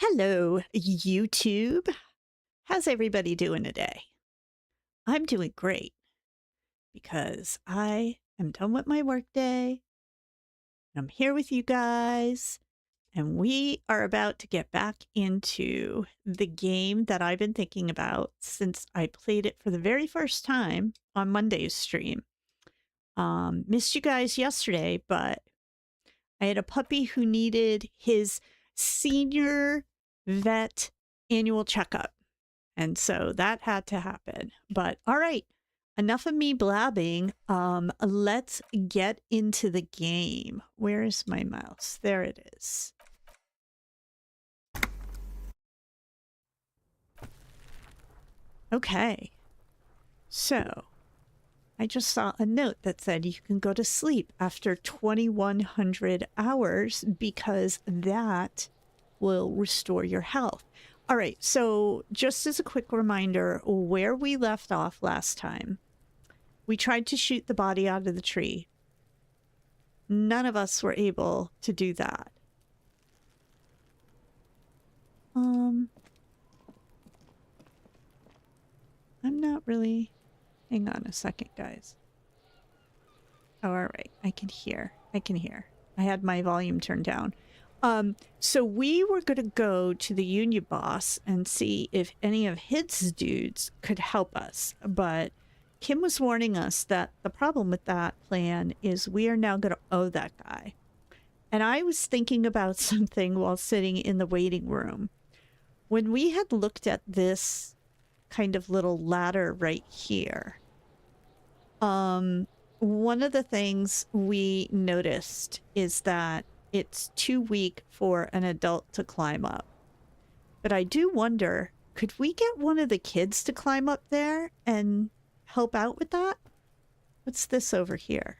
Hello, YouTube. How's everybody doing today? I'm doing great because I am done with my workday. I'm here with you guys, and we are about to get back into the game that I've been thinking about since I played it for the very first time on Monday's stream. Missed you guys yesterday, but I had a puppy who needed his senior vet annual checkup. And so that had to happen. But all right, enough of me blabbing. Let's get into the game. Where is my mouse? There it is. Okay. So I just saw a note that said you can go to sleep after 2100 hours because that will restore your health. All right, so just as a quick reminder, where we left off last time, we tried to shoot the body out of the tree. None of us were able to do that. I'm not really... Hang on a second, guys. Oh, all right. I can hear. I had my volume turned down. So we were going to go to the union boss and see if any of his dudes could help us. But Kim was warning us that the problem with that plan is we are now going to owe that guy. And I was thinking about something while sitting in the waiting room. When we had looked at this kind of little ladder right here, one of the things we noticed is that it's too weak for an adult to climb up. But I do wonder, could we get one of the kids to climb up there and help out with that? What's this over here?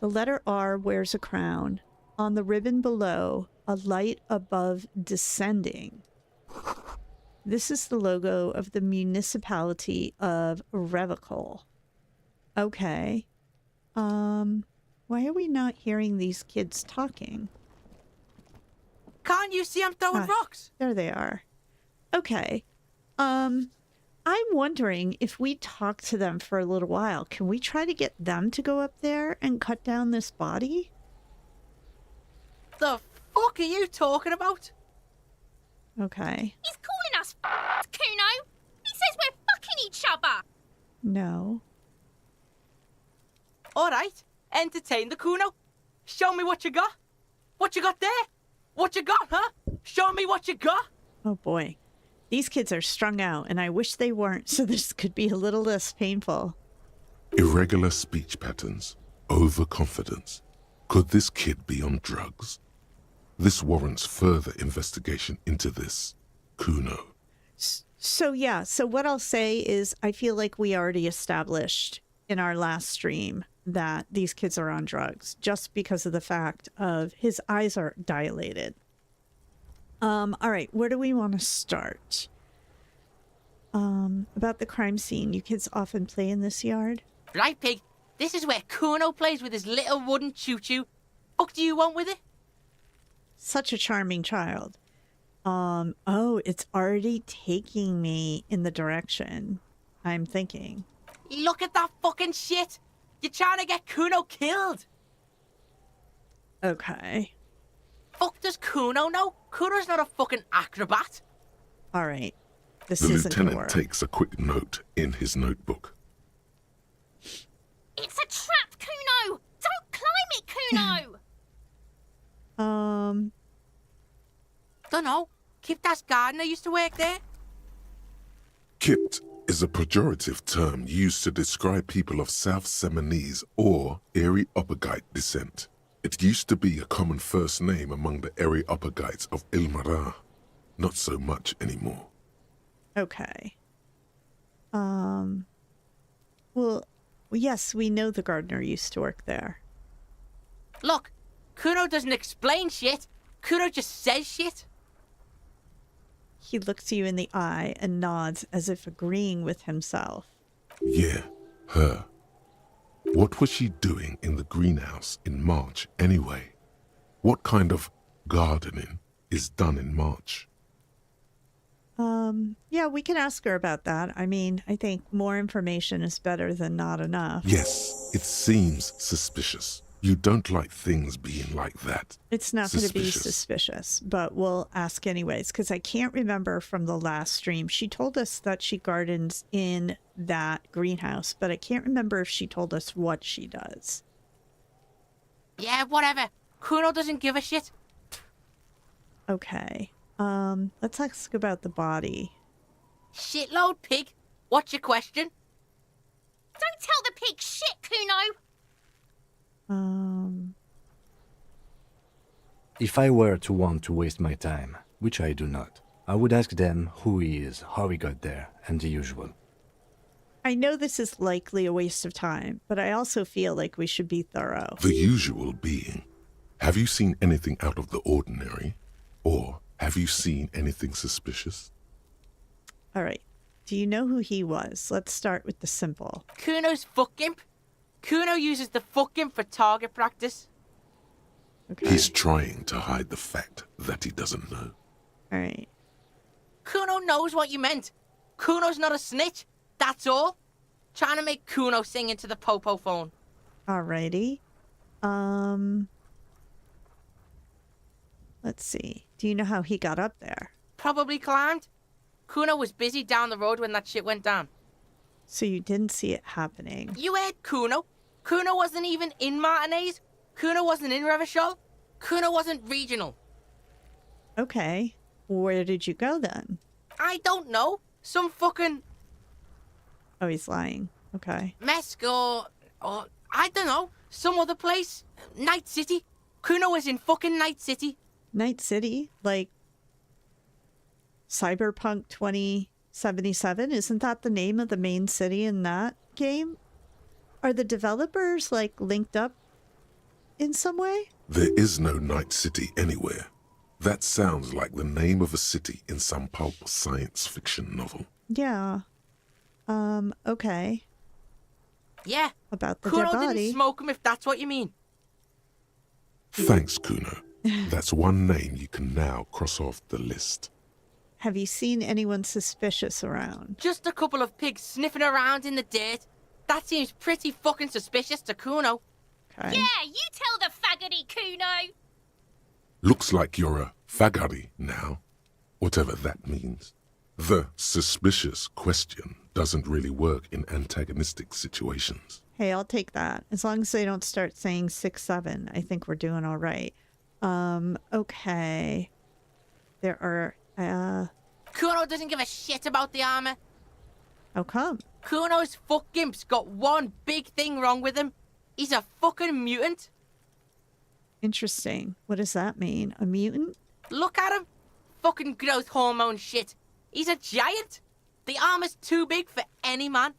The letter R wears a crown. On the ribbon below, a light above descending. This is the logo of the municipality of Revachol. Okay. Why are we not hearing these kids talking? Can't you see I'm throwing rocks? There they are. Okay. I'm wondering if we talk to them for a little while, can we try to get them to go up there and cut down this body? The fuck are you talking about? Okay. He's calling us Kuno. He says we're fucking each other. No. Alright, entertain the Kuno. Show me what you got. What you got there? What you got, huh? Show me what you got. Oh boy. These kids are strung out, and I wish they weren't, so this could be a little less painful. Irregular speech patterns. Overconfidence. Could this kid be on drugs? This warrants further investigation into this Kuno. So what I'll say is I feel like we already established in our last stream that these kids are on drugs just because of the fact of his eyes are dilated. All right, where do we want to start? About the crime scene. You kids often play in this yard? Right, pig. This is where Kuno plays with his little wooden choo-choo. What do you want with it? Such a charming child. Oh, it's already taking me in the direction I'm thinking. Look at that fucking shit. You're trying to get Kuno killed. Okay. Fuck does Kuno know? Kuno's not a fucking acrobat. All right. This The isn't gonna lieutenant work. takes a quick note in his notebook. It's a trap, Kuno. Don't climb it, Kuno. Dunno. Kiptas gardener used to work there. Kipt is a pejorative term used to describe people of South Seminese or Areopagite descent. It used to be a common first name among the Areopagites of Ilmara. Not so much anymore. Okay. Well, yes, we know the gardener used to work there. Look, Kuno doesn't explain shit. Kuno just says shit. He looks you in the eye and nods as if agreeing with himself. Yeah, her. What was she doing in the greenhouse in March anyway? What kind of gardening is done in March? Yeah, we can ask her about that. I mean, I think more information is better than not enough. Yes, it seems suspicious. You don't like things being like that. It's not going to be suspicious, but we'll ask anyways, because I can't remember from the last stream. She told us that she gardens in that greenhouse, but I can't remember if she told us what she does. Yeah, whatever. Kuno doesn't give a shit. Okay. Let's ask about the body. Shitload pig. What's your question? Don't tell the pig shit, Kuno. If I were to want to waste my time, which I do not, I would ask them who he is, how he got there, and the usual. I know this is likely a waste of time, but I also feel like we should be thorough. The usual being, have you seen anything out of the ordinary? Or have you seen anything suspicious? All right. Do you know who he was? Let's start with the simple. Kuno's fuck gimp. Kuno uses the fuck gimp for target practice. Okay. He's trying to hide the fact that he doesn't know. All right. Kuno knows what you meant. Kuno's not a snitch. That's all. Trying to make Kuno sing into the popo phone. Alrighty. Let's see. Do you know how he got up there? Probably climbed. Kuno was busy down the road when that shit went down. So you didn't see it happening. You heard Kuno. Kuno wasn't even in Martinaise. Kuno wasn't in Revachol. Kuno wasn't regional. Okay. Where did you go then? I don't know. Some fucking Oh, he's lying. Okay. Mesk or I don't know. Some other place. Night City. Kuno was in fucking Night City. Night City? Like Cyberpunk 2077? Isn't that the name of the main city in that game? Are the developers like linked up in some way? There is no Night City anywhere. That sounds like the name of a city in some pulp science fiction novel. Yeah. Okay. Yeah. About the Kuno dead didn't body. smoke him if that's what you mean. Thanks, Kuno. That's one name you can now cross off the list. Have you seen anyone suspicious around? Just a couple of pigs sniffing around in the dirt. That seems pretty fucking suspicious to Kuno. Okay. Yeah, you tell the faggoty, Kuno. Looks like you're a faggoty now, whatever that means. The suspicious question doesn't really work in antagonistic situations. Hey, I'll take that. As long as they don't start saying 6-7, I think we're doing all right. Okay. There are, Kuno doesn't give a shit about the armor. how come? Kuno's fuck gimp's got one big thing wrong with him. He's a fucking mutant. Interesting. What does that mean? A mutant? Look at him. Fucking growth hormone shit. He's a giant. The armor's too big for any man.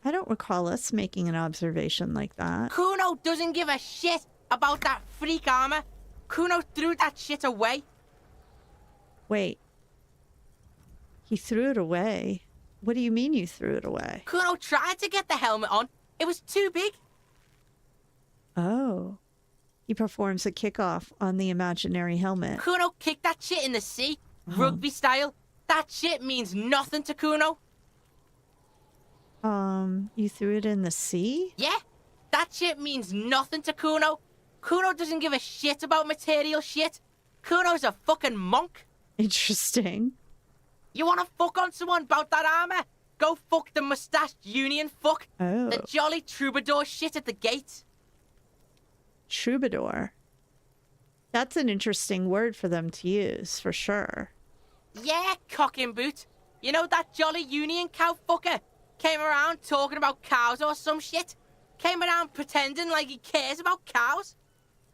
I don't recall us making an observation like that. Kuno doesn't give a shit about that freak armor. Kuno threw that shit away. Wait. He threw it away. What do you mean you threw it away? Kuno tried to get the helmet on. It was too big. Oh. He performs a kickoff on the imaginary helmet. Kuno kicked that shit in the sea, rugby style. That shit means nothing to Kuno. You threw it in the sea? Yeah, that shit means nothing to Kuno. Kuno doesn't give a shit about material shit. Kuno's a fucking monk. Interesting. You wanna fuck on someone about that armor? Go fuck the mustached union fuck. Oh. The jolly troubadour shit at the gate. Troubadour. That's an interesting word for them to use, for sure. Yeah, cock and boot. You know that jolly union cow fucker? Came around talking about cows or some shit? Came around pretending like he cares about cows?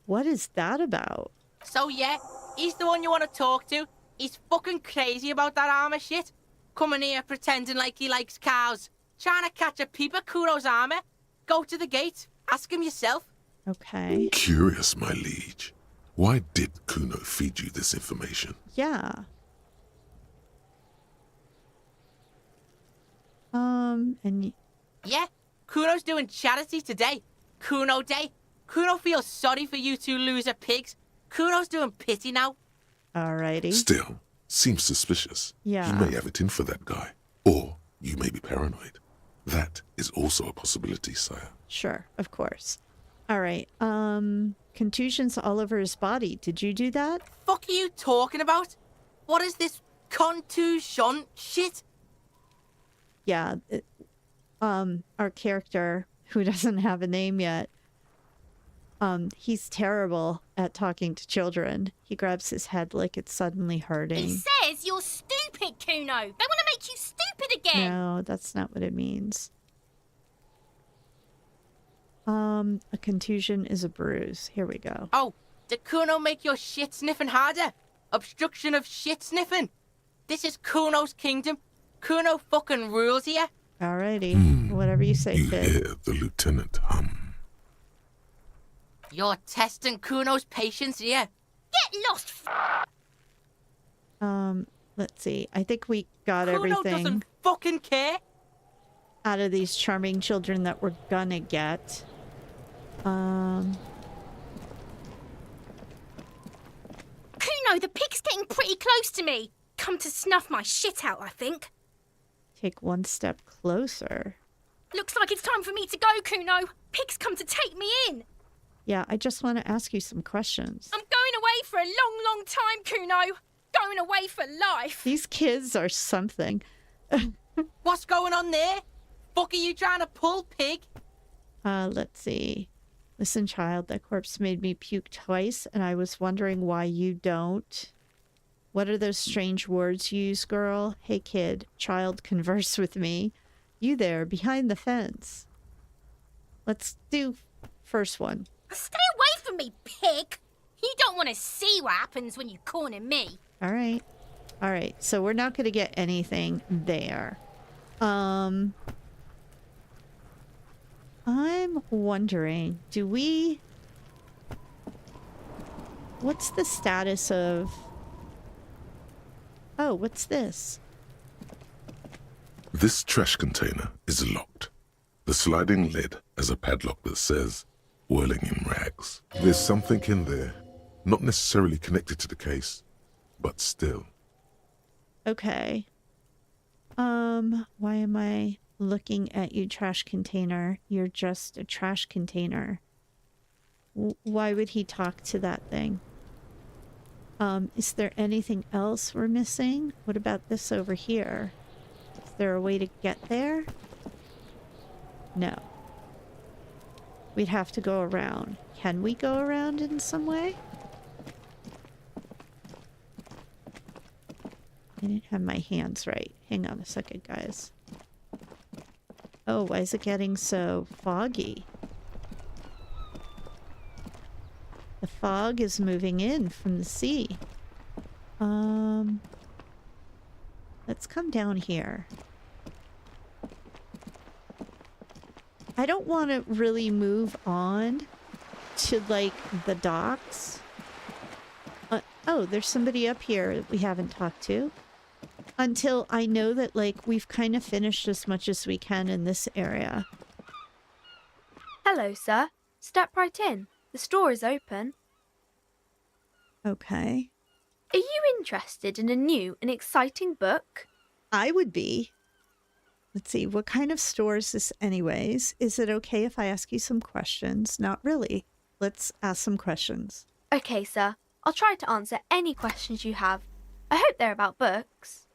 What is that about? So yeah, he's the one you want to talk to. He's fucking crazy about that armor shit. Coming here pretending like he likes cows. Trying to catch a peep at Kuno's armor. Go to the gate. Ask him yourself. Okay. Curious, my liege. Why did Kuno feed you this information? Yeah. And Yeah, Kuno's doing charity today. Kuno Day. Kuno feels sorry for you two loser pigs. Kuno's doing pity now. Alrighty. Still, seems suspicious. Yeah. You may have it in for that guy. Or you may be paranoid. That is also a possibility, sire. Sure, of course. All right. Contusions all over his body. Did you do that? Fuck are you talking about? What is this contusion shit? Yeah. Our character, who doesn't have a name yet, he's terrible at talking to children. He grabs his head like it's suddenly hurting. He says you're stupid, Kuno. They want to make you stupid again. No, that's not what it means. A contusion is a bruise. Here we go. Oh, did Kuno make your shit sniffing harder? Obstruction of shit sniffing? This is Kuno's kingdom. Kuno fucking rules here. Alrighty. Whatever you say, You kid. hear the lieutenant hum. You're testing Kuno's patience here. Get lost. Let's see. I think we got Kuno everything doesn't fucking care. out of these charming children that we're gonna get. Kuno, the pig's getting pretty close to me. Come to snuff my shit out, I think. Take one step closer. Looks like it's time for me to go, Kuno. Pig's come to take me in. Yeah, I just want to ask you some questions. I'm going away for a long, long time, Kuno. Going away for life. These kids are something. What's going on there? Fuck are you trying to pull, pig? Let's see. Listen, child, that corpse made me puke twice, and I was wondering why you don't. What are those strange words you use, girl? Hey, kid, child, converse with me. You there, behind the fence. Let's do first one. Stay away from me, pig. You don't want to see what happens when you corner me. All right. All right. So we're not going to get anything there. I'm wondering, what's the status of... Oh, what's this? This trash container is locked. The sliding lid has a padlock that says, whirling in rags. There's something in there, not necessarily connected to the case, but still. Okay. Why am I looking at you, trash container? You're just a trash container. Why would he talk to that thing? Is there anything else we're missing? What about this over here? Is there a way to get there? No. We'd have to go around. Can we go around in some way? I didn't have my hands right. Hang on a second, guys. Oh, why is it getting so foggy? The fog is moving in from the sea. Let's come down here. I don't want to really move on to, like, the docks. Oh, there's somebody up here that we haven't talked to. Until I know that, like, we've kind of finished as much as we can in this area. Hello, sir. Step right in. The store is open. Okay. Are you interested in a new and exciting book? I would be. Let's see, what kind of store is this anyways? Is it okay if I ask you some questions? Not really. Let's ask some questions. Okay, sir. I'll try to answer any questions you have. I hope they're about books.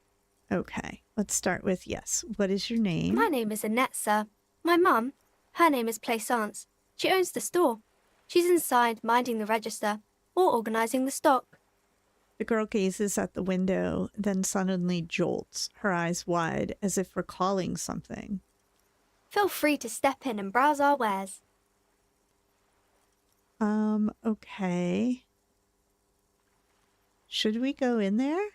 Okay, let's start with yes. What is your name? My name is Annette, sir. My mum, her name is Plaisance. She owns the store. She's inside minding the register or organising the stock. The girl gazes at the window, then suddenly jolts, her eyes wide, as if recalling something. Feel free to step in and browse our wares. Okay. Should we go in there?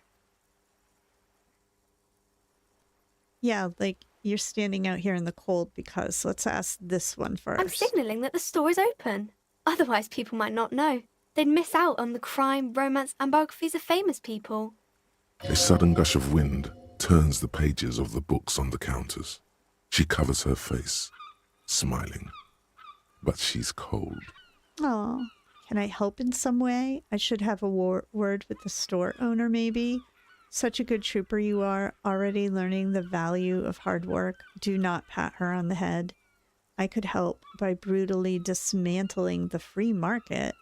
Yeah, like, you're standing out here in the cold because let's ask this one first. I'm signalling that the store is open. Otherwise, people might not know. They'd miss out on the crime, romance, and biographies of famous people. A sudden gush of wind turns the pages of the books on the counters. She covers her face. smiling. But she's cold. Oh, can I help in some way? I should have a word with the store owner, maybe. Such a good trooper you are, already learning the value of hard work. Do not pat her on the head. I could help by brutally dismantling the free market.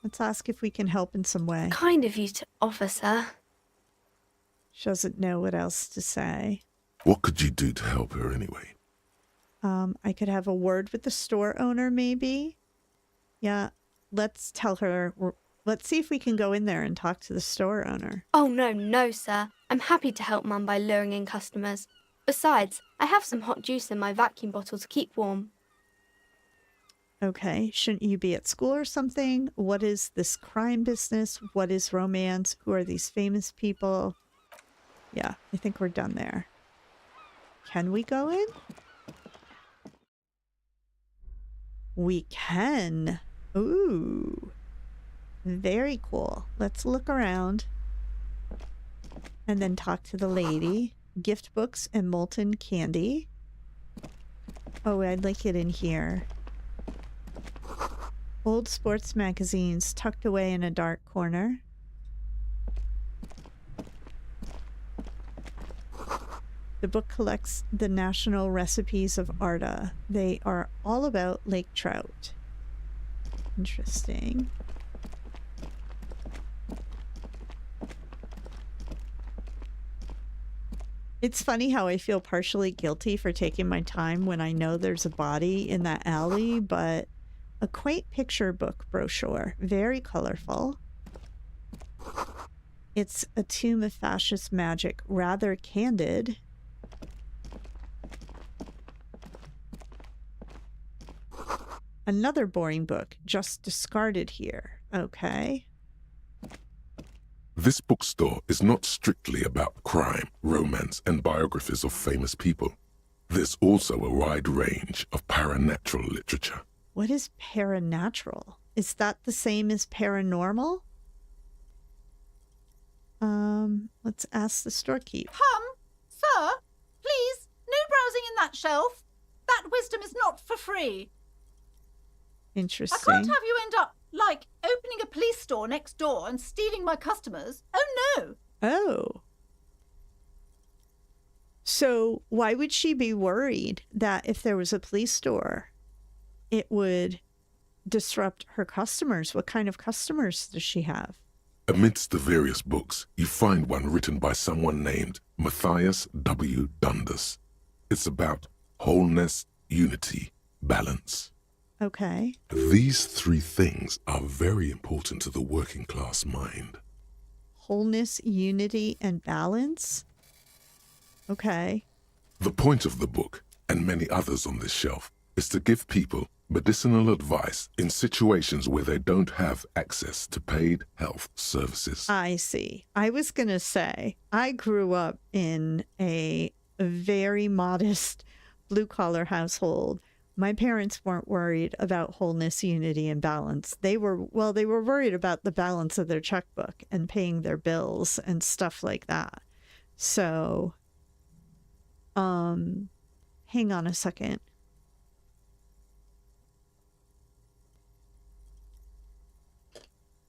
Let's ask if we can help in some way. Kind of you to offer, sir. She doesn't know what else to say. What could you do to help her anyway? I could have a word with the store owner, maybe. Yeah, let's tell her. Let's see if we can go in there and talk to the store owner. Oh, no, sir. I'm happy to help Mum by luring in customers. Besides, I have some hot juice in my vacuum bottle to keep warm. Okay, shouldn't you be at school or something? What is this crime business? What is romance? Who are these famous people? Yeah, I think we're done there. Can we go in? We can. Ooh. Very cool. Let's look around. And then talk to the lady. Gift books and molten candy. Oh, I'd like it in here. Old sports magazines tucked away in a dark corner. The book collects the national recipes of Arda. They are all about lake trout. Interesting. It's funny how I feel partially guilty for taking my time when I know there's a body in that alley, but a quaint picture book brochure, very colorful. It's a tomb of fascist magic, rather candid. Another boring book, just discarded here. Okay. This bookstore is not strictly about crime, romance, and biographies of famous people. There's also a wide range of paranatural literature. What is paranatural? Is that the same as paranormal? Let's ask the storekeep. Sir, please, no browsing in that shelf. That wisdom is not for free. I Interesting. can't have you end up, like, opening a police store next door and stealing my customers. Oh, no. Oh. So why would she be worried that if there was a police store, it would disrupt her customers? What kind of customers does she have? Amidst the various books, you find one written by someone named Matthias W. Dundas. It's about wholeness, unity, balance. Okay. These three things are very important to the working class mind. Wholeness, unity, and balance? Okay. The point of the book, and many others on this shelf, is to give people medicinal advice in situations where they don't have access to paid health services. I see. I was going to say, I grew up in a very modest blue-collar household. My parents weren't worried about wholeness, unity, and balance. They were worried about the balance of their checkbook and paying their bills and stuff like that. So, hang on a second.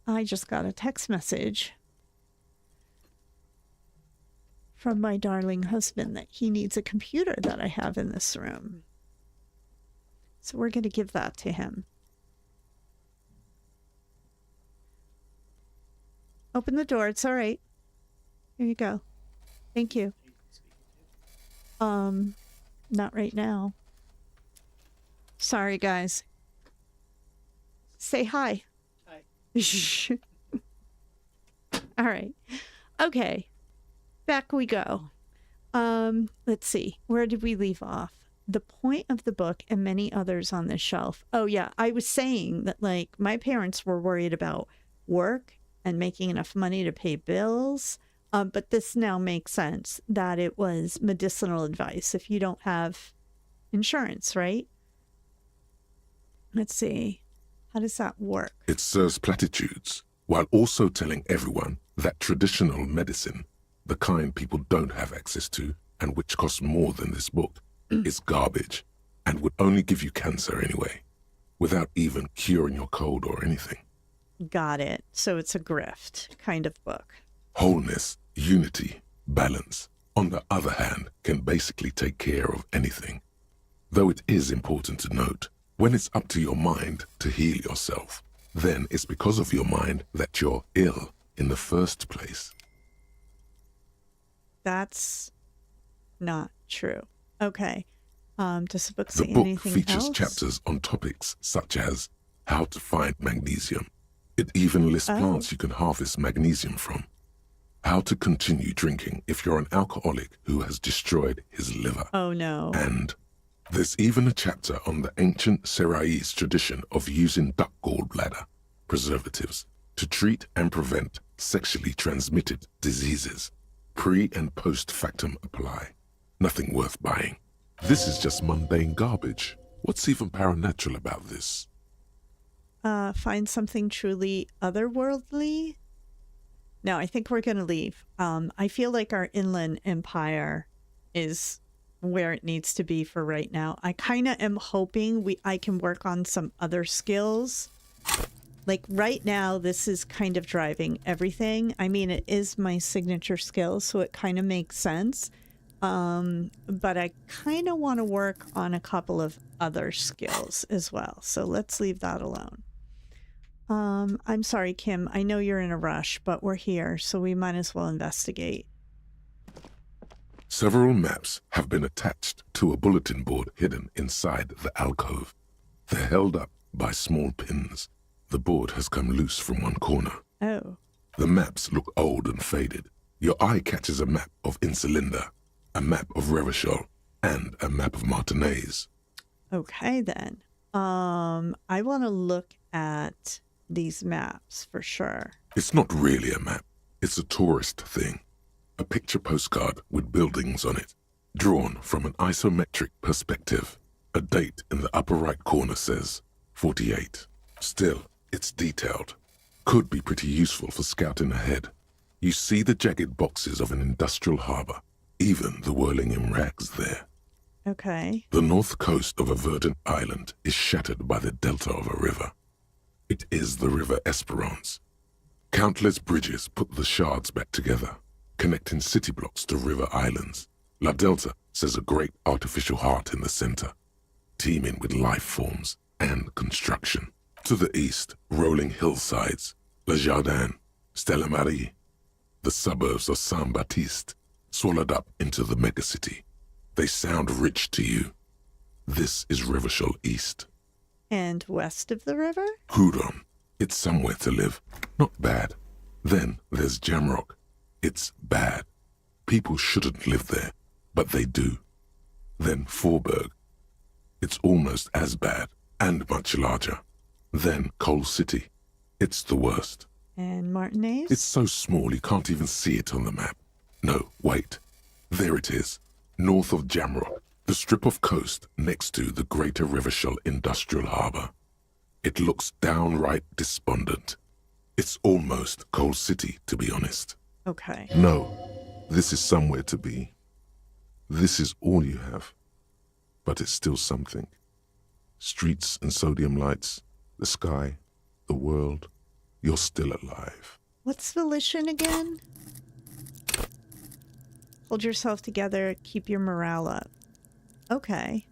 I just got a text message from my darling husband that he needs a computer that I have in this room. So we're going to give that to him. Open the door. It's all right. Here you go. Thank you. Not right now. Sorry, guys. Say hi. Hi. All right. Okay. Back we go. Let's see. Where did we leave off? The point of the book and many others on this shelf. Oh, yeah. I was saying that, like, my parents were worried about work and making enough money to pay bills. But this now makes sense that it was medicinal advice if you don't have insurance, right? Let's see. How does that work? It serves platitudes, while also telling everyone that traditional medicine, the kind people don't have access to and which costs more than this book, is garbage and would only give you cancer anyway, without even curing your cold or anything. Got it. So it's a grift kind of book. Wholeness, unity, balance, on the other hand, can basically take care of anything. Though it is important to note, when it's up to your mind to heal yourself, then it's because of your mind that you're ill in the first place. That's not true. Okay. Does the book The say book anything features else? chapters on topics such as how to find magnesium. It even lists plants you can harvest magnesium from. How to continue drinking if you're an alcoholic who has destroyed his liver. Oh, no. And there's even a chapter on the ancient Seraise tradition of using duck gallbladder preservatives to treat and prevent sexually transmitted diseases. Pre and post factum apply. Nothing worth buying. This is just mundane garbage. What's even paranatural about this? Find something truly otherworldly? No, I think we're going to leave. I feel like our inland empire is where it needs to be for right now. I kind of am hoping I can work on some other skills. Like right now, this is kind of driving everything. I mean, it is my signature skill, so it kind of makes sense. But I kind of want to work on a couple of other skills as well. So let's leave that alone. I'm sorry, Kim. I know you're in a rush, but we're here, so we might as well investigate. Several maps have been attached to a bulletin board hidden inside the alcove. They're held up by small pins. The board has come loose from one corner. Oh. The maps look old and faded. Your eye catches a map of Insulinda, a map of Revachol, and a map of Martinaise. Okay, then. I want to look at these maps for sure. It's not really a map. It's a tourist thing. A picture postcard with buildings on it, drawn from an isometric perspective. A date in the upper right corner says 48. Still, it's detailed. Could be pretty useful for scouting ahead. You see the jagged boxes of an industrial harbor, even the whirling in rags there. Okay. The north coast of a verdant island is shattered by the delta of a river. It is the River Esperance. Countless bridges put the shards back together, connecting city blocks to river islands. La Delta says a great artificial heart in the center, teeming with life forms and construction. To the east, rolling hillsides, Le Jardin, Stella Marie, the suburbs of Saint-Baptiste, swallowed up into the megacity. They sound rich to you. This is Revachol East. And west of the river? Hudon. It's somewhere to live. Not bad. Then there's Jamrock. It's bad. People shouldn't live there, but they do. Then Forberg. It's almost as bad and much larger. Then Coal City. It's the worst. And Martinaise? It's so small you can't even see it on the map. No, wait. There it is. North of Jamrock. The strip of coast next to the Greater Revachol Industrial Harbour. It looks downright despondent. It's almost Coal City, to be honest. Okay. No, this is somewhere to be. This is all you have. But it's still something. Streets and sodium lights, the sky, the world. You're still alive. What's volition again? Hold yourself together, keep your morale up. Okay.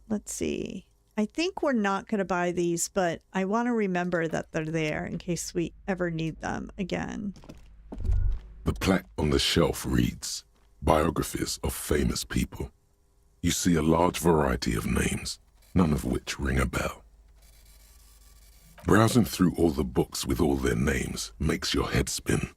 Let's see. I think we're not going to buy these, but I want to remember that they're there in case we ever need them again. The plaque on the shelf reads, Biographies of Famous People. You see a large variety of names, none of which ring a bell. Browsing through all the books with all their names makes your head spin.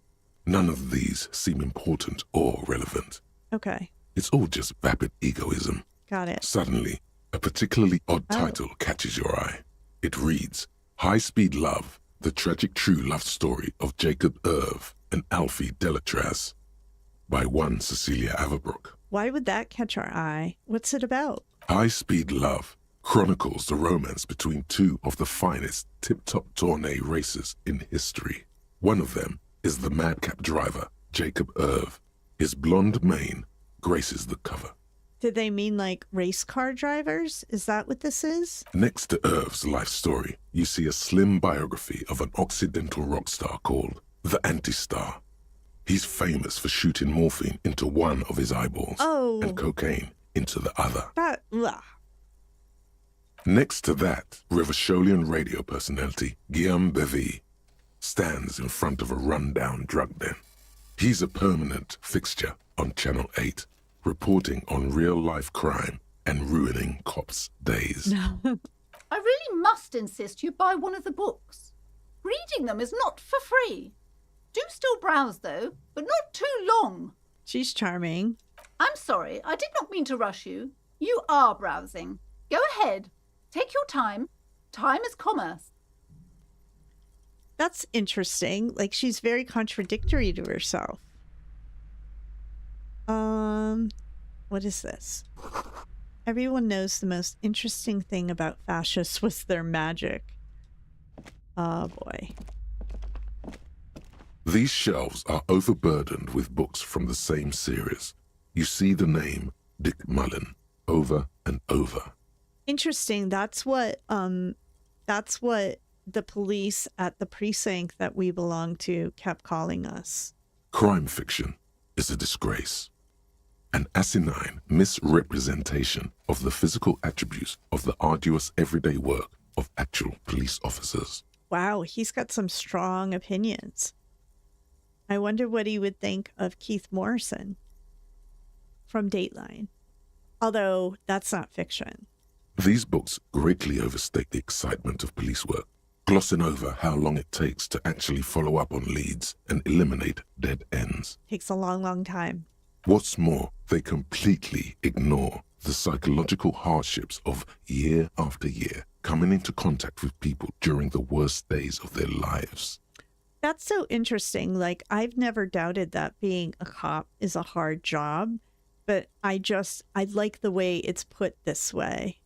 None of these seem important or relevant. Okay. It's all just vapid egoism. Got it. Suddenly, a particularly odd title catches your eye. It reads, High Speed Love, the tragic true love story of Jacob Irv and Alfie Delatraz, by one Cecilia Averbrook. Why would that catch our eye? What's it about? High Speed Love chronicles the romance between two of the finest tip-top tournée racers in history. One of them is the madcap driver, Jacob Irv. His blonde mane graces the cover. Did they mean like race car drivers? Is that what this is? Next to Irv's life story, you see a slim biography of an Occidental rock star called the Anti-Star. He's famous for shooting morphine into one of his eyeballs and cocaine into the other. Next to that, Rivasholian radio personality Guillaume Bevy stands in front of a rundown drug den. He's a permanent fixture on Channel 8, reporting on real-life crime and ruining cops' days. I really must insist you buy one of the books. Reading them is not for free. Do still browse, though, but not too long. She's charming. I'm sorry, I did not mean to rush you. You are browsing. Go ahead. Take your time. Time is commerce. That's interesting. Like, she's very contradictory to herself. What is this? Everyone knows the most interesting thing about fascists was their magic. Oh, boy. These shelves are overburdened with books from the same series. You see the name Dick Mullen over and over. Interesting. That's what the police at the precinct that we belong to kept calling us. Crime fiction is a disgrace. An asinine misrepresentation of the physical attributes of the arduous everyday work of actual police officers. Wow, he's got some strong opinions. I wonder what he would think of Keith Morrison from Dateline. Although that's not fiction. These books greatly overstate the excitement of police work, glossing over how long it takes to actually follow up on leads and eliminate dead ends. Takes a long, long time. What's more, they completely ignore the psychological hardships of year after year coming into contact with people during the worst days of their lives. That's so interesting. Like, I've never doubted that being a cop is a hard job, but I like the way it's put this way.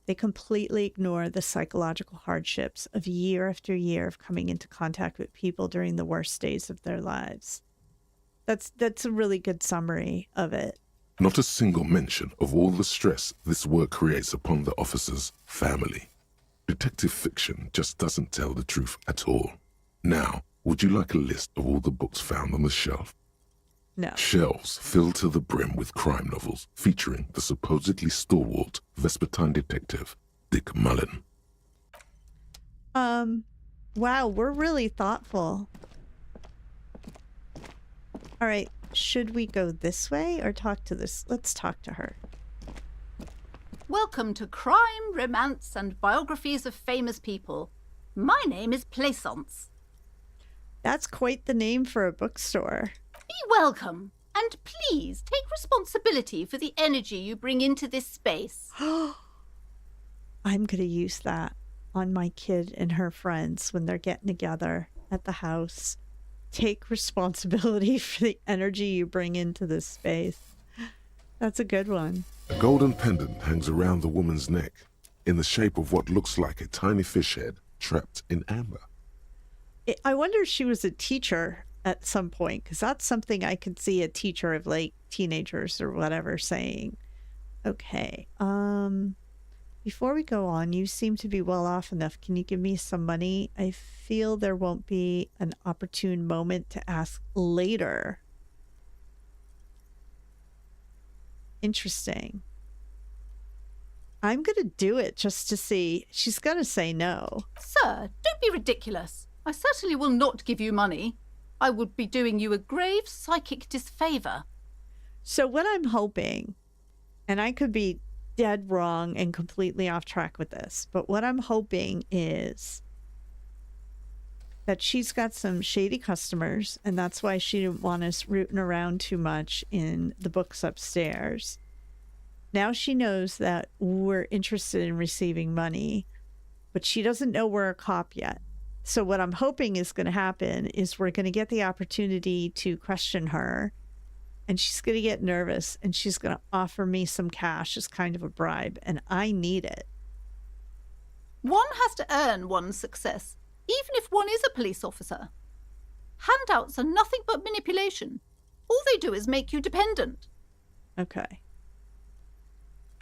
They completely ignore the psychological hardships of year after year of coming into contact with people during the worst days of their lives. That's a really good summary of it. Not a single mention of all the stress this work creates upon the officer's family. Detective fiction just doesn't tell the truth at all. Now, would you like a list of all the books found on the shelf? No. Shelves filled to the brim with crime novels featuring the supposedly stalwart Vespertine detective, Dick Mullen. Wow, we're really thoughtful. All right, should we go this way or talk to this? Let's talk to her. Welcome to Crime, Romance, and Biographies of Famous People. My name is Plaisance. That's quite the name for a bookstore. Be welcome, and please take responsibility for the energy you bring into this space. I'm going to use that on my kid and her friends when they're getting together at the house. Take responsibility for the energy you bring into this space. That's a good one. A golden pendant hangs around the woman's neck in the shape of what looks like a tiny fish head trapped in amber. I wonder if she was a teacher at some point, because that's something I could see a teacher of like teenagers or whatever saying. Okay. Before we go on, you seem to be well off enough. Can you give me some money? I feel there won't be an opportune moment to ask later. Interesting. I'm going to do it just to see. She's going to say no. Sir, don't be ridiculous. I certainly will not give you money. I would be doing you a grave psychic disfavor. So what I'm hoping, and I could be dead wrong and completely off track with this, but what I'm hoping is that she's got some shady customers, and that's why she didn't want us rooting around too much in the books upstairs. Now she knows that we're interested in receiving money, but she doesn't know we're a cop yet. So what I'm hoping is going to happen is we're going to get the opportunity to question her, and she's going to get nervous, and she's going to offer me some cash as kind of a bribe, and I need it. One has to earn one's success, even if one is a police officer. Handouts are nothing but manipulation. All they do is make you dependent. Okay.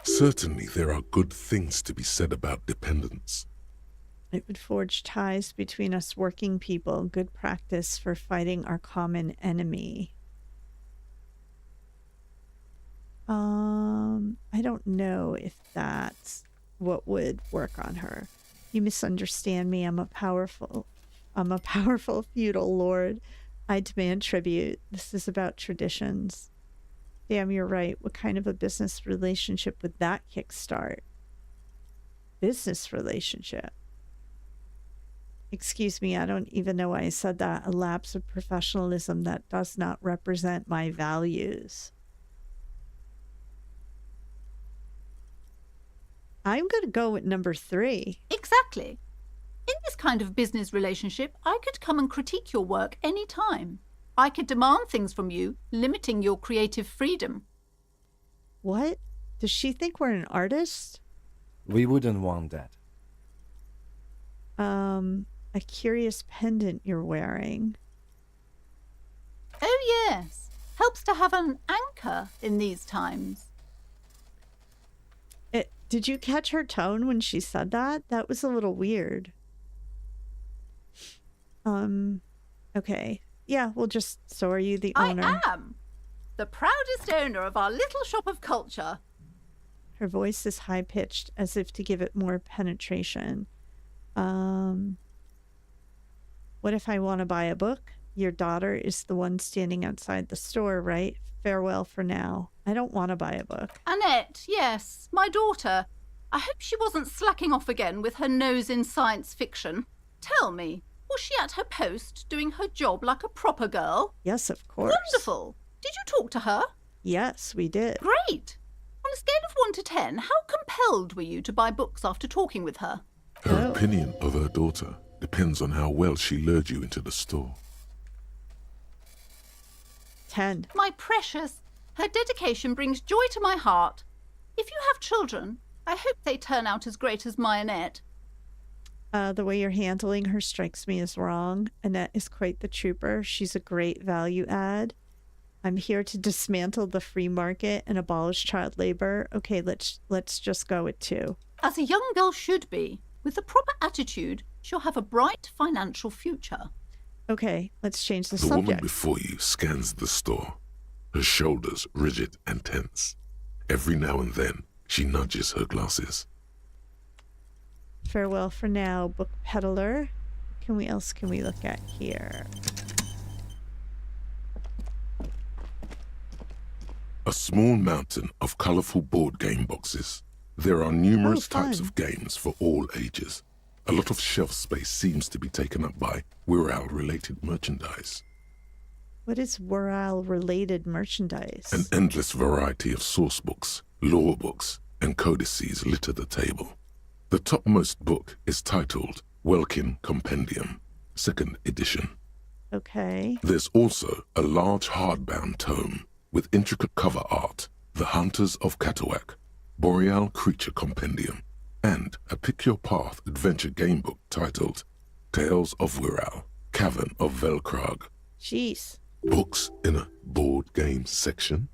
Certainly there are good things to be said about dependence. It would forge ties between us working people, good practice for fighting our common enemy. I don't know if that's what would work on her. You misunderstand me. I'm a powerful feudal lord. I demand tribute. This is about traditions. Damn, you're right. What kind of a business relationship would that kickstart? Business relationship. Excuse me, I don't even know why I said that. A lapse of professionalism that does not represent my values. I'm going to go with number 3. Exactly. In this kind of business relationship, I could come and critique your work any time. I could demand things from you, limiting your creative freedom. What? Does she think we're an artist? We wouldn't want that. A curious pendant you're wearing. Oh yes, helps to have an anchor in these times. Did you catch her tone when she said that? That was a little weird. Okay. Yeah, so are you the owner? I am the proudest owner of our little shop of culture. Her voice is high-pitched, as if to give it more penetration. What if I want to buy a book? Your daughter is the one standing outside the store, right? Farewell for now. I don't want to buy a book. Annette, yes, my daughter. I hope she wasn't slacking off again with her nose in science fiction. Tell me, was she at her post doing her job like a proper girl? Yes, of course. Wonderful. Did you talk to her? Yes, we did. Great. On a scale of 1 to 10, how compelled were you to buy books after talking with her? Her opinion of her daughter depends on how well she lured you into the store. 10. My precious, her dedication brings joy to my heart. If you have children, I hope they turn out as great as my Annette. The way you're handling her strikes me as wrong. Annette is quite the trooper. She's a great value add. I'm here to dismantle the free market and abolish child labor. Okay, let's just go with 2. As a young girl should be. With the proper attitude, she'll have a bright financial future. Okay, let's change the The woman subject. before you scans the store, her shoulders rigid and tense. Every now and then, she nudges her glasses. Farewell for now, book peddler. What else can we look at here? A small mountain of colorful board game boxes. There are numerous types fun. of games for all ages. A lot of shelf space seems to be taken up by Wirral-related merchandise. What is Wirral-related merchandise? An endless variety of source books, lore books, and codices litter the table. The topmost book is titled Welkin Compendium, 2nd edition. Okay. There's also a large hardbound tome with intricate cover art, The Hunters of Katawak, Boreal Creature Compendium, and a pick-your-path adventure game book titled Tales of Wirral, Cavern of Velkrag. Jeez. Books in a board game section?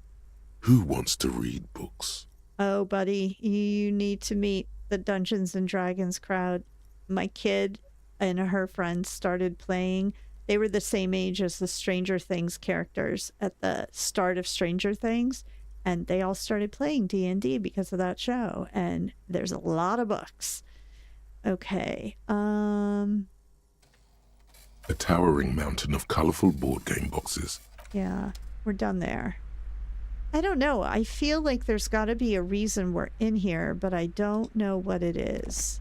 Who wants to read books? Oh, buddy, you need to meet the Dungeons and Dragons crowd. My kid and her friends started playing. They were the same age as the Stranger Things characters at the start of Stranger Things, and they all started playing D&D because of that show. And there's a lot of books. Okay. A towering mountain of colorful board game boxes. Yeah, we're done there. I don't know. I feel like there's got to be a reason we're in here, but I don't know what it is.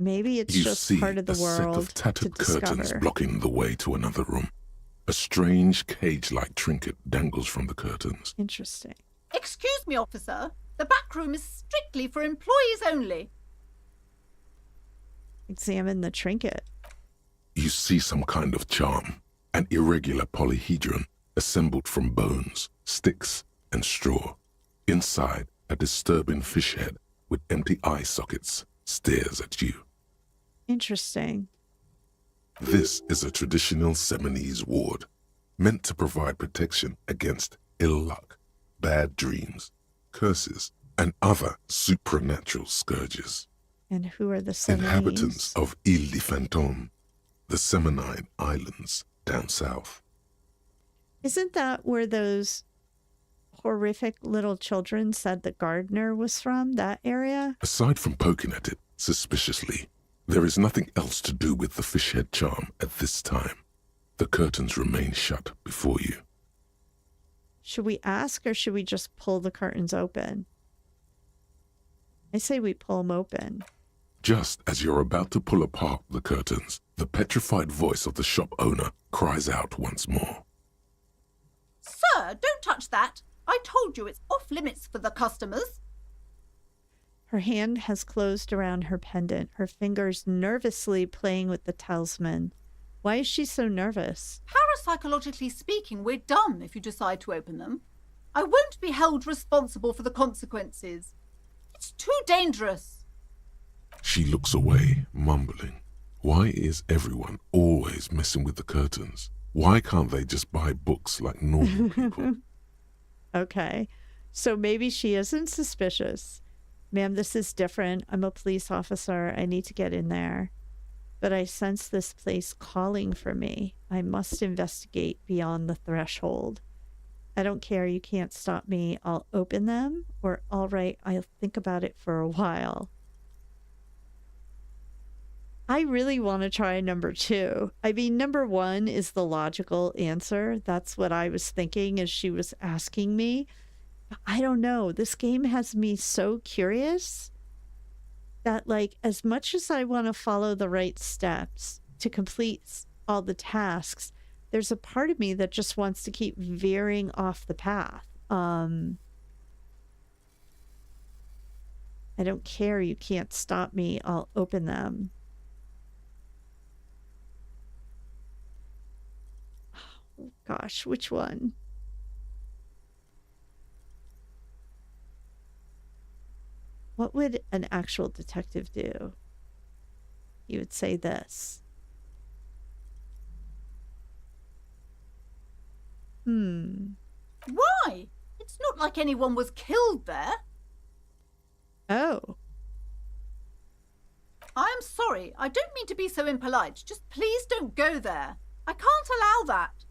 Maybe it's You just see part of the a set world of tattered to curtains discover. blocking the way to another room. A strange cage-like trinket dangles from the curtains. Interesting. Excuse me, officer. The back room is strictly for employees only. Examine the trinket. You see some kind of charm, an irregular polyhedron assembled from bones, sticks, and straw. Inside, a disturbing fish head with empty eye sockets stares at you. Interesting. This is a traditional Seminese ward, meant to provide protection against ill luck, bad dreams, curses, and other supernatural scourges. And who are the Inhabitants Seminese? of Ile de Fantôme, the Seminine Islands down south. Isn't that where those horrific little children said the gardener was from, that area? Aside from poking at it suspiciously, there is nothing else to do with the fishhead charm at this time. The curtains remain shut before you. Should we ask or should we just pull the curtains open? I say we pull them open. Just as you're about to pull apart the curtains, the petrified voice of the shop owner cries out once more. Sir, don't touch that. I told you it's off limits for the customers. Her hand has closed around her pendant, her fingers nervously playing with the talisman. Why is she so nervous? Parapsychologically speaking, we're done if you decide to open them. I won't be held responsible for the consequences. It's too dangerous. She looks away, mumbling. Why is everyone always messing with the curtains? Why can't they just buy books like normal people? Okay, so maybe she isn't suspicious. Ma'am, this is different. I'm a police officer. I need to get in there. But I sense this place calling for me. I must investigate beyond the threshold. I don't care. You can't stop me. I'll open them. Or, all right, I'll think about it for a while. I really want to try number 2. I mean, number 1 is the logical answer. That's what I was thinking as she was asking me. I don't know. This game has me so curious that, like, as much as I want to follow the right steps to complete all the tasks, there's a part of me that just wants to keep veering off the path. I don't care. You can't stop me. I'll open them. Oh, gosh, which one? What would an actual detective do? He would say this. Why? It's not like anyone was killed there. Oh. I am sorry. I don't mean to be so impolite. Just please don't go there. I can't allow that.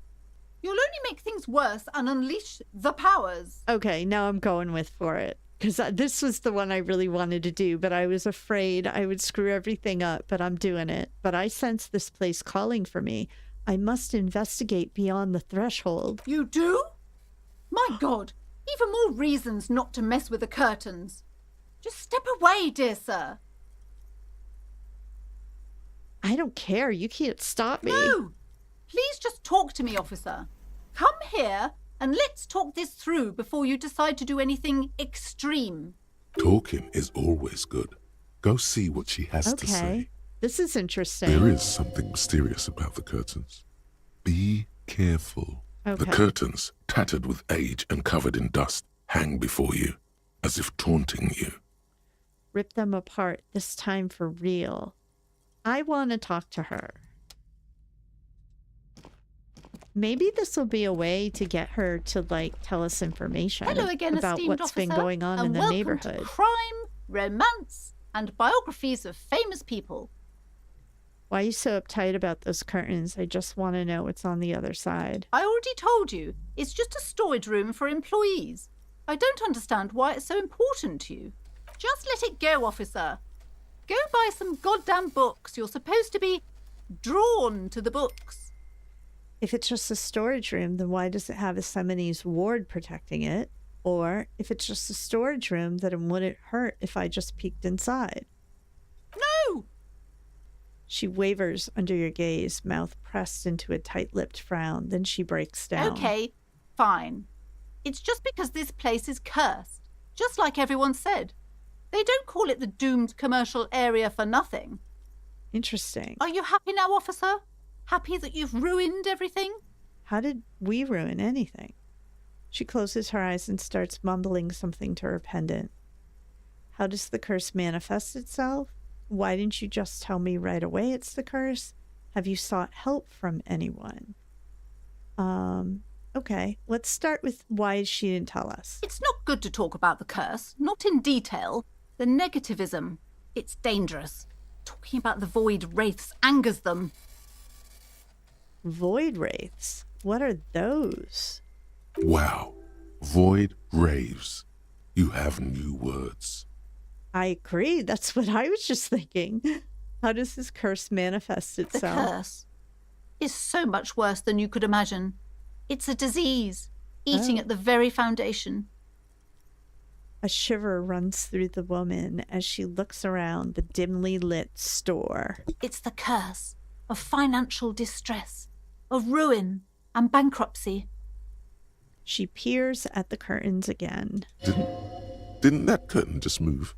You'll only make things worse and unleash the powers. Okay, now I'm going for it. Because this was the one I really wanted to do, but I was afraid I would screw everything up, but I'm doing it. But I sense this place calling for me. I must investigate beyond the threshold. You do? My God, even more reasons not to mess with the curtains. Just step away, dear sir. I don't care. You can't stop me. No! Please just talk to me, officer. Come here and let's talk this through before you decide to do anything extreme. Talking is always good. Go see what she has to Okay. say. This is interesting. There is something mysterious about the curtains. Be careful. Okay. The curtains, tattered with age and covered in dust, hang before you, as if taunting you. Rip them apart, this time for real. I want to talk to her. Maybe this will be a way to get her to, like, tell us information Hello again, about esteemed what's officer, been going on in and the welcome neighborhood. To crime, romance, and biographies of famous people. Why are you so uptight about those curtains? I just want to know what's on the other side. I already told you, it's just a storage room for employees. I don't understand why it's so important to you. Just let it go, officer. Go buy some goddamn books. You're supposed to be drawn to the books. If it's just a storage room, then why does it have a Seminese ward protecting it? Or if it's just a storage room, then it wouldn't hurt if I just peeked inside. No! She wavers under your gaze, mouth pressed into a tight-lipped frown. Then she breaks down. Okay, fine. It's just because this place is cursed, just like everyone said. They don't call it the doomed commercial area for nothing. Interesting. Are you happy now, officer? Happy that you've ruined everything? How did we ruin anything? She closes her eyes and starts mumbling something to her pendant. How does the curse manifest itself? why didn't you just tell me right away it's the curse? Have you sought help from anyone? Okay, let's start with why she didn't tell us. It's not good to talk about the curse, not in detail. The negativism, it's dangerous. Talking about the void wraiths angers them. Void wraiths? What are those? Wow. Void raves. You have new words. I agree. That's what I was just thinking. How does this curse manifest The itself? curse is so much worse than you could imagine. It's a disease, eating Oh. at the very foundation. A shiver runs through the woman as she looks around the dimly lit store. It's the curse of financial distress, of ruin and bankruptcy. She peers at the curtains again. Didn't that curtain just move?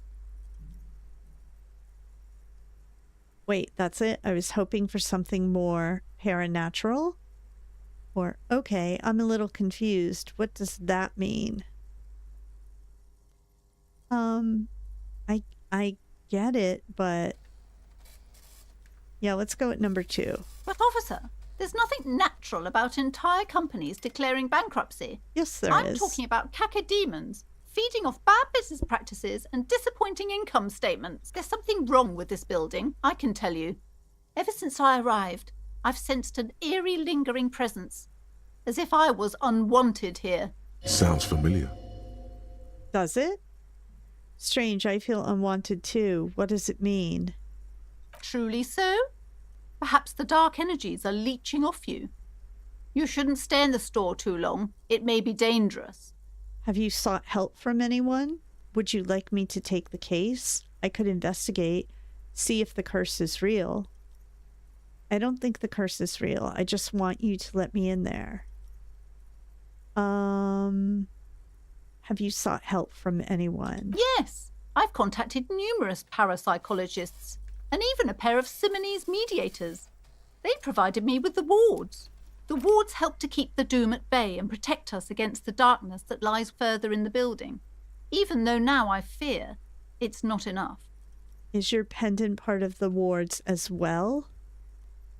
Wait, that's it? I was hoping for something more paranatural? Or, okay, I'm a little confused. What does that mean? I get it, but yeah, let's go at number 2. But officer, there's nothing natural about entire companies declaring bankruptcy. Yes, there I'm is. talking about cacodemons, feeding off bad business practices and disappointing income statements. There's something wrong with this building, I can tell you. Ever since I arrived, I've sensed an eerie lingering presence, as if I was unwanted here. Sounds familiar. Does it? Strange, I feel unwanted too. What does it mean? Truly so? Perhaps the dark energies are leeching off you. You shouldn't stay in the store too long. It may be dangerous. Have you sought help from anyone? Would you like me to take the case? I could investigate, see if the curse is real. I don't think the curse is real. I just want you to let me in there. Have you sought help from anyone? Yes, I've contacted numerous parapsychologists and even a pair of Simonese mediators. They provided me with the wards. The wards help to keep the doom at bay and protect us against the darkness that lies further in the building, even though now I fear it's not enough. Is your pendant part of the wards as well?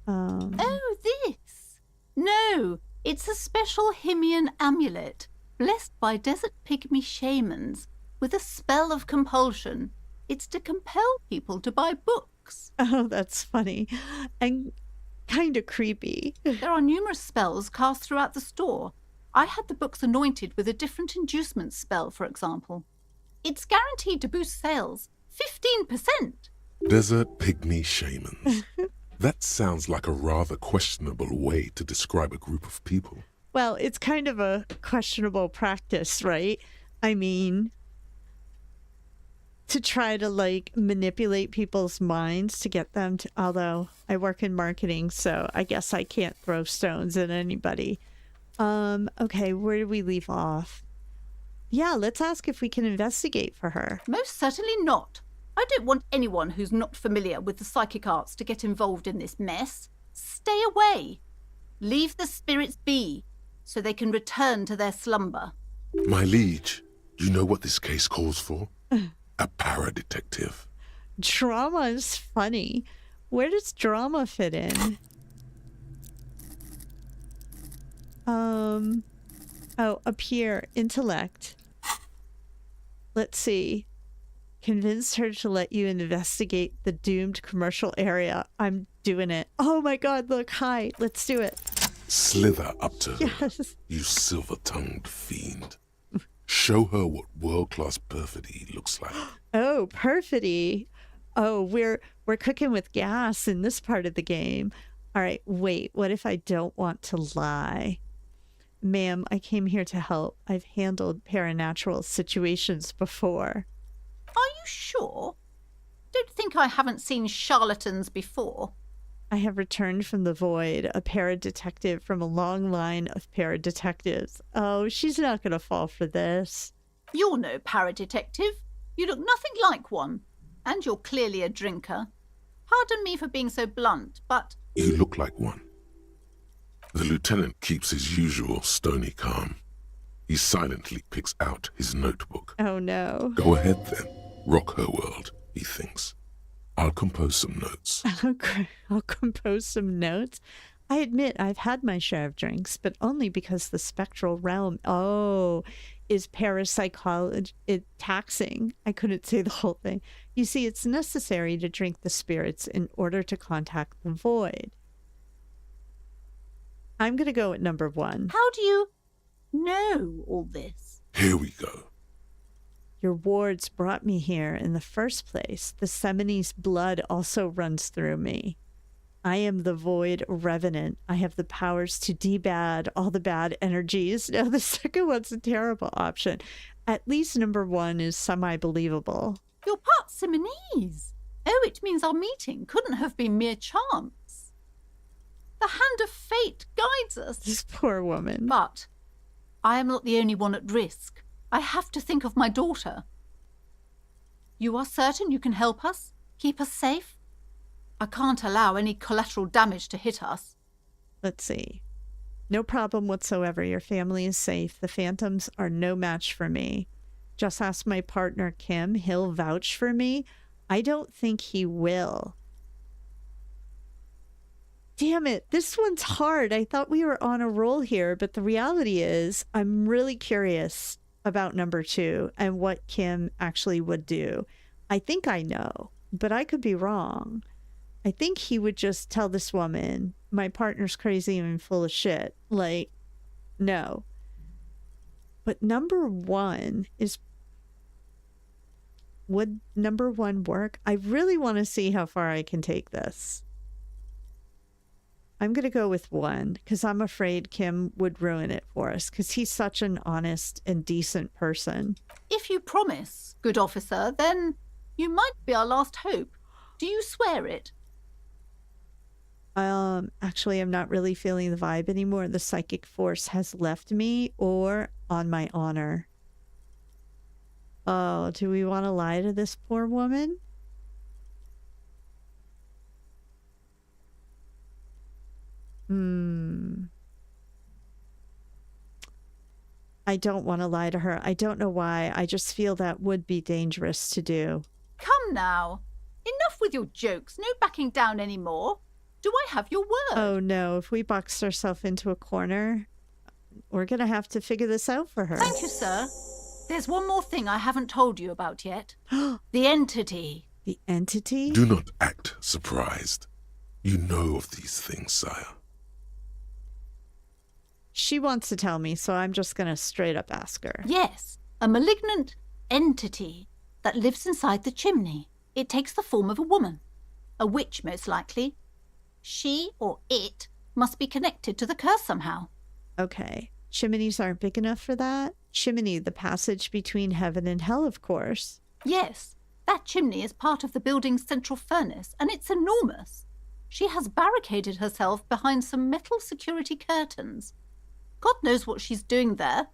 Oh, this? No, it's a special Himian amulet, blessed by desert pygmy shamans, with a spell of compulsion. It's to compel people to buy books. Oh, that's funny. And kind of creepy. There are numerous spells cast throughout the store. I had the books anointed with a different inducement spell, for example. It's guaranteed to boost sales 15%. Desert pygmy shamans. That sounds like a rather questionable way to describe a group of people. Well, it's kind of a questionable practice, right? I mean, to try to like manipulate people's minds to get them to, although I work in marketing, so I guess I can't throw stones at anybody. Okay, where do we leave off? Yeah, let's ask if we can investigate for her. Most certainly not. I don't want anyone who's not familiar with the psychic arts to get involved in this mess. Stay away. Leave the spirits be, so they can return to their slumber. My liege, do you know what this case calls for? A para-detective. Drama is funny. Where does drama fit in? Oh, appear, intellect. Let's see. Convince her to let you investigate the doomed commercial area. I'm doing it. Oh my god, look, hi. Let's do it. Slither up to her, Yes. you silver-tongued fiend. Show her what world-class perfidy looks like. Oh, perfidy. Oh, we're cooking with gas in this part of the game. All right, wait. What if I don't want to lie? Ma'am, I came here to help. I've handled paranatural situations before. Are you sure? Don't think I haven't seen charlatans before. I have returned from the void, a para-detective from a long line of para-detectives. Oh, she's not going to fall for this. You're no para-detective. You look nothing like one. And you're clearly a drinker. Pardon me for being so blunt, but You look like one. The lieutenant keeps his usual stony calm. He silently picks out his notebook. Oh, no. Go ahead then. Rock her world, he thinks. I'll compose some notes. Okay, I'll compose some notes. I admit I've had my share of drinks, but only because the spectral realm, is parapsychology taxing. I couldn't say the whole thing. You see, it's necessary to drink the spirits in order to contact the void. I'm going to go at number 1. How do you know all this? Here we go. Your wards brought me here in the first place. The Semini's blood also runs through me. I am the void revenant. I have the powers to debad all the bad energies. No, the second one's a terrible option. At least number 1 is semi-believable. You're part Simonese. Oh, it means our meeting couldn't have been mere chance. The hand of fate guides us. This poor woman. But I am not the only one at risk. I have to think of my daughter. You are certain you can help us? Keep us safe? I can't allow any collateral damage to hit us. Let's see. No problem whatsoever. Your family is safe. The phantoms are no match for me. Just ask my partner, Kim. He'll vouch for me. I don't think he will. Damn it. This one's hard. I thought we were on a roll here, but the reality is I'm really curious about number 2 and what Kim actually would do. I think I know, but I could be wrong. I think he would just tell this woman, my partner's crazy and full of shit. Like, no. But number 1 is... Would number 1 work? I really want to see how far I can take this. I'm going to go with 1 because I'm afraid Kim would ruin it for us because he's such an honest and decent person. If you promise, good officer, then you might be our last hope. Do you swear it? Actually, I'm not really feeling the vibe anymore. The psychic force has left me, or on my honor. Oh, do we want to lie to this poor woman? I don't want to lie to her. I don't know why. I just feel that would be dangerous to do. Come now. Enough with your jokes. No backing down anymore. Do I have your word? Oh no, if we boxed ourselves into a corner, we're going to have to figure this out for her. Thank you, sir. There's one more thing I haven't told you about yet. The entity. The entity? Do not act surprised. You know of these things, sire. She wants to tell me, so I'm just going to straight up ask her. Yes, a malignant entity that lives inside the chimney. It takes the form of a woman. A witch, most likely. She or it must be connected to the curse somehow. Okay. Chimneys aren't big enough for that? Chimney, the passage between heaven and hell, of course. Yes, that chimney is part of the building's central furnace, and it's enormous. She has barricaded herself behind some metal security curtains. God knows what she's doing there.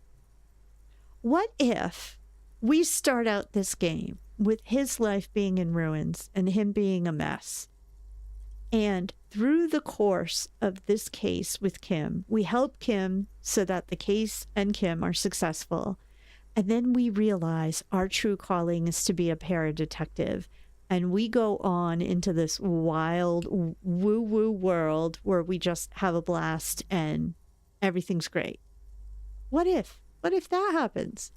What if we start out this game with his life being in ruins and him being a mess? And through the course of this case with Kim, we help Kim so that the case and Kim are successful. And then we realize our true calling is to be a paradetective. And we go on into this wild woo-woo world where we just have a blast and everything's great. What if? What if that happens?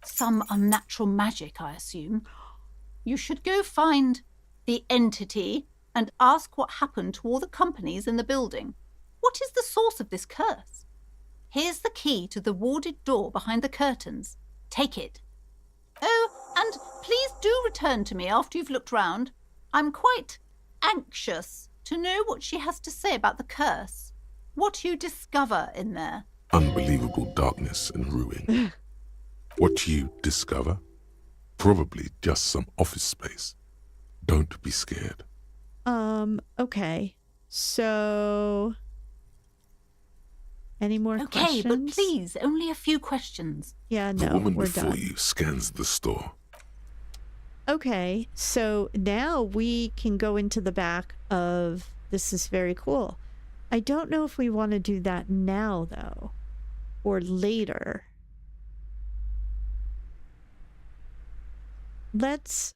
Some unnatural magic, I assume. You should go find the entity and ask what happened to all the companies in the building. What is the source of this curse? Here's the key to the warded door behind the curtains. Take it. Oh, and please do return to me after you've looked round. I'm quite anxious to know what she has to say about the curse. What you discover in there. Unbelievable darkness and ruin. What you discover? Probably just some office space. Don't be scared. Okay. So... Any more questions? Okay, but please, only a few questions. Yeah, The no, woman we're before done. you scans the store. Okay, so now we can go into the back of... This is very cool. I don't know if we want to do that now, though. Or later. Let's...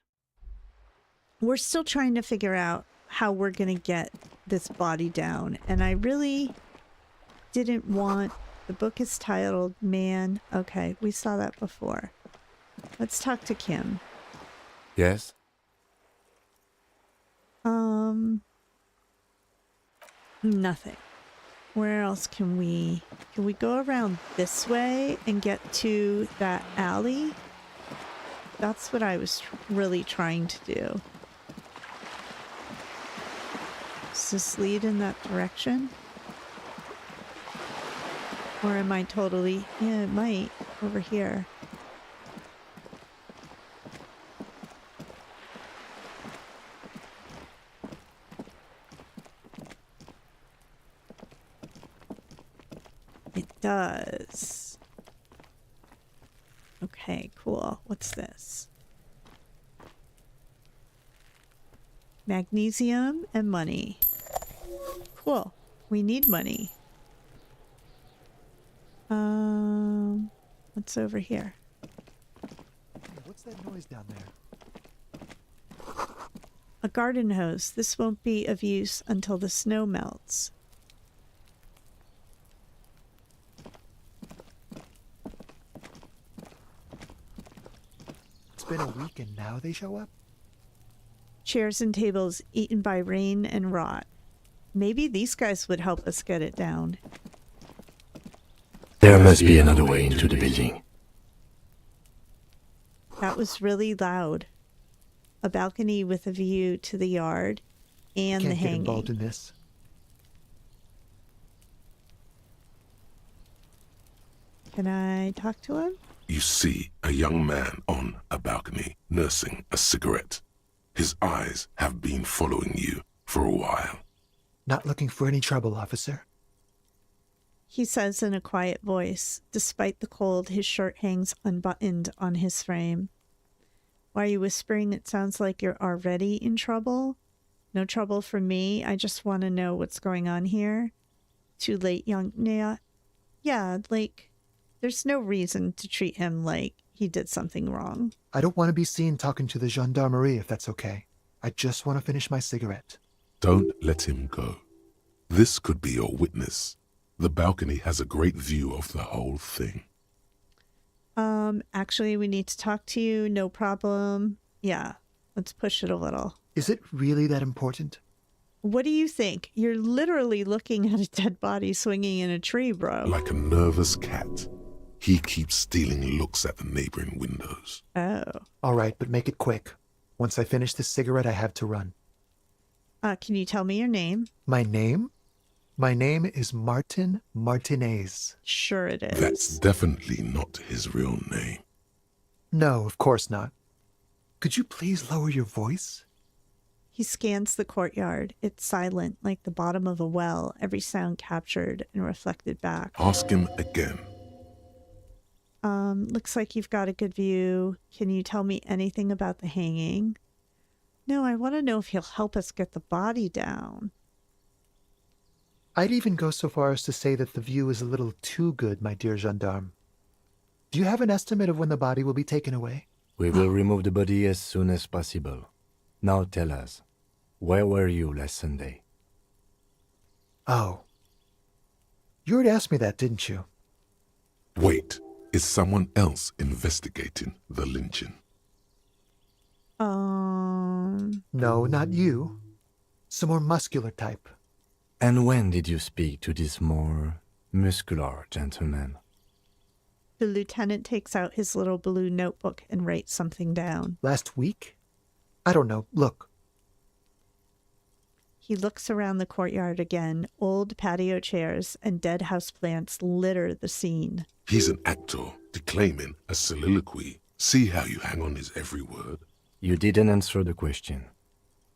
we're still trying to figure out how we're going to get this body down. And I really didn't want... The book is titled Man. Okay, we saw that before. Let's talk to Kim. Yes? Nothing. Where else can we go around this way and get to that alley? That's what I was really trying to do. Does this lead in that direction? Or am I totally... Yeah, it might. Over here. It does. Okay, cool. What's this? Magnesium and money. Cool. We need money. What's over here? What's that noise down there? A garden hose. This won't be of use until the snow melts. It's been a week and now they show up? Chairs and tables eaten by rain and rot. Maybe these guys would help us get it down. There must be another way into the building. That was really loud. A balcony with a view to the yard and the Can't get hanging. involved in this. Can I talk to him? You see a young man on a balcony nursing a cigarette. His eyes have been following you for a while. Not looking for any trouble, officer. He says in a quiet voice. Despite the cold, his shirt hangs unbuttoned on his frame. Why are you whispering? It sounds like you're already in trouble. No trouble for me. I just want to know what's going on here. Too late, young Naya. Yeah, like, there's no reason to treat him like he did something wrong. I don't want to be seen talking to the gendarmerie if that's okay. I just want to finish my cigarette. Don't let him go. This could be your witness. The balcony has a great view of the whole thing. Actually, we need to talk to you. No problem. Yeah, let's push it a little. Is it really that important? What do you think? You're literally looking at a dead body swinging in a tree, bro. Like a nervous cat, he keeps stealing looks at the neighboring windows. Oh. All right, but make it quick. Once I finish this cigarette, I have to run. Can you tell me your name? My name? My name is Martinaise. Sure it is. That's definitely not his real name. No, of course not. Could you please lower your voice? He scans the courtyard. It's silent, like the bottom of a well, every sound captured and reflected back. Ask him again. Looks like you've got a good view. Can you tell me anything about the hanging? No, I want to know if he'll help us get the body down. I'd even go so far as to say that the view is a little too good, my dear gendarme. Do you have an estimate of when the body will be taken away? We will remove the body as soon as possible. Now tell us, where were you last Sunday? Oh. You already asked me that, didn't you? Wait, is someone else investigating the lynching? No, not you. Some more muscular type. And when did you speak to this more muscular gentleman? The lieutenant takes out his little blue notebook and writes something down. Last week? I don't know. Look. He looks around the courtyard again. Old patio chairs and dead houseplants litter the scene. He's an actor, declaiming a soliloquy. See how you hang on his every word? You didn't answer the question.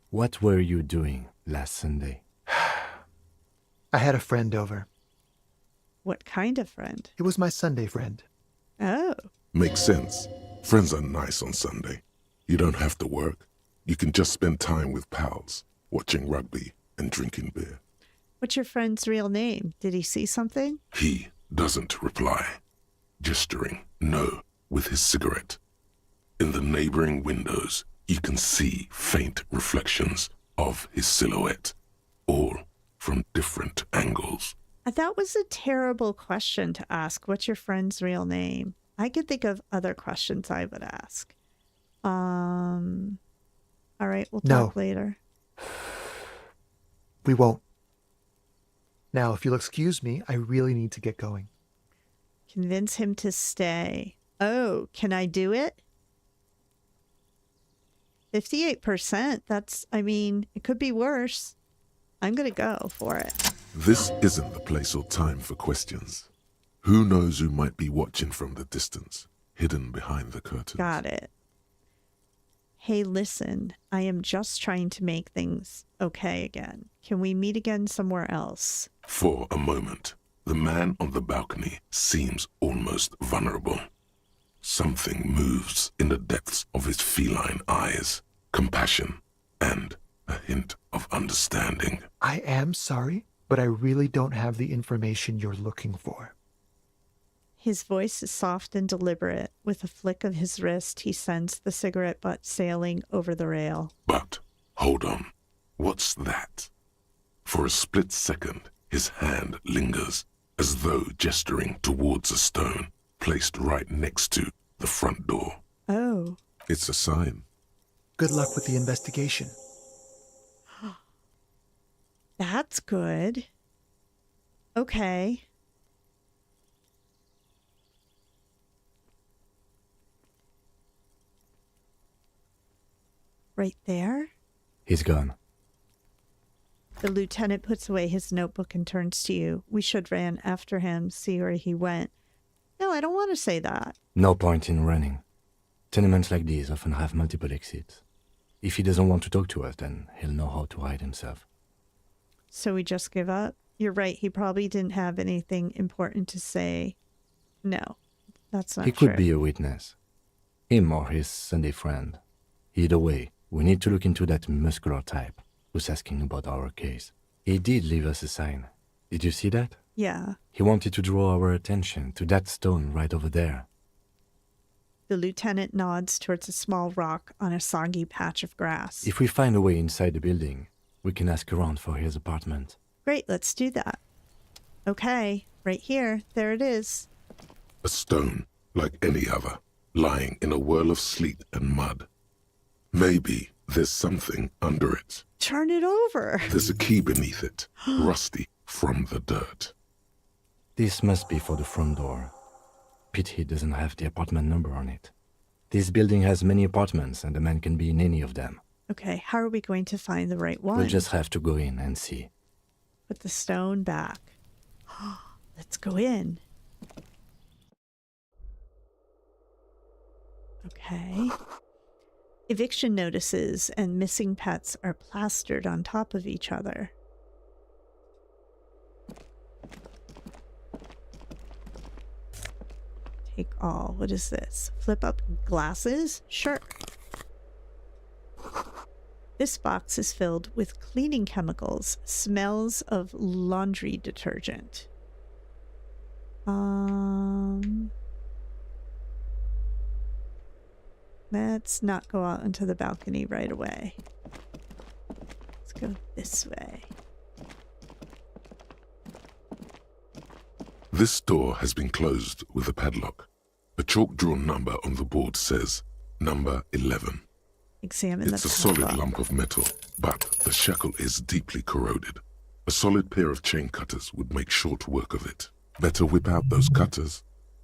What were you doing last Sunday? I had a friend over. What kind of friend? It was my Sunday friend. Oh. Makes sense. Friends are nice on Sunday. You don't have to work. You can just spend time with pals, watching rugby and drinking beer. What's your friend's real name? Did he see something? He doesn't reply, gesturing no with his cigarette. In the neighboring windows, You can see faint reflections of his silhouette, all from different angles. That was a terrible question to ask. What's your friend's real name? I could think of other questions I would ask. All right, we'll No. talk later. We won't. Now, if you'll excuse me, I really need to get going. Convince him to stay. Oh, can I do it? 58%. It could be worse. I'm going to go for it. This isn't the place or time for questions. Who knows who might be watching from the distance, hidden behind the curtains. Got it. Hey, listen, I am just trying to make things okay again. Can we meet again somewhere else? For a moment, the man on the balcony seems almost vulnerable. Something moves in the depths of his feline eyes, compassion and a hint of understanding. I am sorry, but I really don't have the information you're looking for. His voice is soft and deliberate. With a flick of his wrist, he sends the cigarette butt sailing over the rail. But, hold on, what's that? For a split second, his hand lingers, as though gesturing towards a stone placed right next to the front door. Oh. It's a sign. Good luck with the investigation. That's good. Okay. Right there? He's gone. The lieutenant puts away his notebook and turns to you. We should ran after him, see where he went. No, I don't want to say that. No point in running. Tenements like these often have multiple exits. If he doesn't want to talk to us, then he'll know how to hide himself. So we just give up? You're right, he probably didn't have anything important to say. No, that's not He true. could be a witness. Him or his Sunday friend. Either way, we need to look into that muscular type who's asking about our case. He did leave us a sign. Did you see that? Yeah. He wanted to draw our attention to that stone right over there. The lieutenant nods towards a small rock on a soggy patch of grass. If we find a way inside the building, we can ask around for his apartment. Great, let's do that. Okay, right here. There it is. A stone, like any other, lying in a whirl of sleet and mud. Maybe there's something under it. Turn it over. There's a key beneath it, rusty from the dirt. This must be for the front door. Pity doesn't have the apartment number on it. This building has many apartments and the man can be in any of them. Okay, how are we going to find the right one? We'll just have to go in and see. Put the stone back. Let's go in. Okay. Eviction notices and missing pets are plastered on top of each other. Take all. What is this? Flip up glasses? Sure. This box is filled with cleaning chemicals, smells of laundry detergent. Let's not go out onto the balcony right away. Let's go this way. This door has been closed with a padlock. A chalk-drawn number on the board says, number 11. Examine It's the a solid padlock. lump of metal, but the shackle is deeply corroded. A solid pair of chain cutters would make short work of it. Better whip out those cutters.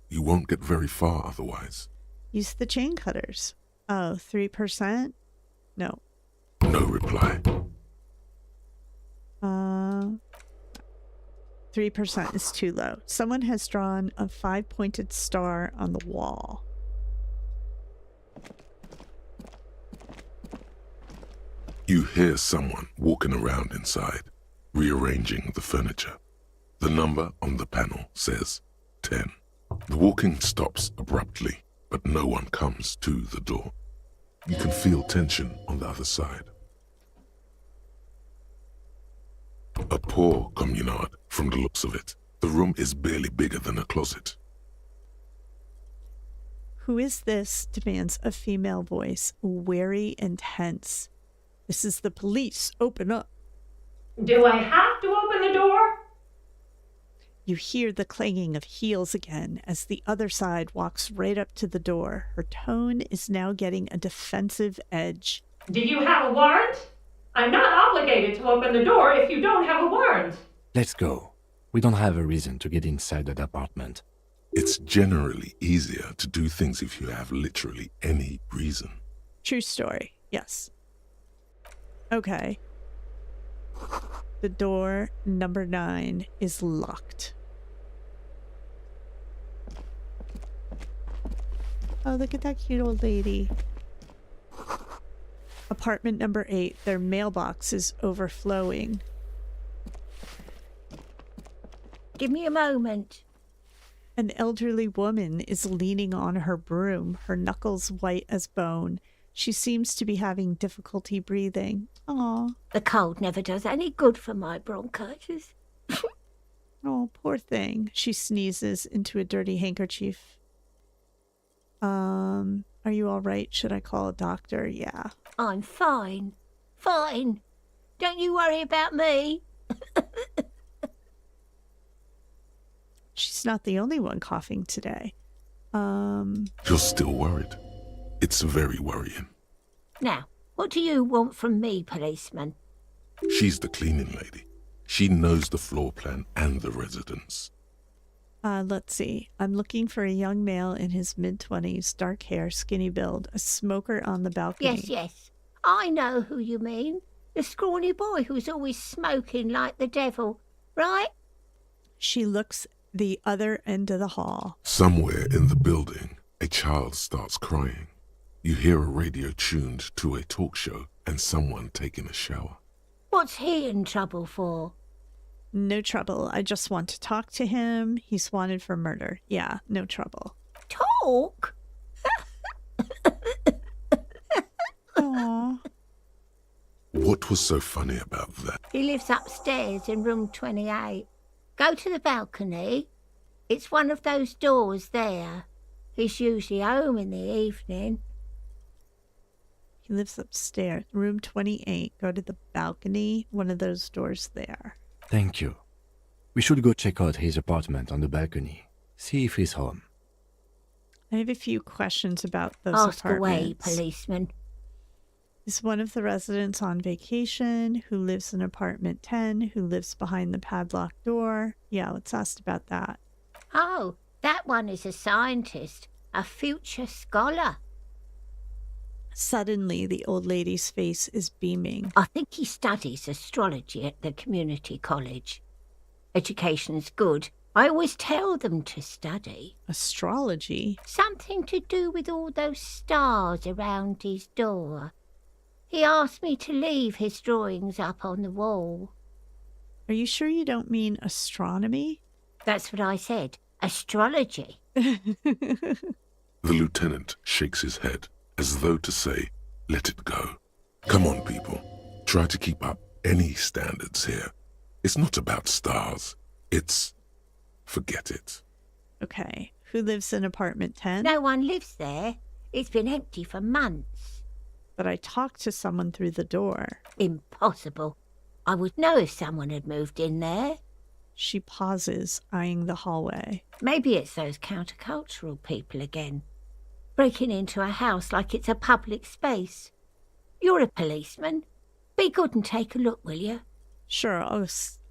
You won't get very far otherwise. Use the chain cutters. Oh, 3%? No. No reply. 3% is too low. Someone has drawn a 5-pointed star on the wall. You hear someone walking around inside, rearranging the furniture. The number on the panel says 10. The walking stops abruptly, but no one comes to the door. You can feel tension on the other side. A poor communard, from the looks of it. The room is barely bigger than a closet. Who is this? Demands a female voice, wary and tense. This is the police. Open up. Do I have to open the door? You hear the clanging of heels again as the other side walks right up to the door. Her tone is now getting a defensive edge. Do you have a warrant? I'm not obligated to open the door if you don't have a warrant. Let's go. We don't have a reason to get inside that apartment. It's generally easier to do things if you have literally any reason. True story. Yes. Okay. The door number 9 is locked. Oh, look at that cute old lady. Apartment number 8, their mailbox is overflowing. Give me a moment. An elderly woman is leaning on her broom, her knuckles white as bone. She seems to be having difficulty breathing. Aw. The cold never does any good for my bronchitis. Oh, poor thing. She sneezes into a dirty handkerchief. Are you all right? Should I call a doctor? Yeah. I'm fine. Fine. Don't you worry about me. She's not the only one coughing today. You're still worried. It's very worrying. Now, what do you want from me, policeman? She's the cleaning lady. She knows the floor plan and the residence. Let's see. I'm looking for a young male in his mid-20s, dark hair, skinny build, a smoker on the balcony. Yes. I know who you mean. The scrawny boy who's always smoking like the devil, right? She looks the other end of the hall. Somewhere in the building, a child starts crying. You hear a radio tuned to a talk show and someone taking a shower. What's he in trouble for? No trouble. I just want to talk to him. He's wanted for murder. Yeah, no trouble. Talk? Aww. What was so funny about that? He lives upstairs in room 28. Go to the balcony. It's one of those doors there. He's usually home in the evening. He lives upstairs, room 28. Go to the balcony, one of those doors there. Thank you. We should go check out his apartment on the balcony. See if he's home. I have a few questions about those Ask away, apartments. policeman. Is one of the residents on vacation? Who lives in apartment 10? Who lives behind the padlocked door? Yeah, let's ask about that. Oh, that one is a scientist, a future scholar. Suddenly, the old lady's face is beaming. I think he studies astrology at the community college. Education's good. I always tell them to study. Astrology? Something to do with all those stars around his door. He asked me to leave his drawings up on the wall. Are you sure you don't mean astronomy? That's what I said. Astrology. The lieutenant shakes his head, as though to say, let it go. Come on, people. Try to keep up any standards here. It's not about stars. It's... forget it. Okay. Who lives in apartment 10? No one lives there. It's been empty for months. But I talked to someone through the door. Impossible. I would know if someone had moved in there. She pauses, eyeing the hallway. Maybe it's those countercultural people again. Breaking into a house like it's a public space. You're a policeman. Be good and take a look, will you? Sure,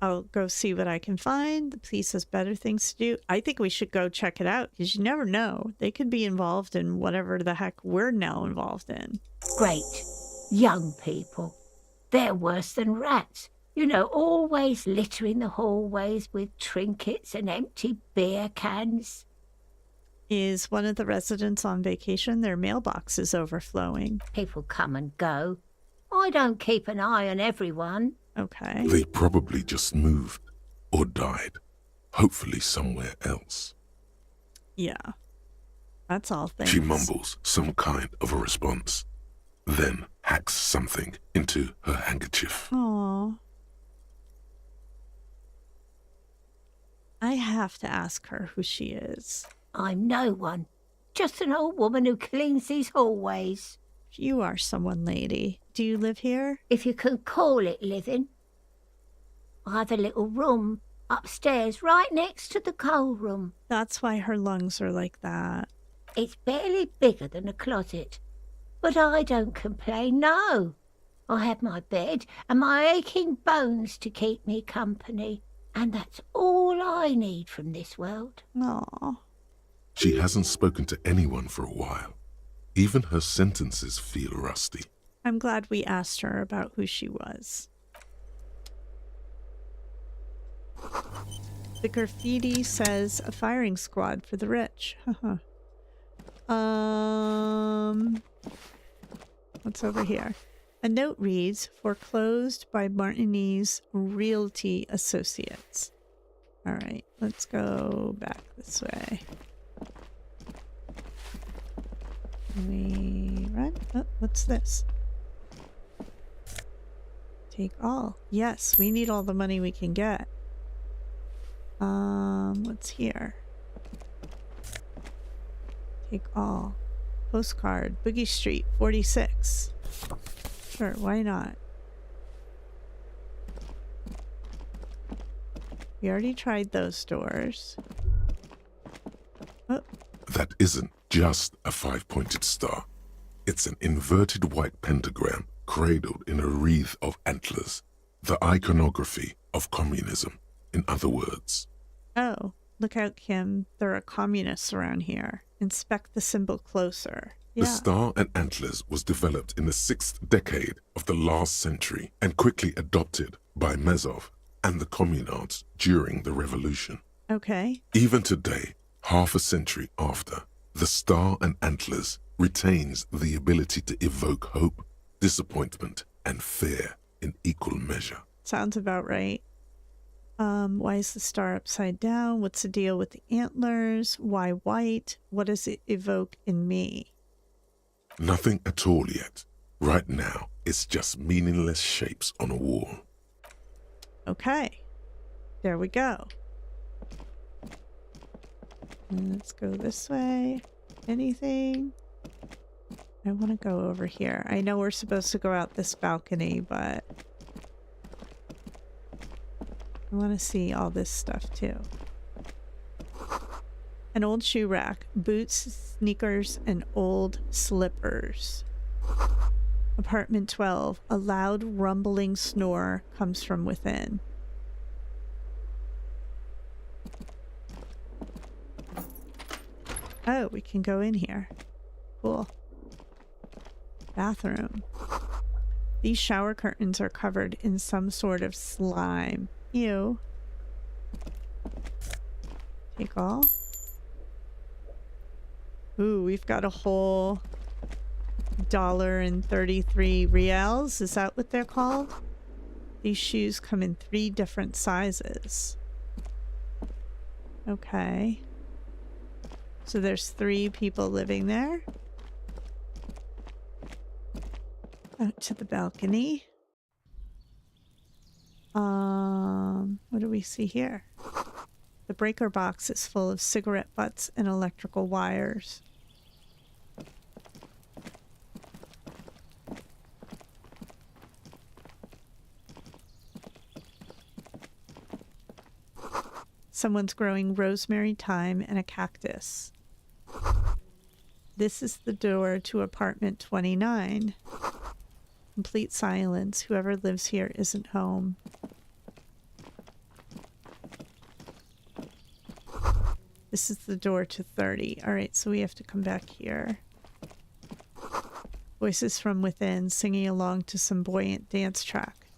I'll go see what I can find. The police has better things to do. I think we should go check it out, because you never know. They could be involved in whatever the heck we're now involved in. Great. Young people. They're worse than rats. You know, always littering the hallways with trinkets and empty beer cans. Is one of the residents on vacation? Their mailbox is overflowing. People come and go. I don't keep an eye on everyone. Okay. They probably just moved or died, hopefully somewhere else. Yeah. That's all things. She mumbles some kind of a response, then hacks something into her handkerchief. Aww. I have to ask her who she is. I'm no one. Just an old woman who cleans these hallways. You are someone, lady. Do you live here? If you can call it living. I have a little room upstairs right next to the coal room. That's why her lungs are like that. It's barely bigger than a closet. But I don't complain, no. I have my bed and my aching bones to keep me company. And that's all I need from this world. Aw. She hasn't spoken to anyone for a while. Even her sentences feel rusty. I'm glad we asked her about who she was. The graffiti says a firing squad for the rich. What's over here? A note reads, foreclosed by Martinaise Realty Associates. All right, let's go back this way. We run. Oh, what's this? Take all. Yes, we need all the money we can get. What's here? Take all. Postcard. Boogie Street, 46. Sure, why not? We already tried those doors. Oh. That isn't just a five-pointed star. It's an inverted white pentagram cradled in a wreath of antlers. The iconography of communism, in other words. Oh, look out, Kim. There are communists around here. Inspect the symbol closer. The star and antlers was developed in the 6th decade of the last century and quickly adopted by Mazov and the communards during the revolution. Okay. Even today, half a century after, the star and antlers retains the ability to evoke hope, disappointment, and fear in equal measure. Sounds about right. Why is the star upside down? What's the deal with the antlers? Why white? What does it evoke in me? Nothing at all yet. Right now, it's just meaningless shapes on a wall. Okay. There we go. And let's go this way. Anything? I want to go over here. I know we're supposed to go out this balcony, but I want to see all this stuff too. An old shoe rack, boots, sneakers, and old slippers. Apartment 12. A loud rumbling snore comes from within. Oh, we can go in here. Cool. Bathroom. These shower curtains are covered in some sort of slime. Ew. Take all. Ooh, we've got a whole $1.33. Is that what they're called? These shoes come in 3 different sizes. Okay. So there's 3 people living there. Out to the balcony. What do we see here? The breaker box is full of cigarette butts and electrical wires. Someone's growing rosemary, thyme, and a cactus. This is the door to apartment 29. Complete silence. Whoever lives here isn't home. This is the door to 30. All right, so we have to come back here. Voices from within singing along to some buoyant dance track.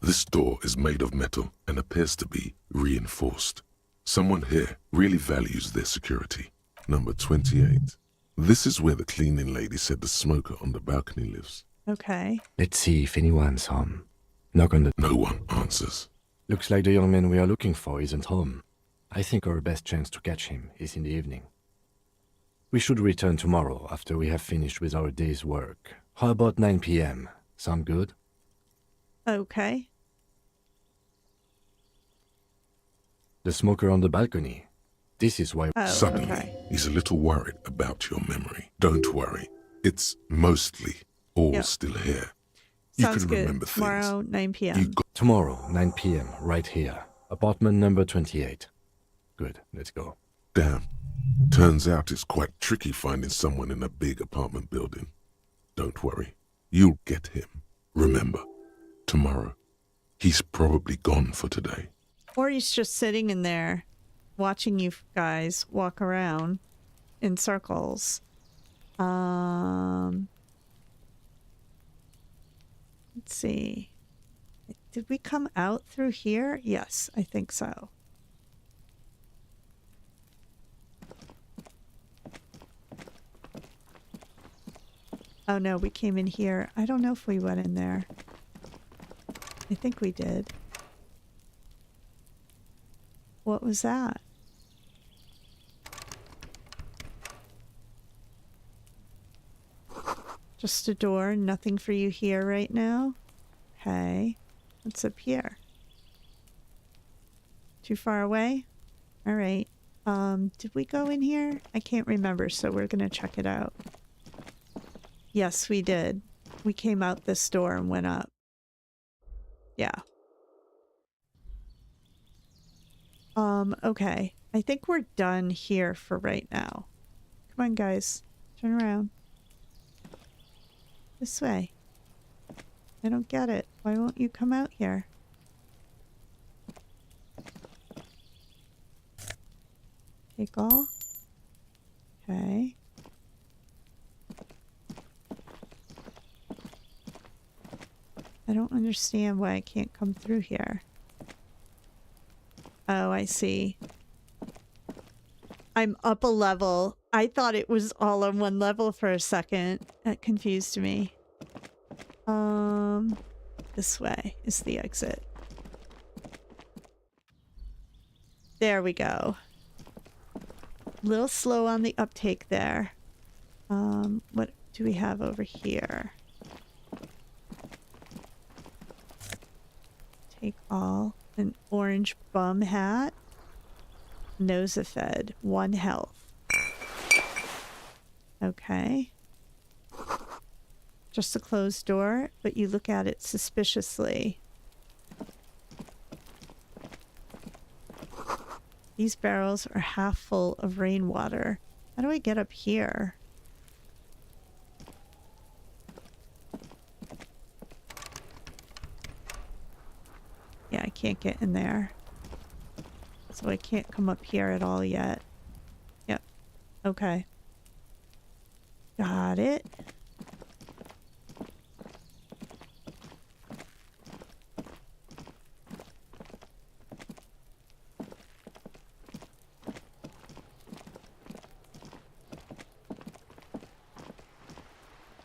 This door is made of metal and appears to be reinforced. Someone here really values their security. Number 28. This is where the cleaning lady said the smoker on the balcony lives. Okay. Let's see if anyone's home. Knock on the... No one answers. Looks like the young man we are looking for isn't home. I think our best chance to catch him is in the evening. We should return tomorrow after we have finished with our day's work. How about 9 p.m.? Sound good? Okay. The smoker on the balcony. This is why... Oh, Suddenly, okay. he's a little worried about your memory. Don't worry. It's mostly all Yep. still here. You Sounds can good. remember things. Tomorrow, 9 p.m. You got Tomorrow, 9 p.m., right here. Apartment number 28. Good, let's go. damn. Turns out it's quite tricky finding someone in a big apartment building. Don't worry. You'll get him. Remember, tomorrow. He's probably gone for today. Or he's just sitting in there watching you guys walk around in circles. Let's see. Did we come out through here? Yes, I think so. Oh no, we came in here. I don't know if we went in there. I think we did. What was that? Just a door, nothing for you here right now? Okay. What's up here? Too far away? All right. Did we go in here? I can't remember, so we're gonna check it out. Yes, we did. We came out this door and went up. Yeah. Okay. I think we're done here for right now. Come on, guys. Turn around. This way. I don't get it. Why won't you come out here? Take all. Okay. I don't understand why I can't come through here. Oh, I see. I'm up a level. I thought it was all on one level for a second. That confused me. This way is the exit. There we go. A little slow on the uptake there. What do we have over here? Take all. An orange bum hat. Nosafed. 1 health. Okay. Just a closed door, but you look at it suspiciously. These barrels are half full of rainwater. How do I get up here? Yeah, I can't get in there. So I can't come up here at all yet. Yep. Okay. Got it.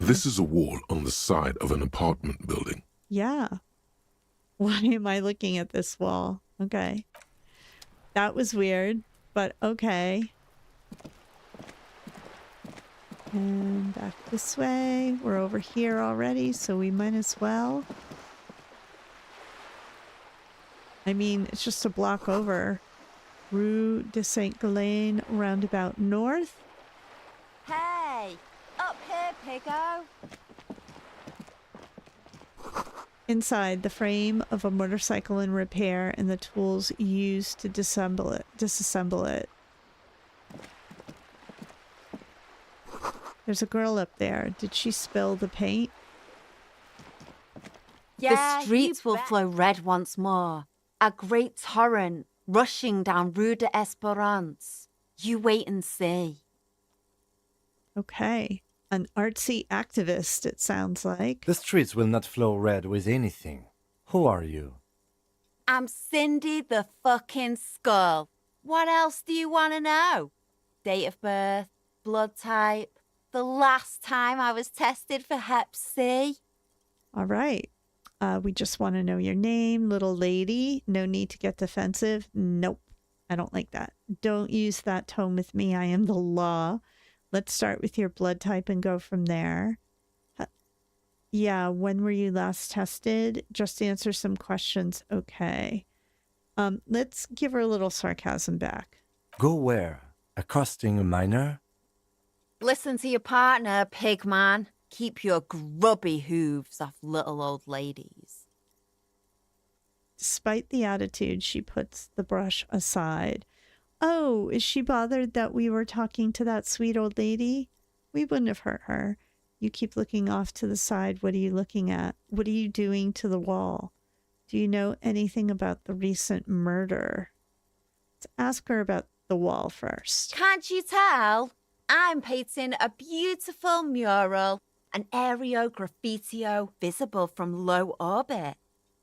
This is a wall on the side of an apartment building. Yeah. Why am I looking at this wall? Okay. That was weird, but okay. And back this way. We're over here already, so we might as well. I mean, it's just a block over. Rue de Saint-Ghislain, roundabout north. Hey! Up here, piggo! Inside, the frame of a motorcycle in repair and the tools used to disassemble it. There's a girl up there. Did she spill the paint? The streets will flow red once more. A great torrent rushing down Rue de Esperance. You wait and see. Okay. An artsy activist, it sounds like. The streets will not flow red with anything. Who are you? I'm Cindy the fucking Skull. What else do you want to know? Date of birth, blood type, the last time I was tested for Hep C. All right. We just want to know your name, little lady. No need to get defensive. Nope. I don't like that. Don't use that tone with me. I am the law. Let's start with your blood type and go from there. Yeah, when were you last tested? Just answer some questions. Okay. Let's give her a little sarcasm back. Go where? Accosting a minor? Listen to your partner, pig man. Keep your grubby hooves off little old ladies. Despite the attitude, she puts the brush aside. Oh, is she bothered that we were talking to that sweet old lady? We wouldn't have hurt her. You keep looking off to the side. What are you looking at? What are you doing to the wall? Do you know anything about the recent murder? Let's ask her about the wall first. Can't you tell? I'm painting a beautiful mural, an aereo graffitio visible from low orbit.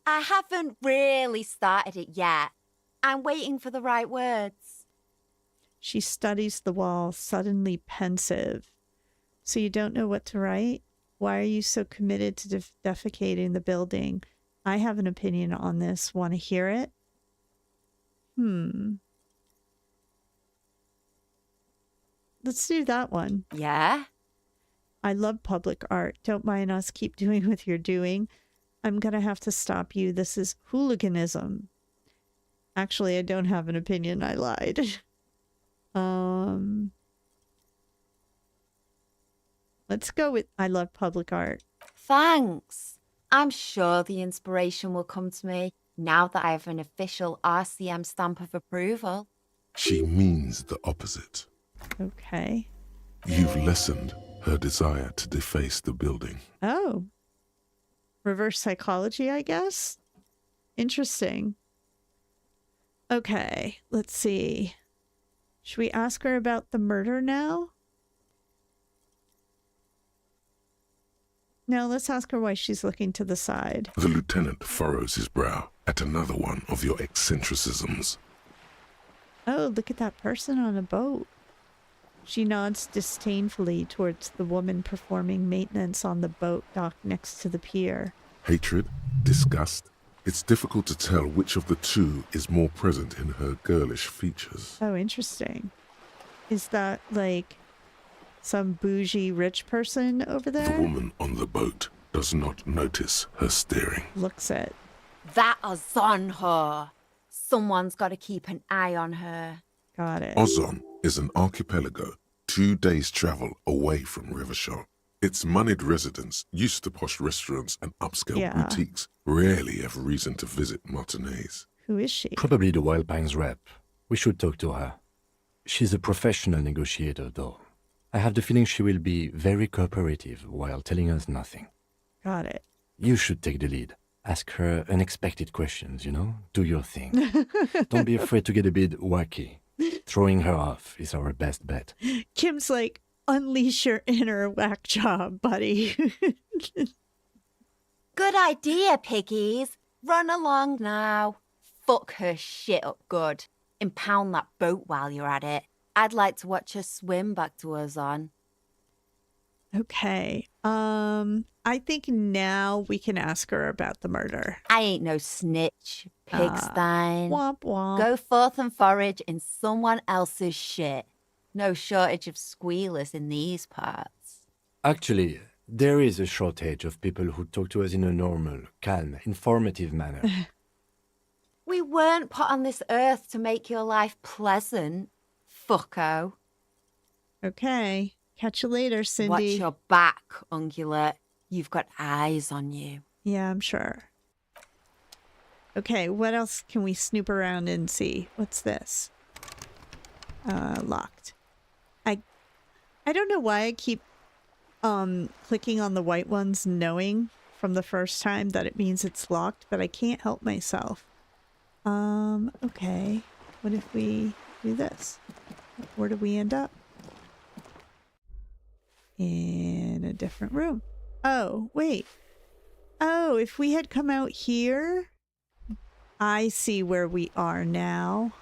I haven't really started it yet. I'm waiting for the right words. She studies the wall, suddenly pensive. So you don't know what to write? Why are you so committed to defecating the building? I have an opinion on this. Want to hear it? Let's do that one. Yeah? I love public art. Don't mind us. Keep doing what you're doing. I'm going to have to stop you. This is hooliganism. Actually, I don't have an opinion. I lied. Let's go with I love public art. Thanks. I'm sure the inspiration will come to me now that I have an official RCM stamp of approval. She means the opposite. Okay. You've lessened her desire to deface the building. Oh. Reverse psychology, I guess? Interesting. Okay, let's see. Should we ask her about the murder now? No, let's ask her why she's looking to the side. The lieutenant furrows his brow at another one of your eccentricisms. Oh, look at that person on a boat. She nods disdainfully towards the woman performing maintenance on the boat dock next to the pier. Hatred? Disgust? It's difficult to tell which of the two is more present in her girlish features. Oh, interesting. Is that like some bougie rich person over there? The woman on the boat does not notice her staring. Looks it. That is on her. Someone's got to keep an eye on her. Got it. Ozon is an archipelago 2 days' travel away from Rivershore. Its moneyed residents, used to posh restaurants and upscale boutiques, rarely have reason to visit Martinaise. Who is she? Probably the Wild Pines rep. We should talk to her. She's a professional negotiator, though. I have the feeling she will be very cooperative while telling us nothing. Got it. You should take the lead. Ask her unexpected questions, you know? Do your thing. Don't be afraid to get a bit wacky. Throwing her off is our best bet. Kim's like, unleash your inner whack job, buddy. Good idea, piggies. Run along now. Fuck her shit up good. Impound that boat while you're at it. I'd like to watch her swim back to Ozon. Okay. I think now we can ask her about the murder. I ain't no snitch, pigstein. Womp womp. Go forth and forage in someone else's shit. No shortage of squealers in these parts. Actually, there is a shortage of people who talk to us in a normal, calm, informative manner. We weren't put on this earth to make your life pleasant, fucko. Okay. Catch you later, Cindy. Watch your back, ungulate. You've got eyes on you. Yeah, I'm sure. Okay, what else can we snoop around and see? What's this? Locked. I don't know why I keep clicking on the white ones knowing from the first time that it means it's locked, but I can't help myself. Okay. What if we do this? Where do we end up? In a different room. Oh, wait. Oh, if we had come out here, I see where we are now.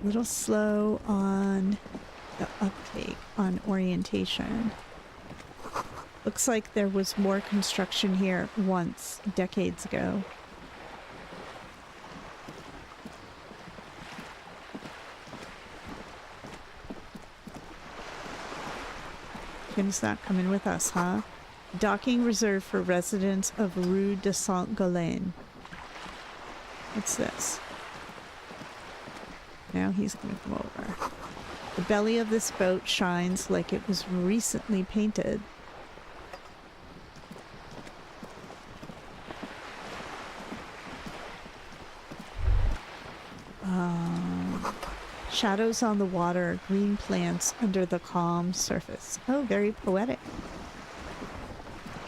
A little slow on the uptake on orientation. Looks like there was more construction here once, decades ago. Kim's not coming with us, huh? Docking reserved for residents of Rue de Saint-Galen. What's this? Now he's going to come over. The belly of this boat shines like it was recently painted. Shadows on the water, green plants under the calm surface. Oh, very poetic.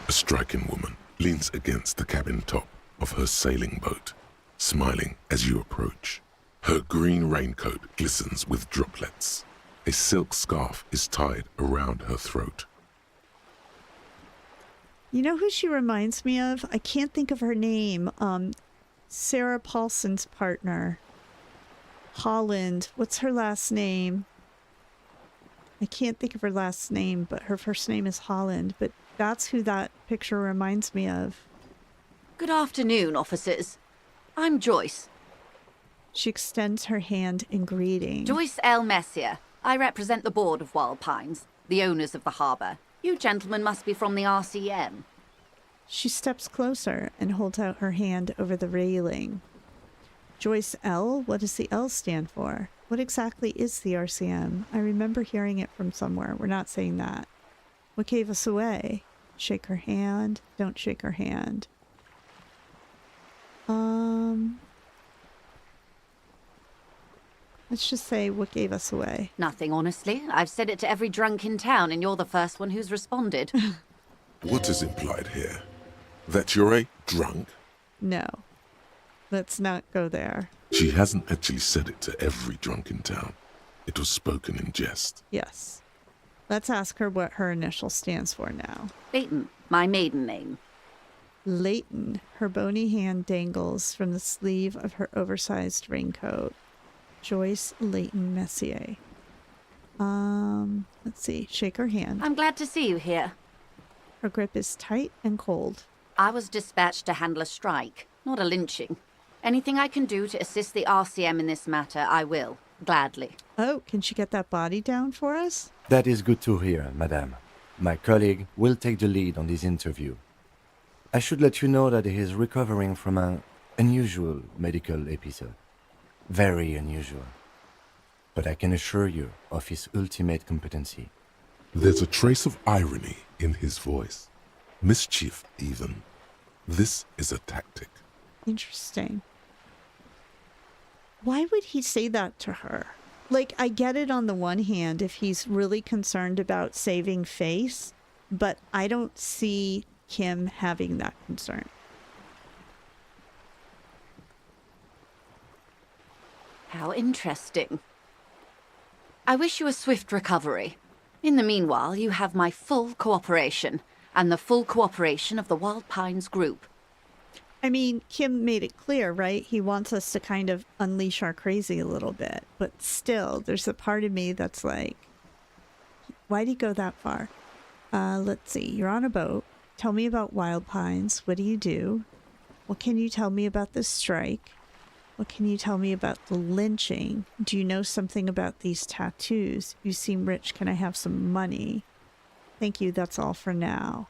A striking woman leans against the cabin top of her sailing boat, smiling as you approach. Her green raincoat glistens with droplets. A silk scarf is tied around her throat. You know who she reminds me of? I can't think of her name. Sarah Paulson's partner. Holland. What's her last name? I can't think of her last name, but her first name is Holland. But that's who that picture reminds me of. Good afternoon, officers. I'm Joyce. She extends her hand in greeting. Joyce L. Messier. I represent the board of Wild Pines, the owners of the harbour. You gentlemen must be from the RCM. She steps closer and holds out her hand over the railing. Joyce L? What does the L stand for? What exactly is the RCM? I remember hearing it from somewhere. We're not saying that. What gave us away? Shake her hand. Don't shake her hand. Let's just say what gave us away. Nothing, honestly. I've said it to every drunk in town, and you're the first one who's responded. What is implied here? That you're a drunk? No. Let's not go there. She hasn't actually said it to every drunk in town. It was spoken in jest. Yes. Let's ask her what her initial stands for now. Leighton, my maiden name. Leighton. Her bony hand dangles from the sleeve of her oversized raincoat. Joyce Leighton Messier. Let's see. Shake her hand. I'm glad to see you here. Her grip is tight and cold. I was dispatched to handle a strike, not a lynching. Anything I can do to assist the RCM in this matter, I will. Gladly. Oh, can she get that body down for us? That is good to hear, madame. My colleague will take the lead on this interview. I should let you know that he is recovering from an unusual medical episode. Very unusual. But I can assure you of his ultimate competency. There's a trace of irony in his voice. Mischief, even. This is a tactic. Interesting. Why would he say that to her? Like, I get it on the one hand if he's really concerned about saving face, but I don't see him having that concern. How interesting. I wish you a swift recovery. In the meanwhile, you have my full cooperation, and the full cooperation of the Wild Pines group. I mean, Kim made it clear, right? He wants us to kind of unleash our crazy a little bit. But still, there's a part of me that's like, why'd he go that far? Let's see. You're on a boat. Tell me about Wild Pines. What do you do? What can you tell me about this strike? What can you tell me about the lynching? Do you know something about these tattoos? You seem rich. Can I have some money? Thank you. That's all for now.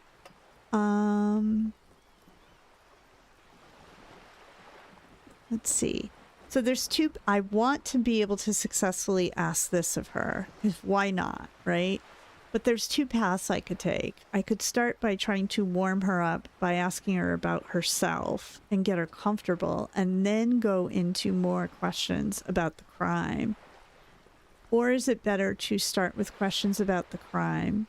Let's see. So there's two. I want to be able to successfully ask this of her. Why not, right? But there's two paths I could take. I could start by trying to warm her up by asking her about herself and get her comfortable, and then go into more questions about the crime. Or is it better to start with questions about the crime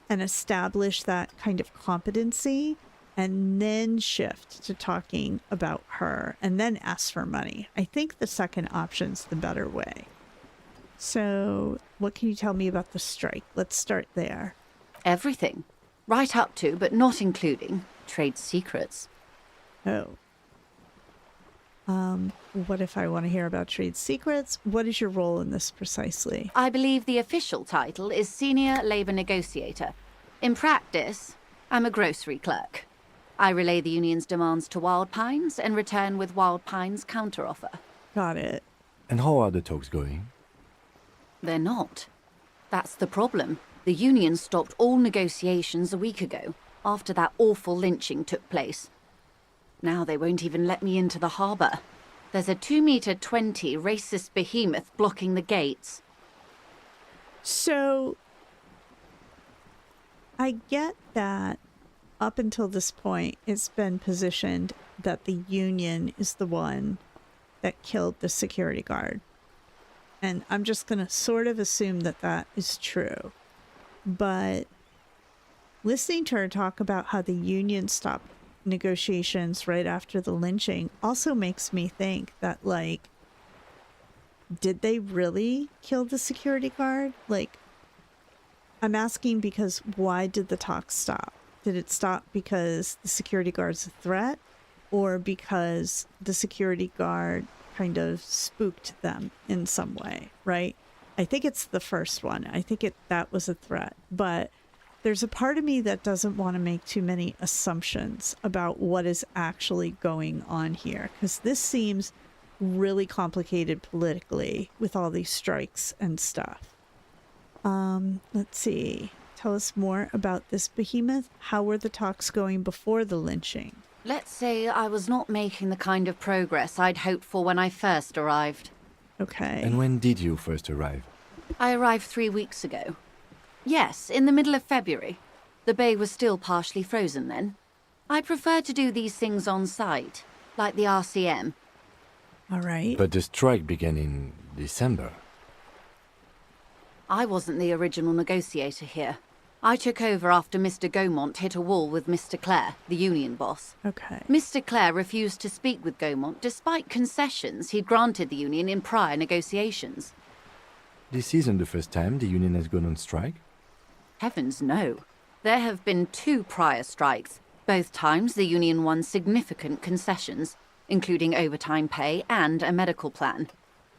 and establish that kind of competency, and then shift to talking about her and then ask for money? I think the second option's the better way. So what can you tell me about the strike? Let's start there. Everything. Right up to, but not including, trade secrets. Oh. What if I want to hear about trade secrets? What is your role in this precisely? I believe the official title is Senior Labour Negotiator. In practice, I'm a grocery clerk. I relay the union's demands to Wild Pines and return with Wild Pines' counteroffer. Got it. And how are the talks going? They're not. That's the problem. The union stopped all negotiations a week ago, after that awful lynching took place. Now they won't even let me into the harbour. There's a 2-meter-20 racist behemoth blocking the gates. So I get that up until this point, it's been positioned that the union is the one that killed the security guard. And I'm just going to sort of assume that that is true. But listening to her talk about how the union stopped negotiations right after the lynching also makes me think that, like, did they really kill the security guard? Like, I'm asking because why did the talk stop? Did it stop because the security guard's a threat, or because the security guard kind of spooked them in some way, right? I think it's the first one. I think that was a threat. But there's a part of me that doesn't want to make too many assumptions about what is actually going on here, because this seems really complicated politically with all these strikes and stuff. Let's see. Tell us more about this behemoth. How were the talks going before the lynching? Let's say I was not making the kind of progress I'd hoped for when I first arrived. Okay. And when did you first arrive? I arrived 3 weeks ago. Yes, in the middle of February. The bay was still partially frozen then. I prefer to do these things on site, like the RCM. All right. But the strike began in December. I wasn't the original negotiator here. I took over after Mr. Gaumont hit a wall with Mr. Clare, the union boss. Okay. Mr. Clare refused to speak with Gaumont despite concessions he'd granted the union in prior negotiations. This isn't the first time the union has gone on strike? Heavens no. There have been 2 prior strikes. Both times the union won significant concessions, including overtime pay and a medical plan.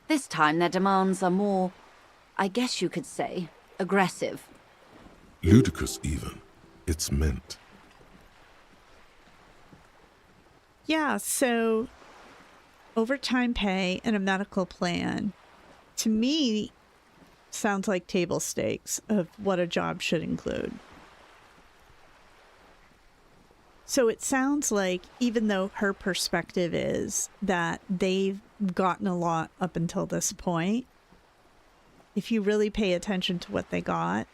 This time their demands are more, I guess you could say, aggressive. Ludicrous even. It's meant. Yeah, so overtime pay and a medical plan, to me, sounds like table stakes of what a job should include. So it sounds like, even though her perspective is that they've gotten a lot up until this point, if you really pay attention to what they got,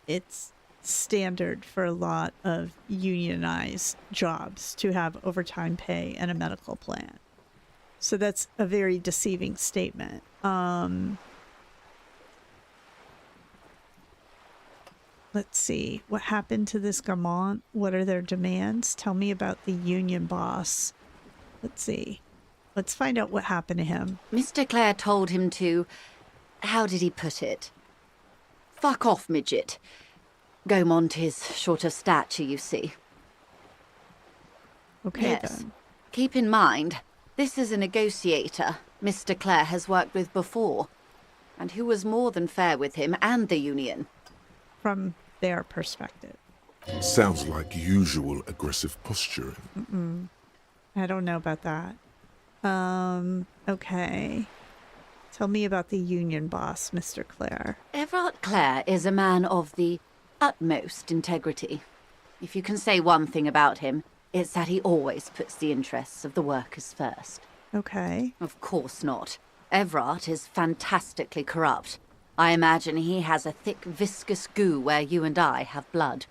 it's standard for a lot of unionized jobs to have overtime pay and a medical plan. So that's a very deceiving statement. Let's see. What happened to this Gaumont? What are their demands? Tell me about the union boss. Let's see. Let's find out what happened to him. Mr. Clare told him to... How did he put it? Fuck off, midget. Gaumont is short of stature, you see. Okay, Yes. then. Keep in mind, this is a negotiator Mr. Clare has worked with before, and who was more than fair with him and the union. From their perspective. Sounds like usual aggressive posturing. I don't know about that. Okay. Tell me about the union boss, Mr. Clare. Everard Clare is a man of the utmost integrity. If you can say one thing about him, it's that he always puts the interests of the workers first. Okay. Of course not. Everard is fantastically corrupt. I imagine he has a thick, viscous goo where you and I have blood.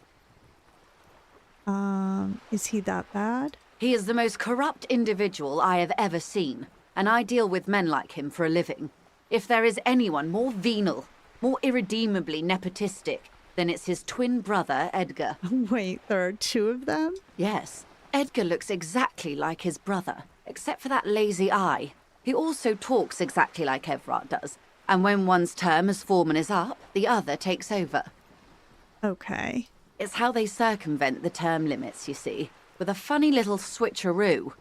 Is he that bad? He is the most corrupt individual I have ever seen, and I deal with men like him for a living. If there is anyone more venal, more irredeemably nepotistic, then it's his twin brother, Edgar. Wait, there are 2 of them? Yes, Edgar looks exactly like his brother, except for that lazy eye. He also talks exactly like Everard does, and when one's term as foreman is up, the other takes over. Okay. It's how they circumvent the term limits, you see, with a funny little switcheroo.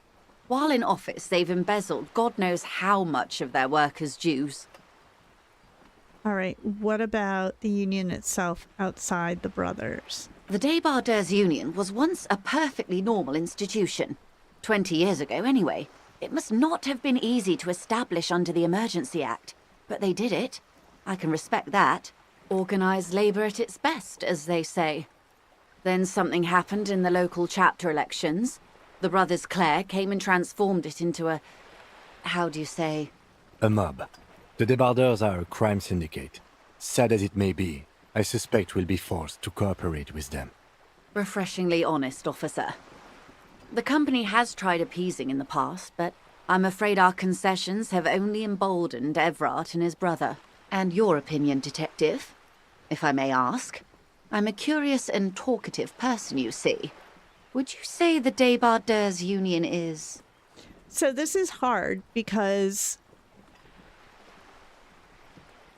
While in office, they've embezzled God knows how much of their workers' dues. All right. What about the union itself outside the brothers? The Débardeurs Union was once a perfectly normal institution. 20 years ago, anyway. It must not have been easy to establish under the Emergency Act, but they did it. I can respect that. Organised labour at its best, as they say. Then something happened in the local chapter elections. The brothers Clare came and transformed it into a how do you say? A mob. The debardeurs are a crime syndicate. Sad as it may be, I suspect we'll be forced to cooperate with them. Refreshingly honest, officer. The company has tried appeasing in the past, but I'm afraid our concessions have only emboldened Everard and his brother. And your opinion, detective, if I may ask? I'm a curious and talkative person, you see. Would you say the Debardeurs Union is... So this is hard because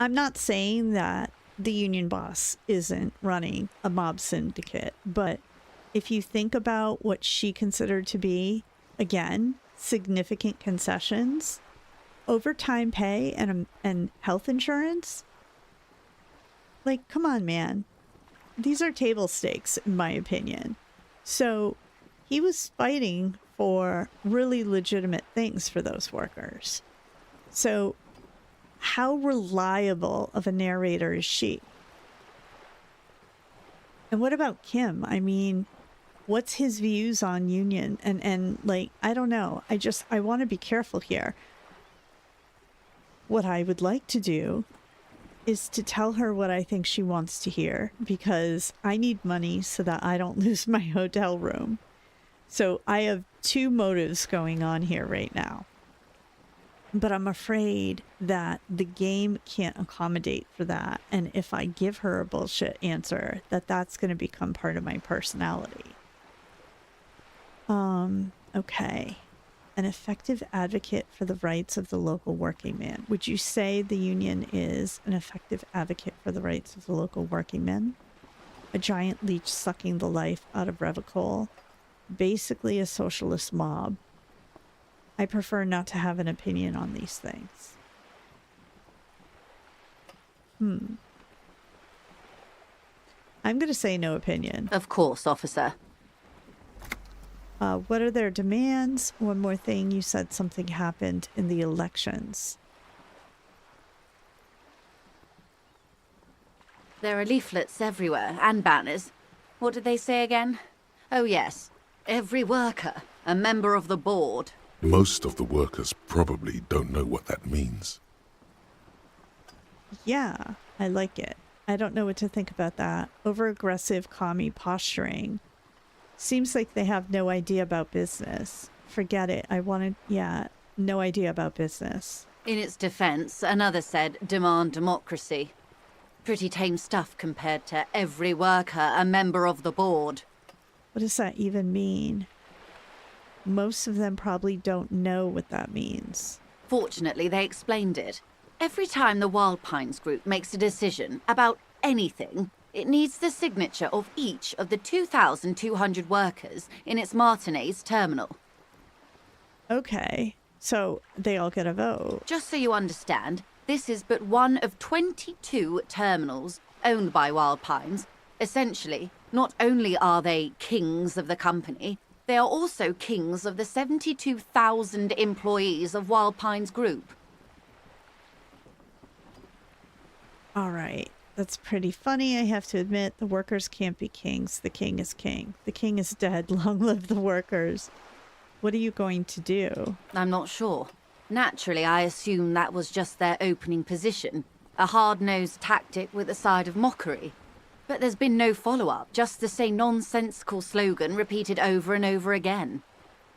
I'm not saying that the union boss isn't running a mob syndicate, but if you think about what she considered to be, again, significant concessions, overtime pay and health insurance, like, come on, man. These are table stakes, in my opinion. So he was fighting for really legitimate things for those workers. So how reliable of a narrator is she? And what about Kim? I mean, what's his views on union? And like, I don't know. I want to be careful here. What I would like to do is to tell her what I think she wants to hear, because I need money so that I don't lose my hotel room. So I have two motives going on here right now. But I'm afraid that the game can't accommodate for that. And if I give her a bullshit answer, that's going to become part of my personality. Okay. An effective advocate for the rights of the local working man. Would you say the union is an effective advocate for the rights of the local working men? A giant leech sucking the life out of Revocol. Basically a socialist mob. I prefer not to have an opinion on these things. I'm going to say no opinion. Of course, officer. What are their demands? One more thing, you said something happened in the elections. There are leaflets everywhere, and banners. What did they say again? Oh yes, every worker, a member of the board. Most of the workers probably don't know what that means. Yeah, I like it. I don't know what to think about that. Over-aggressive commie posturing. Seems like they have no idea about business. Forget it. No idea about business. In its defense, another said, demand democracy. Pretty tame stuff compared to every worker, a member of the board. What does that even mean? Most of them probably don't know what that means. Fortunately, they explained it. Every time the Wild Pines group makes a decision about anything, it needs the signature of each of the 2,200 workers in its Martinaise terminal. Okay, so they all get a vote. Just so you understand, this is but one of 22 terminals owned by Wild Pines. Essentially, not only are they kings of the company, they are also kings of the 72,000 employees of Wild Pines Group. All right. That's pretty funny, I have to admit. The workers can't be kings. The king is king. The king is dead. Long live the workers. What are you going to do? I'm not sure. Naturally, I assume that was just their opening position. A hard-nosed tactic with a side of mockery. But there's been no follow-up, just the same nonsensical slogan repeated over and over again.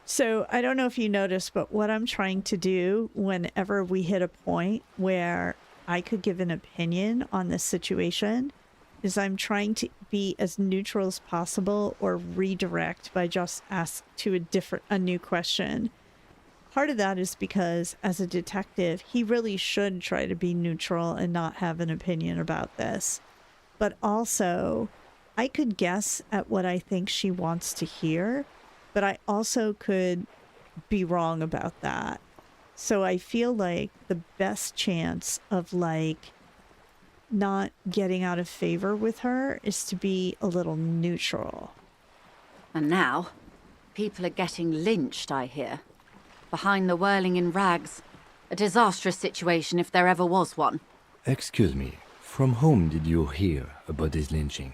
So, I don't know if you noticed, but what I'm trying to do whenever we hit a point where I could give an opinion on this situation is I'm trying to be as neutral as possible or redirect by just ask to a new question. Part of that is because as a detective, he really should try to be neutral and not have an opinion about this. But also, I could guess at what I think she wants to hear, but I also could be wrong about that. So I feel like the best chance of like not getting out of favor with her is to be a little neutral. And now, people are getting lynched, I hear. Behind the whirling in rags. A disastrous situation if there ever was one. Excuse me, from whom did you hear about this lynching?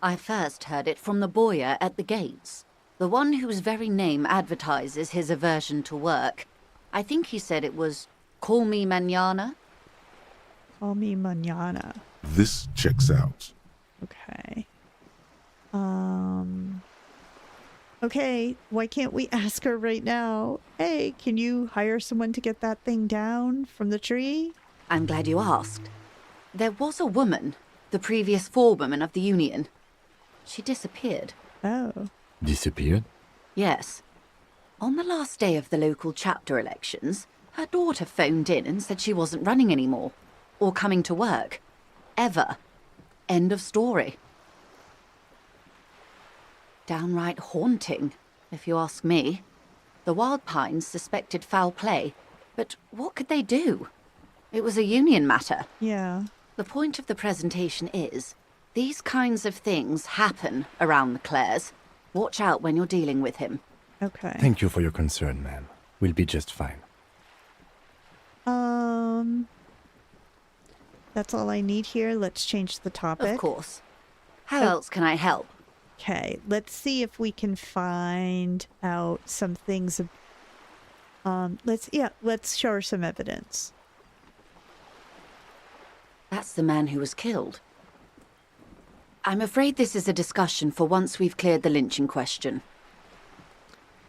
I first heard it from the bowyer at the gates. The one whose very name advertises his aversion to work. I think he said it was call me mañana. Call me mañana. This checks out. Okay. Okay, why can't we ask her right now? Hey, can you hire someone to get that thing down from the tree? I'm glad you asked. There was a woman, the previous forewoman of the union. She disappeared. Oh. Disappeared? Yes. On the last day of the local chapter elections, her daughter phoned in and said she wasn't running anymore. Or coming to work. Ever. End of story. Downright haunting, if you ask me. The Wild Pines suspected foul play, but what could they do? It was a union matter. Yeah. The point of the presentation is, these kinds of things happen around the Clares. Watch out when you're dealing with him. Okay. Thank you for your concern, ma'am. We'll be just fine. That's all I need here. Let's change the topic. Of course. How else can I help? Okay, let's see if we can find out some things. Let's show her some evidence. That's the man who was killed. I'm afraid this is a discussion for once we've cleared the lynching question.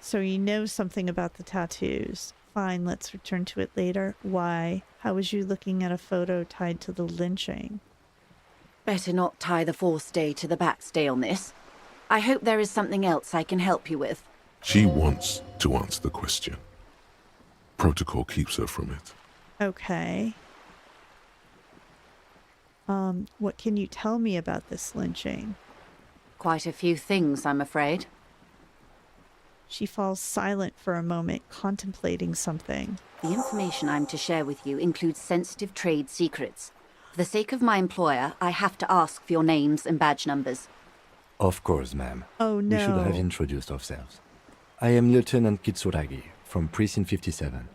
So you know something about the tattoos. Fine, let's return to it later. Why? How was you looking at a photo tied to the lynching? Better not tie the fourth day to the backstay on this. I hope there is something else I can help you with. She wants to answer the question. Protocol keeps her from it. Okay. What can you tell me about this lynching? Quite a few things, I'm afraid. She falls silent for a moment, contemplating something. The information I'm to share with you includes sensitive trade secrets. For the sake of my employer, I have to ask for your names and badge numbers. Of course, ma'am. Oh, no. We should have introduced ourselves. I am Lieutenant Kitsuragi from Precinct 57.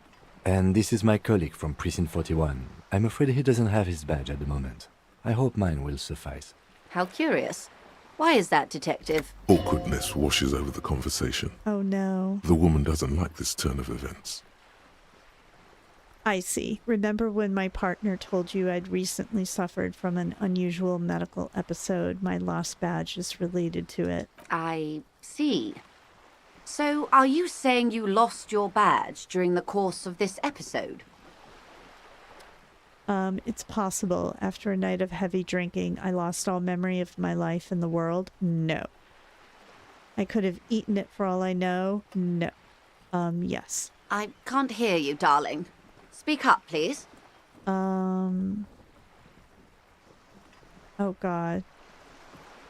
And this is my colleague from Precinct 41. I'm afraid he doesn't have his badge at the moment. I hope mine will suffice. How curious. Why is that, Detective? Awkwardness washes over the conversation. Oh, no. The woman doesn't like this turn of events. I see. Remember when my partner told you I'd recently suffered from an unusual medical episode? My lost badge is related to it. I see. So, are you saying you lost your badge during the course of this episode? It's possible. After a night of heavy drinking, I lost all memory of my life in the world? No. I could have eaten it for all I know? No. Yes. I can't hear you, darling. Speak up, please. Oh, God.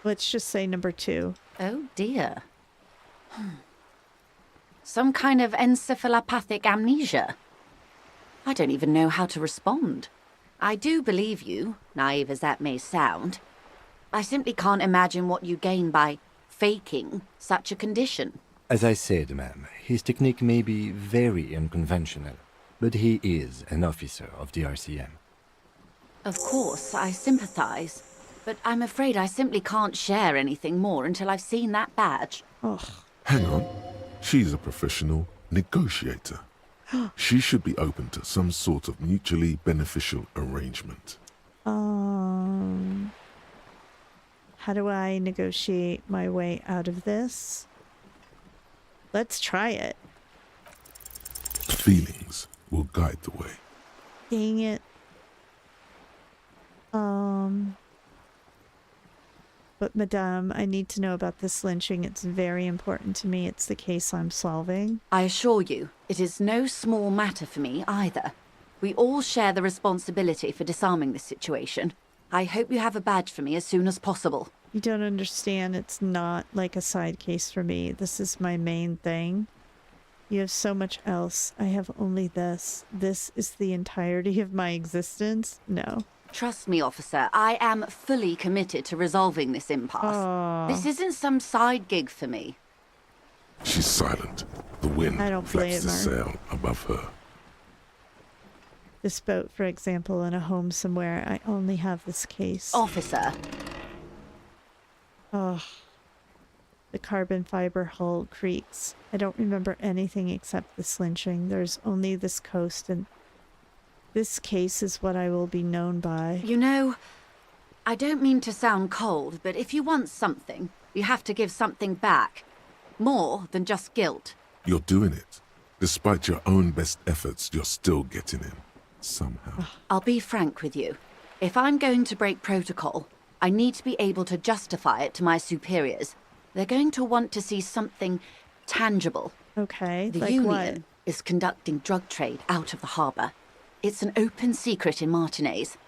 Let's just say number 2. Oh, dear. Some kind of encephalopathic amnesia. I don't even know how to respond. I do believe you, naive as that may sound. I simply can't imagine what you gain by faking such a condition. As I said, ma'am, his technique may be very unconventional, but he is an officer of the RCM. Of course, I sympathize, but I'm afraid I simply can't share anything more until I've seen that badge. Ugh. Hang on. She's a professional negotiator. She should be open to some sort of mutually beneficial arrangement. How do I negotiate my way out of this? Let's try it. Feelings will guide the way. Dang it. But madame, I need to know about this lynching. It's very important to me. It's the case I'm solving. I assure you, it is no small matter for me either. We all share the responsibility for disarming this situation. I hope you have a badge for me as soon as possible. You don't understand. It's not like a side case for me. This is my main thing. You have so much else. I have only this. This is the entirety of my existence? No. Trust me, officer, I am fully committed to resolving this impasse. This isn't some side gig for me. She's silent. The wind flaps the sail above her. This boat, for example, in a home somewhere. I only have this case. Officer. Oh. The carbon fiber hull creaks. I don't remember anything except the slinching. There's only this coast, and this case is what I will be known by. You know, I don't mean to sound cold, but if you want something, you have to give something back. More than just guilt. You're doing it. Despite your own best efforts, you're still getting in. Somehow. I'll be frank with you. If I'm going to break protocol, I need to be able to justify it to my superiors. They're going to want to see something tangible. Okay, The like Union what? is conducting drug trade out of the harbour. It's an open secret in Martinaise.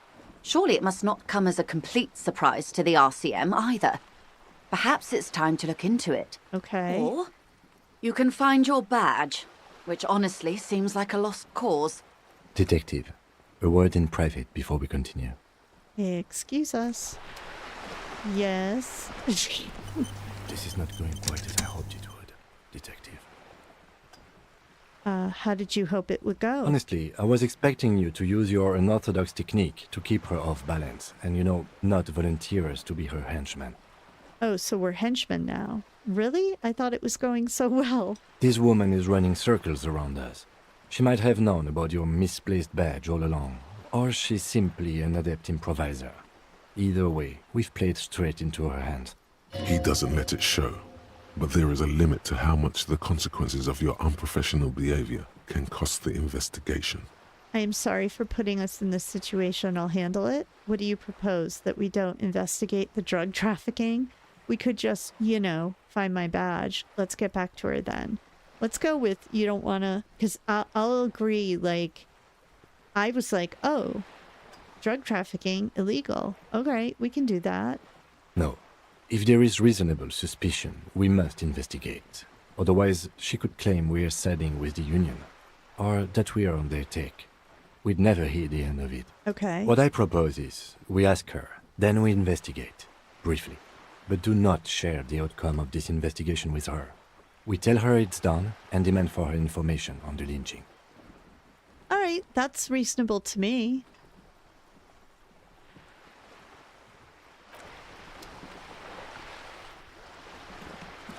Surely it must not come as a complete surprise to the RCM either. Perhaps it's time to look into it. Okay. Or you can find your badge, which honestly seems like a lost cause. Detective, a word in private before we continue. Excuse us. Yes. This is not going quite as I hoped it would, Detective. How did you hope it would go? Honestly, I was expecting you to use your unorthodox technique to keep her off balance and, not volunteer us to be her henchmen. Oh, so we're henchmen now. Really? I thought it was going so well. This woman is running circles around us. She might have known about your misplaced badge all along, or she's simply an adept improviser. Either way, we've played straight into her hands. He doesn't let it show. But there is a limit to how much the consequences of your unprofessional behavior can cost the investigation. I am sorry for putting us in this situation. I'll handle it. What do you propose? That we don't investigate the drug trafficking? We could just, find my badge. Let's get back to her then. Let's go with you don't want to... Because I'll agree, I was like, oh, drug trafficking, illegal. Okay, we can do that. No. If there is reasonable suspicion, we must investigate. Otherwise, she could claim we are siding with the Union, or that we are on their take. We'd never hear the end of it. Okay. What I propose is, we ask her, then we investigate, briefly. But do not share the outcome of this investigation with her. We tell her it's done, and demand for her information on the lynching. All right, that's reasonable to me.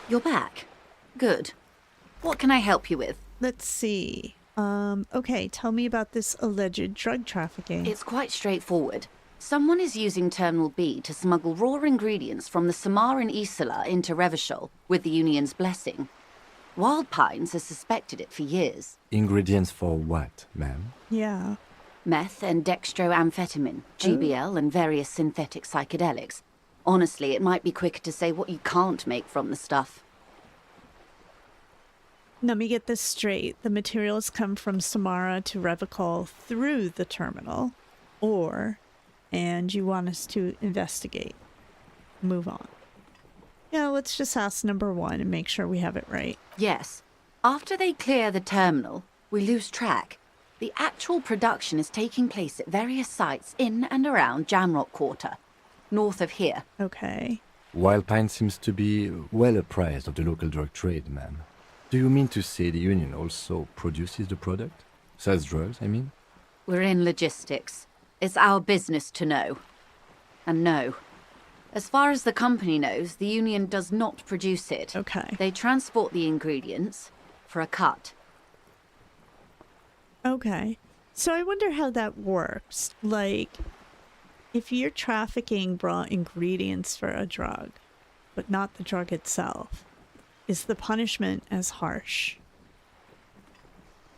You're back. Good. What can I help you with? Let's see. Okay, tell me about this alleged drug trafficking. It's quite straightforward. Someone is using Terminal B to smuggle raw ingredients from the Samaran Isola into Revachol with the Union's blessing. Wild Pines has suspected it for years. Ingredients for what, ma'am? Yeah. Meth and dextroamphetamine, GBL, and various synthetic psychedelics. Honestly, it might be quicker to say what you can't make from the stuff. Let me get this straight. The materials come from Samara to Revachol through the terminal, and you want us to investigate. Move on. Yeah, let's just ask number one and make sure we have it right. Yes. After they clear the terminal, we lose track. The actual production is taking place at various sites in and around Jamrock Quarter, north of here. Okay. Wild Pine seems to be well apprised of the local drug trade, ma'am. Do you mean to say the Union also produces the product? Sells drugs, I mean? We're in logistics. It's our business to know. And no. As far as the company knows, the Union does not produce it. Okay. They transport the ingredients for a cut. Okay. So I wonder how that works. If you're trafficking raw ingredients for a drug, but not the drug itself, is the punishment as harsh?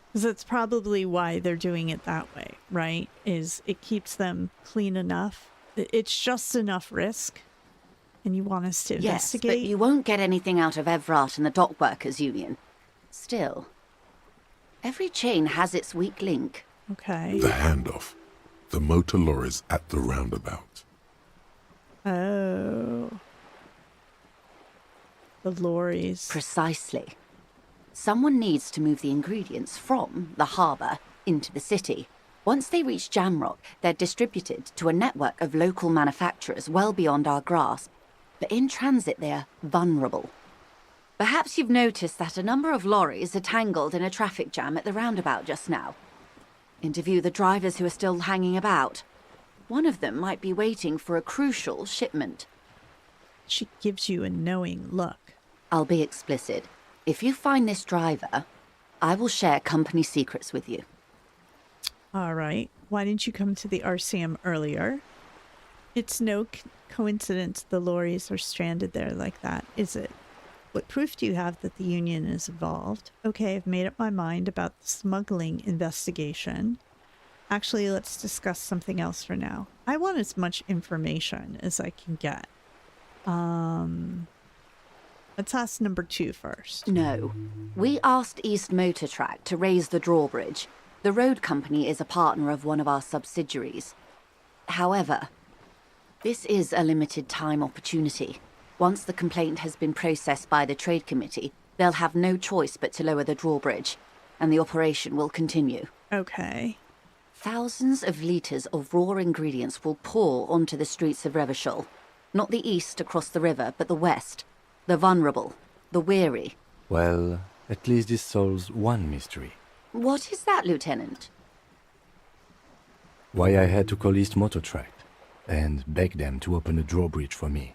Because that's probably why they're doing it that way, right? Is it keeps them clean enough. It's just enough risk, and you want us to investigate? Yes, but you won't get anything out of Evrat and the Dock Workers Union. Still, every chain has its weak link. Okay. The handoff. The motor lorries at the roundabout. Oh. The lorries. Precisely. Someone needs to move the ingredients from the harbour into the city. Once they reach Jamrock, they're distributed to a network of local manufacturers well beyond our grasp. But in transit, they're vulnerable. Perhaps you've noticed that a number of lorries are tangled in a traffic jam at the roundabout just now. Interview the drivers who are still hanging about. One of them might be waiting for a crucial shipment. She gives you a knowing look. I'll be explicit. If you find this driver, I will share company secrets with you. All right. Why didn't you come to the RCM earlier? It's no coincidence the lorries are stranded there like that, is it? What proof do you have that the Union is involved? Okay, I've made up my mind about the smuggling investigation. Actually, let's discuss something else for now. I want as much information as I can get. Let's ask number 2 first. No. We asked East Motor Track to raise the drawbridge. The road company is a partner of one of our subsidiaries. However, this is a limited time opportunity. Once the complaint has been processed by the trade committee, they'll have no choice but to lower the drawbridge, and the operation will continue. Okay. Thousands of litres of raw ingredients will pour onto the streets of Revachol. Not the east across the river, but the west. The vulnerable, the weary. Well, at least this solves one mystery. What is that, Lieutenant? Why I had to call East Motor Track and beg them to open a drawbridge for me.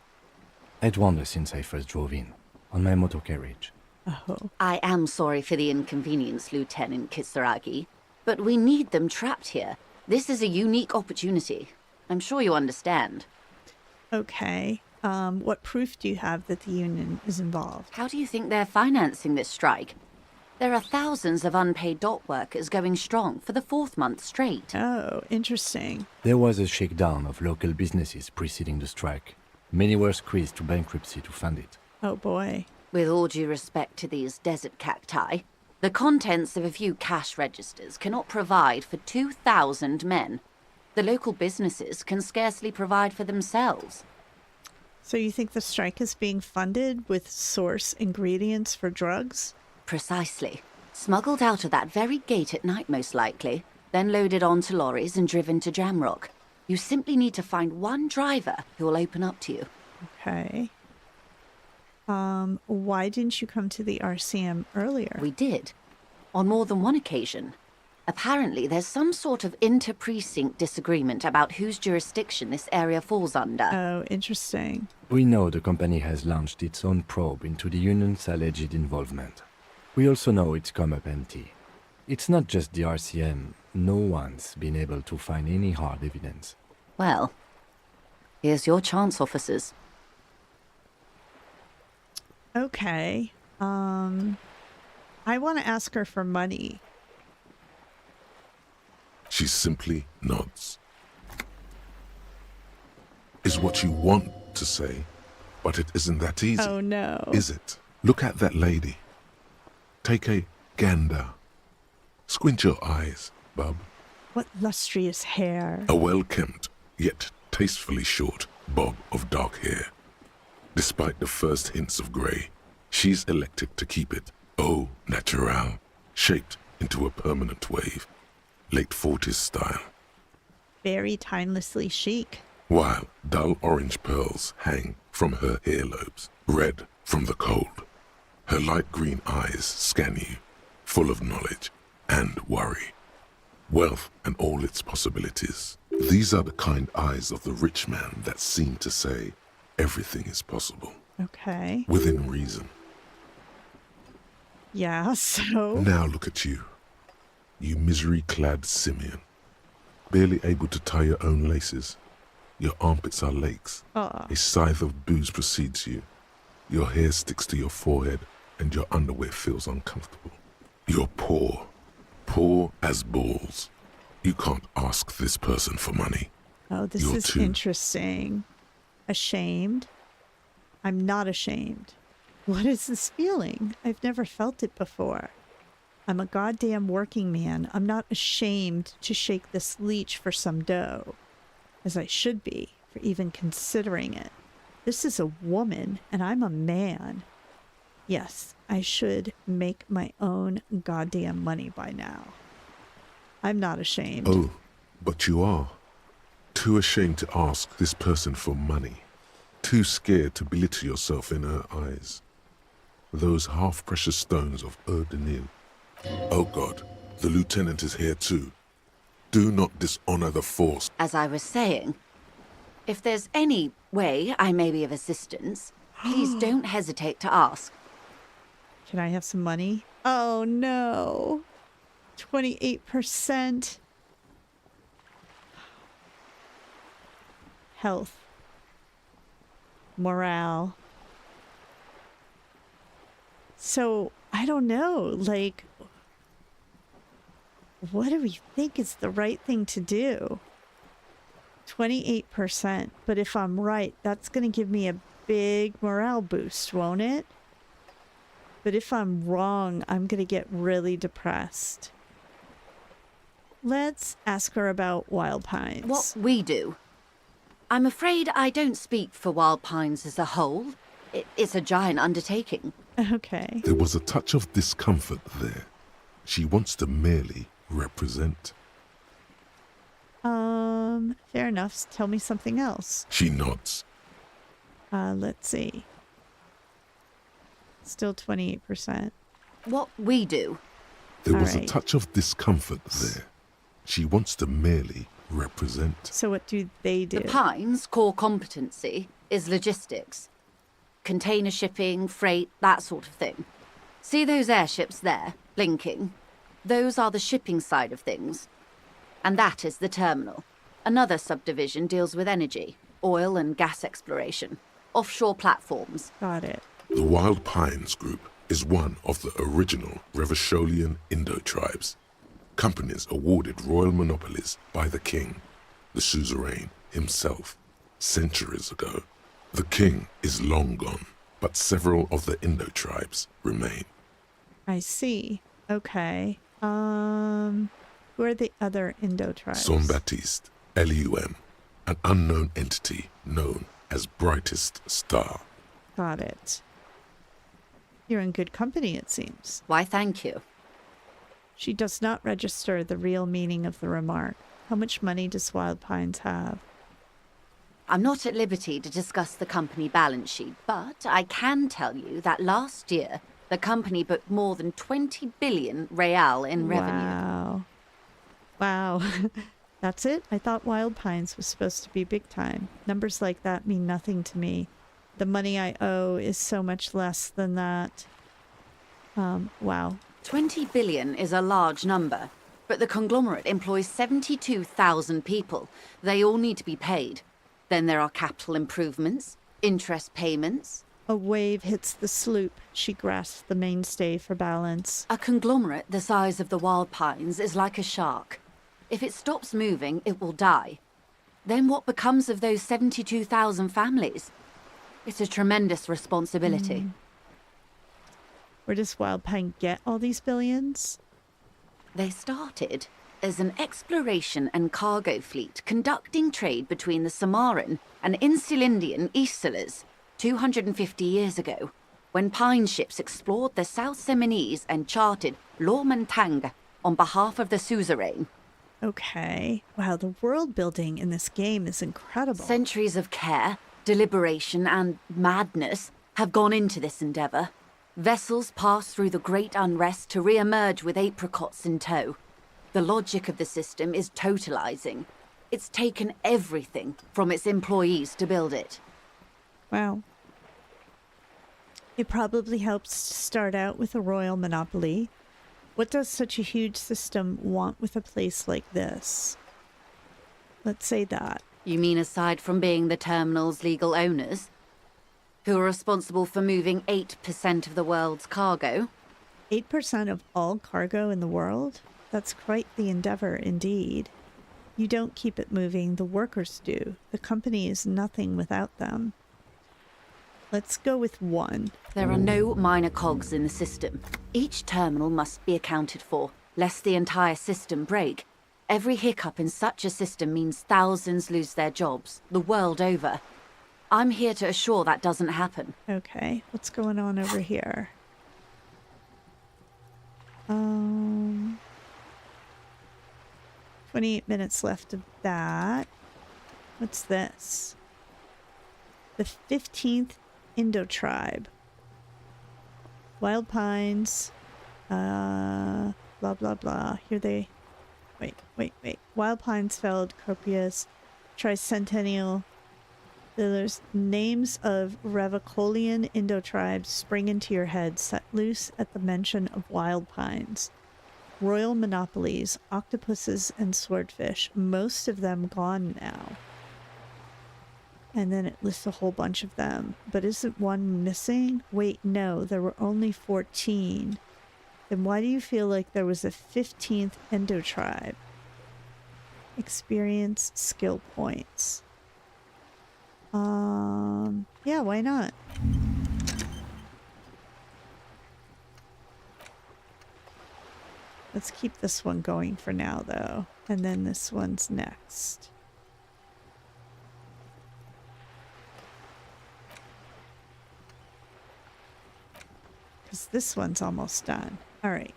I'd wondered since I first drove in, on my motor carriage. Oh. I am sorry for the inconvenience, Lieutenant Kitsuragi, but we need them trapped here. This is a unique opportunity. I'm sure you understand. Okay. What proof do you have that the Union is involved? How do you think they're financing this strike? There are thousands of unpaid dock workers going strong for the 4th month straight. Oh, interesting. There was a shakedown of local businesses preceding the strike. Many were squeezed to bankruptcy to fund it. Oh boy. With all due respect to these desert cacti, the contents of a few cash registers cannot provide for 2,000 men. The local businesses can scarcely provide for themselves. So you think the strike is being funded with source ingredients for drugs? Precisely. Smuggled out of that very gate at night, most likely, then loaded onto lorries and driven to Jamrock. You simply need to find one driver who will open up to you. Okay. Why didn't you come to the RCM earlier? We did. On more than one occasion. Apparently, there's some sort of inter-precinct disagreement about whose jurisdiction this area falls under. Oh, interesting. We know the company has launched its own probe into the Union's alleged involvement. We also know it's come up empty. It's not just the RCM. No one's been able to find any hard evidence. Well, here's your chance, officers. Okay. I want to ask her for money. She simply nods. Is what you want to say, but it isn't that easy. Oh no. Is it? Look at that lady. Take a gander. Squint your eyes, bub. What lustrous hair. A well-kempt, yet tastefully short bob of dark hair. Despite the first hints of grey, she's elected to keep it au naturel, shaped into a permanent wave. Late 40s style. Very timelessly chic. While dull orange pearls hang from her earlobes, red from the cold. Her light green eyes scan you, full of knowledge and worry. Wealth and all its possibilities. These are the kind eyes of the rich man that seem to say everything is possible. Okay. Within reason. Yeah, so... Now look at you. You misery-clad simian. Barely able to tie your own laces. Your armpits are lakes. A scythe of booze precedes you. Your hair sticks to your forehead and your underwear feels uncomfortable. You're poor. Poor as balls. You can't ask this person for money. Oh, this You're is too interesting. Ashamed? I'm not ashamed. What is this feeling? I've never felt it before. I'm a goddamn working man. I'm not ashamed to shake this leech for some dough, as I should be for even considering it. This is a woman, and I'm a man. Yes, I should make my own goddamn money by now. I'm not ashamed. Oh, but you are. Too ashamed to ask this person for money. Too scared to belittle yourself in her eyes. Those half-precious stones of Eau de Nil. Oh God, the lieutenant is here too. Do not dishonor the force. As I was saying, if there's any way I may be of assistance, please don't hesitate to ask. Can I have some money? Oh no. 28%. Health. Morale. So, I don't know, like, what do we think is the right thing to do? 28%, but if I'm right, that's going to give me a big morale boost, won't it? But if I'm wrong, I'm going to get really depressed. Let's ask her about Wild Pines. What we do. I'm afraid I don't speak for Wild Pines as a whole. It's a giant undertaking. Okay. There was a touch of discomfort there. She wants to merely represent. Fair enough. Tell me something else. She nods. Let's see. Still 28%. What we do. There was Alright. a touch of discomfort there. She wants to merely represent. So what do they do? The Pines' core competency is logistics. Container shipping, freight, that sort of thing. See those airships there, blinking? Those are the shipping side of things. And that is the terminal. Another subdivision deals with energy, oil and gas exploration, offshore platforms. Got it. The Wild Pines Group is one of the original Revacholian Indo-tribes. Companies awarded royal monopolies by the king, the suzerain himself, centuries ago. The king is long gone, but several of the Indo-tribes remain. I see. Okay. Who are the other Indo-tribes? Saint-Baptiste, LUM, an unknown entity known as Brightest Star. Got it. You're in good company, it seems. Why, thank you. She does not register the real meaning of the remark. How much money does Wild Pines have? I'm not at liberty to discuss the company balance sheet, but I can tell you that last year, the company booked more than 20 billion real in revenue. Wow. Wow. That's it? I thought Wild Pines was supposed to be big time. Numbers like that mean nothing to me. The money I owe is so much less than that. Wow. 20 billion is a large number, but the conglomerate employs 72,000 people. They all need to be paid. Then there are capital improvements, interest payments. A wave hits the sloop. She grasps the mainstay for balance. A conglomerate the size of the Wild Pines is like a shark. If it stops moving, it will die. Then what becomes of those 72,000 families? It's a tremendous responsibility. Where does Wild Pine get all these billions? They started as an exploration and cargo fleet conducting trade between the Samaran and Insulindian Isolas 250 years ago, when pine ships explored the South Seminese and charted Lormentang on behalf of the suzerain. Okay. Wow, the world building in this game is incredible. Centuries of care, deliberation, and madness have gone into this endeavour. Vessels pass through the Great Unrest to re-emerge with apricots in tow. The logic of the system is totalizing. It's taken everything from its employees to build it. Wow. It probably helps to start out with a royal monopoly. What does such a huge system want with a place like this? Let's say that. You mean aside from being the terminal's legal owners, who are responsible for moving 8% of the world's cargo? 8% of all cargo in the world? That's quite the endeavor indeed. You don't keep it moving, the workers do. The company is nothing without them. Let's go with 1. There are no minor cogs in the system. Each terminal must be accounted for, lest the entire system break. Every hiccup in such a system means thousands lose their jobs, the world over. I'm here to assure that doesn't happen. Okay, what's going on over here? 28 minutes left of that. What's this? The 15th Indo-tribe. Wild Pines. Blah, blah, blah. Here they... Wait. Wild Pines felled Copious. Tricentennial. There's names of Revicolian Indo-tribes spring into your head, set loose at the mention of wild pines. Royal monopolies, octopuses, and swordfish, most of them gone now. And then it lists a whole bunch of them. But isn't one missing? Wait, no, there were only 14. Then why do you feel like there was a 15th Indo-tribe? Experience skill points. Yeah, why not? Let's keep this one going for now, though. And then this one's next. Because this one's almost done. All right.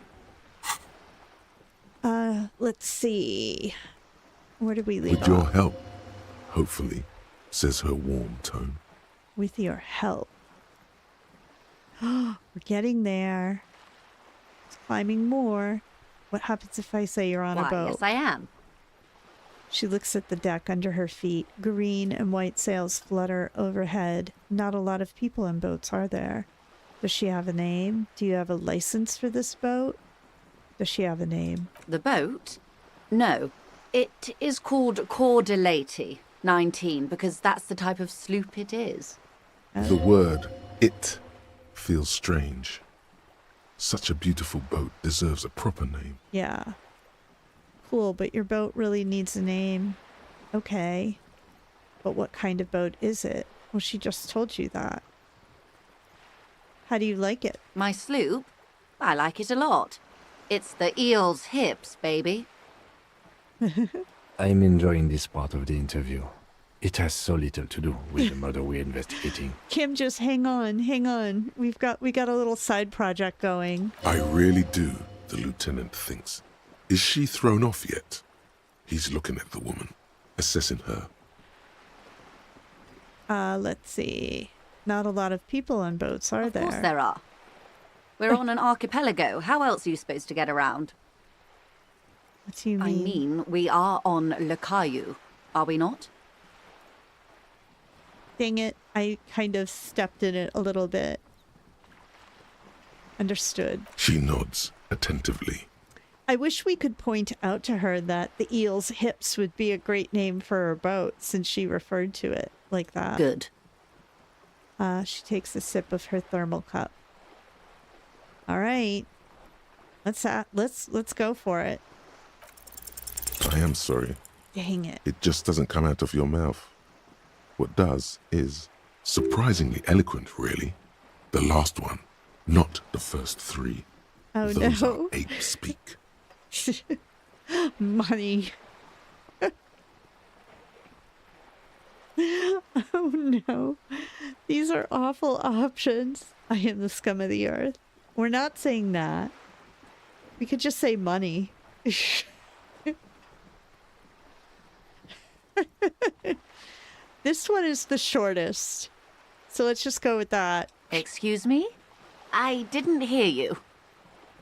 Let's see. Where did we leave With your off? help, hopefully, says her warm tone. With your help. We're getting there. It's climbing more. What happens if I say you're on a Why, boat? yes, I am. She looks at the deck under her feet. Green and white sails flutter overhead. Not a lot of people in boats, are there? Does she have a name? Do you have a license for this boat? Does she have a name? The boat? No. It is called Cordelati 19 because that's the type of sloop it is. The word "it" feels strange. Such a beautiful boat deserves a proper name. Yeah. Cool, but your boat really needs a name. Okay. But what kind of boat is it? Well, she just told you that. How do you like it? My sloop? I like it a lot. It's the eel's hips, baby. I'm enjoying this part of the interview. It has so little to do with the murder we're investigating. Kim, just hang on, hang on. We got a little side project going. I really do, the lieutenant thinks. Is she thrown off yet? He's looking at the woman, assessing her. Let's see. Not a lot of people on boats, are there? Of course there are. We're on an archipelago. How else are you supposed to get around? What do you mean? I mean, we are on Le Caillou, are we not? Dang it, I kind of stepped in it a little bit. Understood. She nods attentively. I wish we could point out to her that the eel's hips would be a great name for her boat, since she referred to it like that. Good. She takes a sip of her thermal cup. All right. Let's go for it. I am sorry. Dang it. It just doesn't come out of your mouth. What does is surprisingly eloquent, really. The last one, not the first three. Oh, Those no. are ape speak. Money. Oh no. These are awful options. I am the scum of the earth. We're not saying that. We could just say money. This one is the shortest. So let's just go with that. Excuse me? I didn't hear you.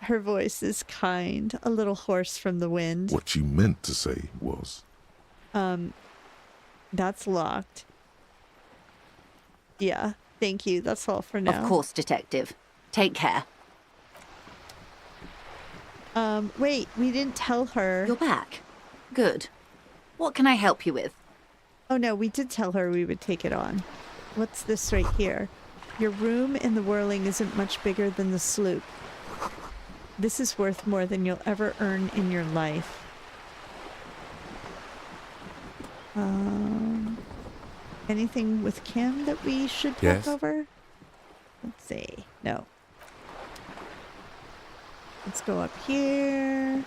Her voice is kind, a little hoarse from the wind. What you meant to say was, That's locked. Yeah, thank you. That's all for now. Of course, detective. Take care. Wait, we didn't tell her. You're back. Good. What can I help you with? Oh no, we did tell her we would take it on. What's this right here? Your room in the Whirling isn't much bigger than the sloop. This is worth more than you'll ever earn in your life. Anything with Kim that we should talk Yes. over? Let's see. No. Let's go up here.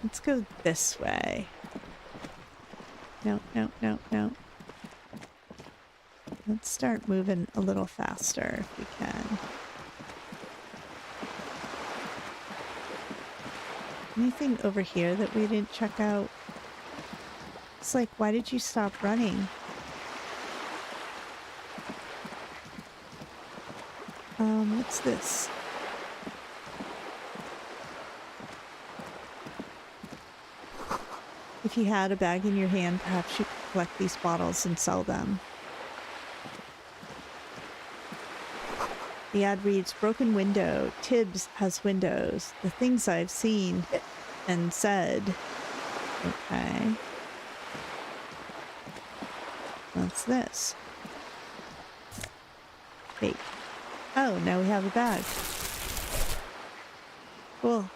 Let's go this way. No, no, no, no. Let's start moving a little faster if we can. Anything over here that we didn't check out? It's like, why did you stop running? What's this? If you had a bag in your hand, perhaps you could collect these bottles and sell them. The ad reads, broken window. Tibbs has windows. The things I've seen and said. Okay. What's this? Wait. Oh, now we have a bag. Cool.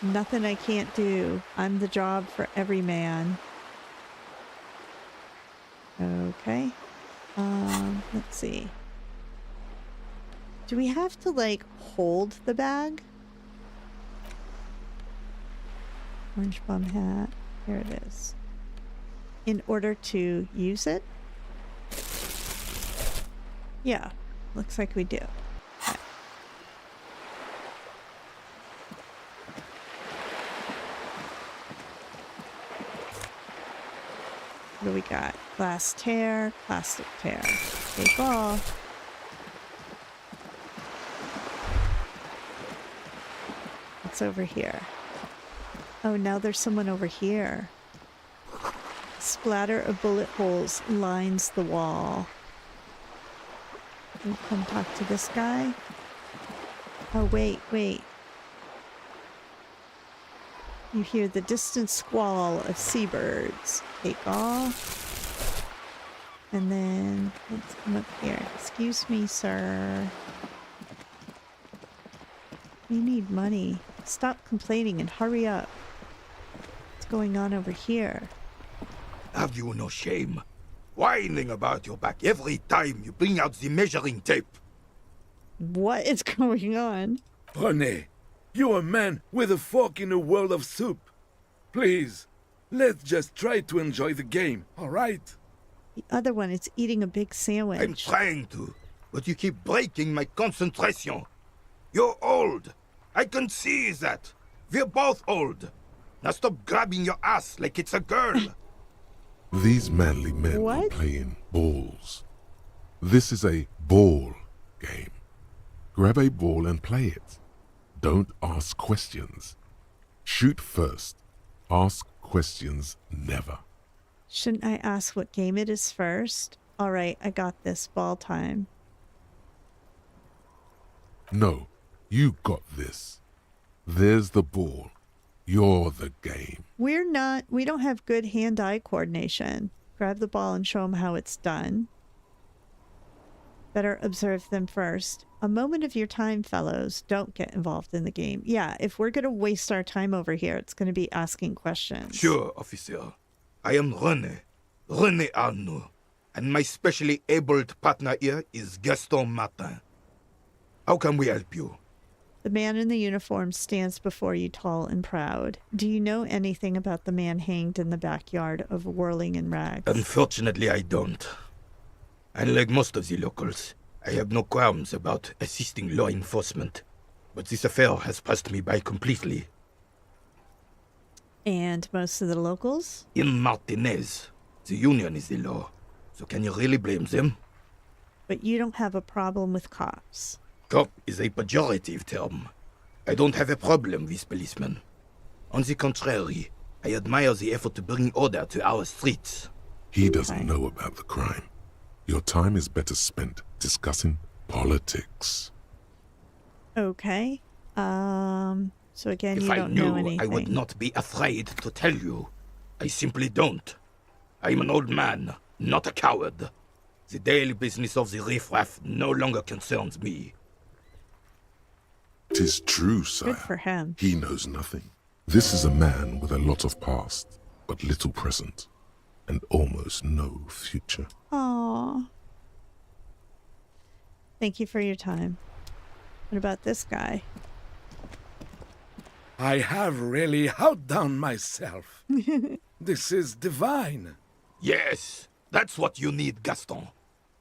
Nothing I can't do. I'm the job for every man. Okay. Let's see. Do we have to, like, hold the bag? Orange bum hat. Here it is. In order to use it? Yeah. Looks like we do. Okay. What do we got? Glass tear, plastic tear. Take off. What's over here? Oh, now there's someone over here. Splatter of bullet holes lines the wall. Can we come talk to this guy? Oh, wait. You hear the distant squall of seabirds. Take off. And then let's come up here. Excuse me, sir. We need money. Stop complaining and hurry up. What's going on over here? Have you no shame? Whining about your back every time you bring out the measuring tape. What is going on? René, you're a man with a fork in a world of soup. Please, let's just try to enjoy the game, all right? The other one is eating a big sandwich. I'm trying to, but you keep breaking my concentration. You're old. I can see that. We're both old. Now stop grabbing your ass like it's a girl. These manly men are playing balls. This is a ball game. Grab a ball and play it. Don't ask questions. Shoot first. Ask questions never. Shouldn't I ask what game it is first? All right, I got this. Ball time. No, you got this. There's the ball. You're the game. We don't have good hand-eye coordination. Grab the ball and show them how it's done. Better observe them first. A moment of your time, fellows. Don't get involved in the game. Yeah, if we're going to waste our time over here, it's going to be asking questions. Sure, officer. I am René Arnaud, and my specially abled partner here is Gaston Martin. How can we help you? The man in the uniform stands before you tall and proud. Do you know anything about the man hanged in the backyard of Whirling in Rags? Unfortunately, I don't. Unlike most of the locals, I have no qualms about assisting law enforcement. But this affair has passed me by completely. And most of the locals? In Martinaise, the union is the law. So can you really blame them? But you don't have a problem with cops. Cop is a pejorative term. I don't have a problem with policemen. On the contrary, I admire the effort to bring order to our streets. He doesn't know about the crime. Your time is better spent discussing politics. Okay. So again, you don't know anything. If I knew, I would not be afraid to tell you. I simply don't. I'm an old man, not a coward. The daily business of the riffraff no longer concerns me. 'Tis true, sire. Good for him. He knows nothing. This is a man with a lot of past, but little present, and almost no future. Aww. Thank you for your time. What about this guy? I have really outdone myself. This is divine. Yes, that's what you need, Gaston.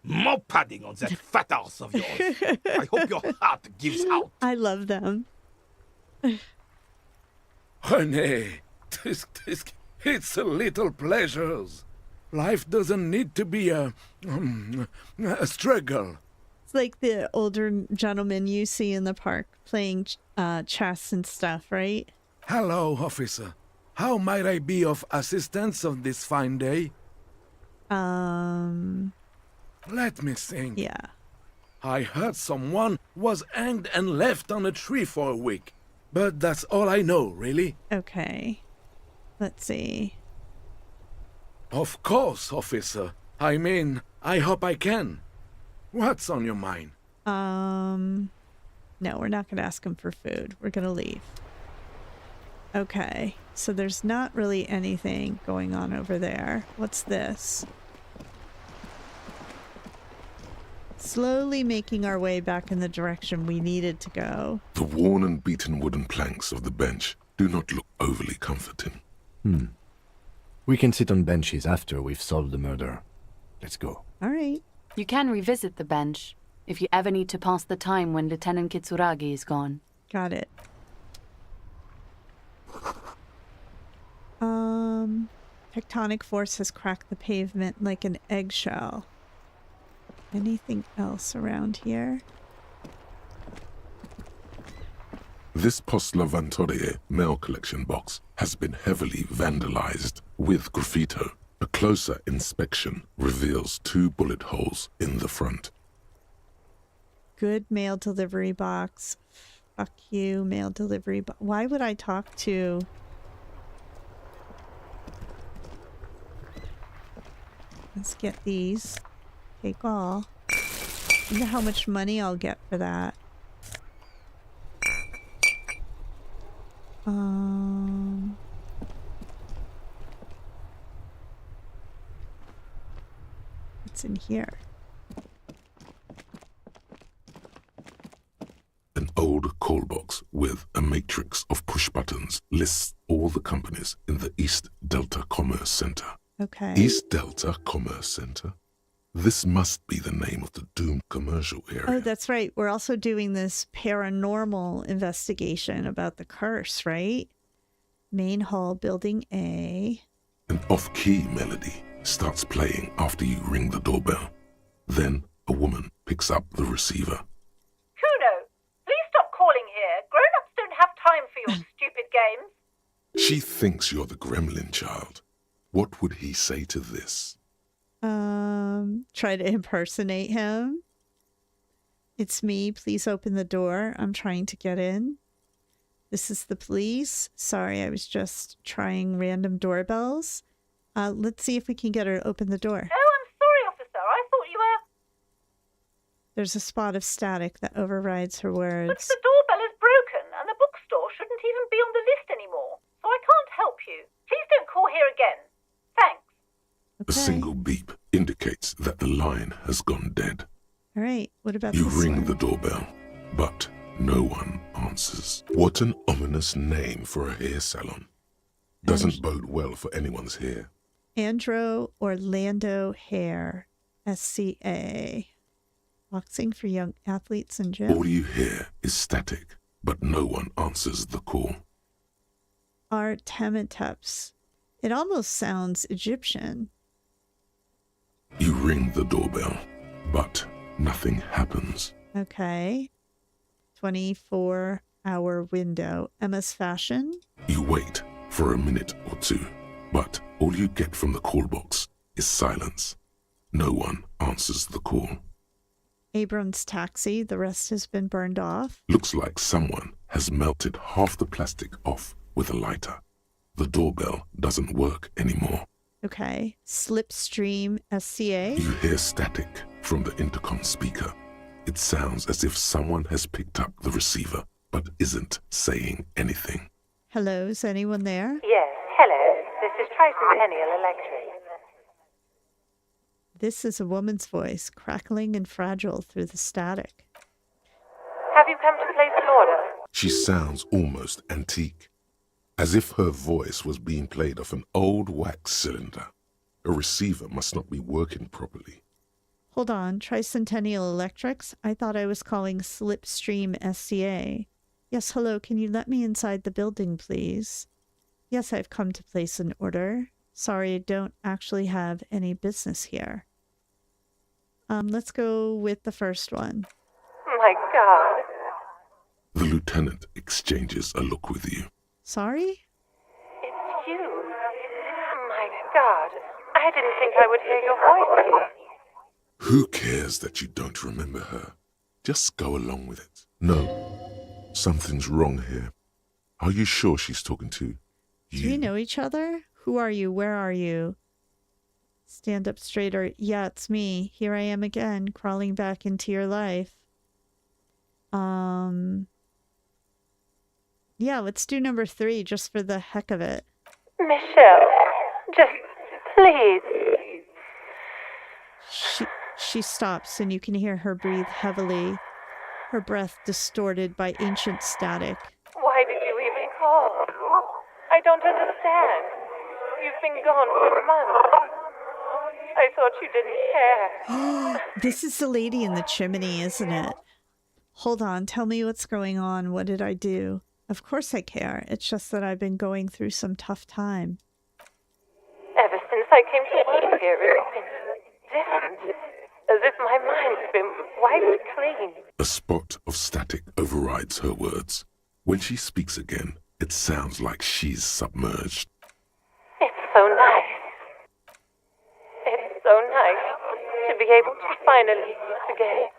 More padding on that fat arse of yours. I hope your heart gives out. I love them. René, it's a little pleasures. Life doesn't need to be a struggle. It's like the older gentleman you see in the park playing chess and stuff, right? Hello, officer. How might I be of assistance on this fine day? Let me think. Yeah. I heard someone was hanged and left on a tree for a week. But that's all I know, really. Okay. Let's see. Of course, officer. I mean, I hope I can. What's on your mind? No, we're not going to ask him for food. We're going to leave. Okay. So there's not really anything going on over there. What's this? Slowly making our way back in the direction we needed to go. The worn and beaten wooden planks of the bench do not look overly comforting. We can sit on benches after we've solved the murder. Let's go. All right. You can revisit the bench if you ever need to pass the time when Lieutenant Kitsuragi is gone. Got it. Tectonic force has cracked the pavement like an eggshell. Anything else around here? This Post Lavatorie mail collection box has been heavily vandalized with graffito. A closer inspection reveals 2 bullet holes in the front. Good mail delivery box. Fuck you, mail delivery box. Why would I talk to... Let's get these. Take all. Wonder how much money I'll get for that. What's in here? An old call box with a matrix of push buttons lists all the companies in the East Delta Commerce Center. Okay. East Delta Commerce Center? This must be the name of the doomed commercial area. Oh, that's right. We're also doing this paranormal investigation about the curse, right? Main hall, building A. An off-key melody starts playing after you ring the doorbell. Then a woman picks up the receiver. Kuno, please stop calling here. Grown-ups don't have time for your stupid games. She thinks you're the gremlin child. What would he say to this? Try to impersonate him. It's me. Please open the door. I'm trying to get in. This is the police. Sorry, I was just trying random doorbells. Let's see if we can get her to open the door. Oh, I'm sorry, officer. I thought you were... There's a spot of static that overrides her words. But the doorbell is broken, and the bookstore shouldn't even be on the list anymore. So I can't help you. Please don't call here again. Thanks. A single beep indicates that the line has gone dead. All right, what about You this ring one? the doorbell, but no one answers. What an ominous name for a hair salon. Doesn't bode well for anyone's hair. Andro Orlando Hair, SCA. Boxing for young athletes and gym. All you hear is static, but no one answers the call. Art Temiteps. It almost sounds Egyptian. You ring the doorbell, but nothing happens. Okay. 24-hour window. Emma's Fashion. You wait for a minute or two, but all you get from the call box is silence. No one answers the call. Abram's Taxi. The rest has been burned off. Looks like someone has melted half the plastic off with a lighter. The doorbell doesn't work anymore. Okay. Slipstream SCA. You hear static from the intercom speaker. It sounds as if someone has picked up the receiver, but isn't saying anything. Hello, is anyone there? Yes, hello. This is Tricentennial Electric. This is a woman's voice, crackling and fragile through the static. Have you come to place an order? She sounds almost antique, as if her voice was being played off an old wax cylinder. A receiver must not be working properly. Hold on, Tricentennial Electrics? I thought I was calling Slipstream SCA. Yes, hello, can you let me inside the building, please? Yes, I've come to place an order. Sorry, I don't actually have any business here. Let's go with the first one. My God. The lieutenant exchanges a look with you. Sorry? It's you. My God. I didn't think I would hear your voice. Who cares that you don't remember her? Just go along with it. No, something's wrong here. Are you sure she's talking to you? Do we know each other? Who are you? Where are you? Stand up straighter. Yeah, it's me. Here I am again, crawling back into your life. Yeah, let's do number 3 just for the heck of it. Michelle, just please. She stops and you can hear her breathe heavily, her breath distorted by ancient static. Why did you even call? I don't understand. You've been gone for months. I thought you didn't care. This is the lady in the chimney, isn't it? Hold on, tell me what's going on. What did I do? Of course I care. It's just that I've been going through some tough time. Ever since I came to work here, it's been different. As if my mind's been wiped clean. A spot of static overrides her words. When she speaks again, it sounds like she's submerged. It's so nice. It's so nice to be able to finally forget.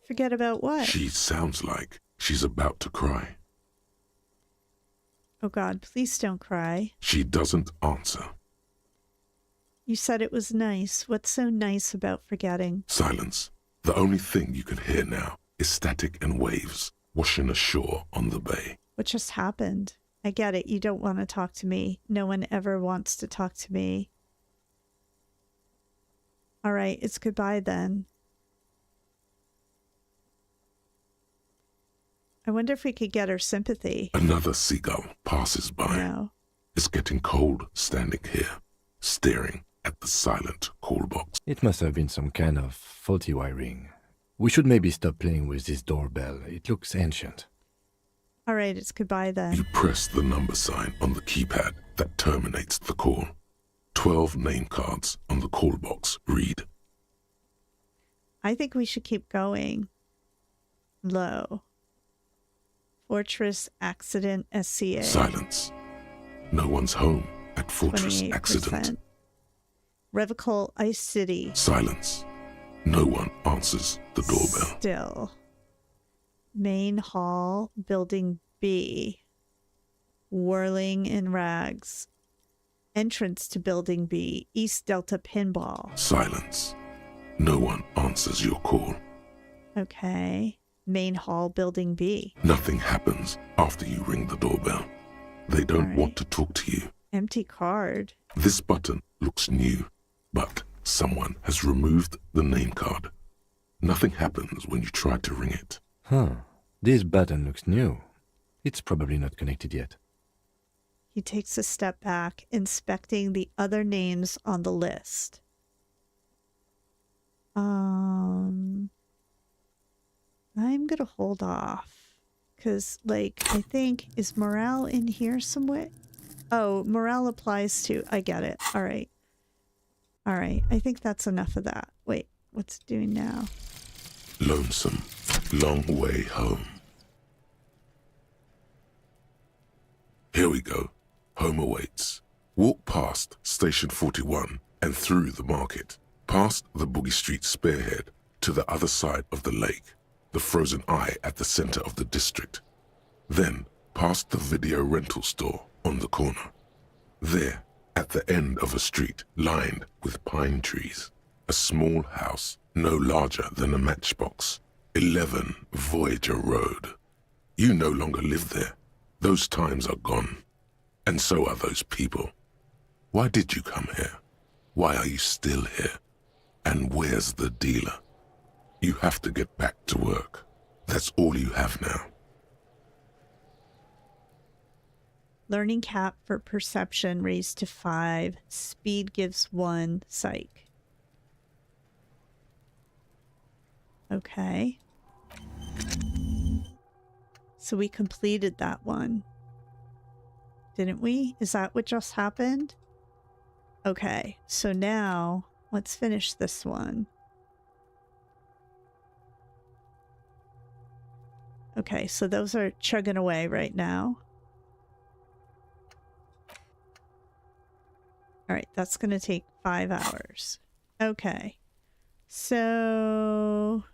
Forget about what? She sounds like she's about to cry. Oh God, please don't cry. She doesn't answer. You said it was nice. What's so nice about forgetting? Silence. The only thing you can hear now is static and waves washing ashore on the bay. What just happened? I get it. You don't want to talk to me. No one ever wants to talk to me. All right, it's goodbye then. I wonder if we could get her sympathy. Another seagull passes by. No. It's getting cold standing here, staring at the silent call box. It must have been some kind of faulty wiring. We should maybe stop playing with this doorbell. It looks ancient. All right, it's goodbye then. You press the number sign on the keypad that terminates the call. 12 name cards on the call box read. I think we should keep going. Low. Fortress Accident SCA. Silence. No one's home at Fortress 28%. Accident. Revical Ice City. Silence. No one answers the doorbell. Still. Main Hall, Building B. Whirling in Rags. Entrance to Building B. East Delta Pinball. Silence. No one answers your call. Okay. Main Hall, Building B. Nothing happens after you ring the doorbell. They don't want to talk to you. Empty card. This button looks new, but someone has removed the name card. Nothing happens when you try to ring it. Huh. This button looks new. It's probably not connected yet. He takes a step back, inspecting the other names on the list. I'm going to hold off. Because, like, I think, is morale in here somewhere? Oh, morale applies to, I get it. All right. All right. I think that's enough of that. Wait, what's it doing now? Lonesome. Long way home. Here we go. Home awaits. Walk past Station 41 and through the market, past the Boogie Street spearhead to the other side of the lake, the frozen eye at the center of the district. Then past the video rental store on the corner. There, at the end of a street lined with pine trees, a small house no larger than a matchbox. 11 Voyager Road. You no longer live there. Those times are gone. And so are those people. Why did you come here? Why are you still here? And where's the dealer? You have to get back to work. That's all you have now. Learning cap for perception raised to 5. Speed gives 1. Psych. Okay. So we completed that one. Didn't we? Is that what just happened? Okay, so now let's finish this one. Okay, so those are chugging away right now. All right, that's going to take 5 hours. Okay. So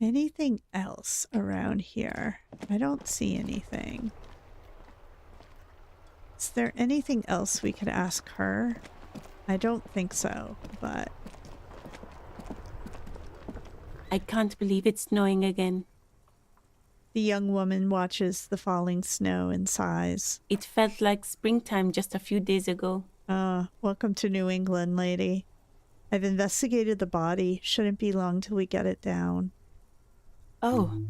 anything else around here? I don't see anything. Is there anything else we could ask her? I don't think so, but... I can't believe it's snowing again. The young woman watches the falling snow and sighs. It felt like springtime just a few days ago. Welcome to New England, lady. I've investigated the body. Shouldn't be long till we get it down. Oh,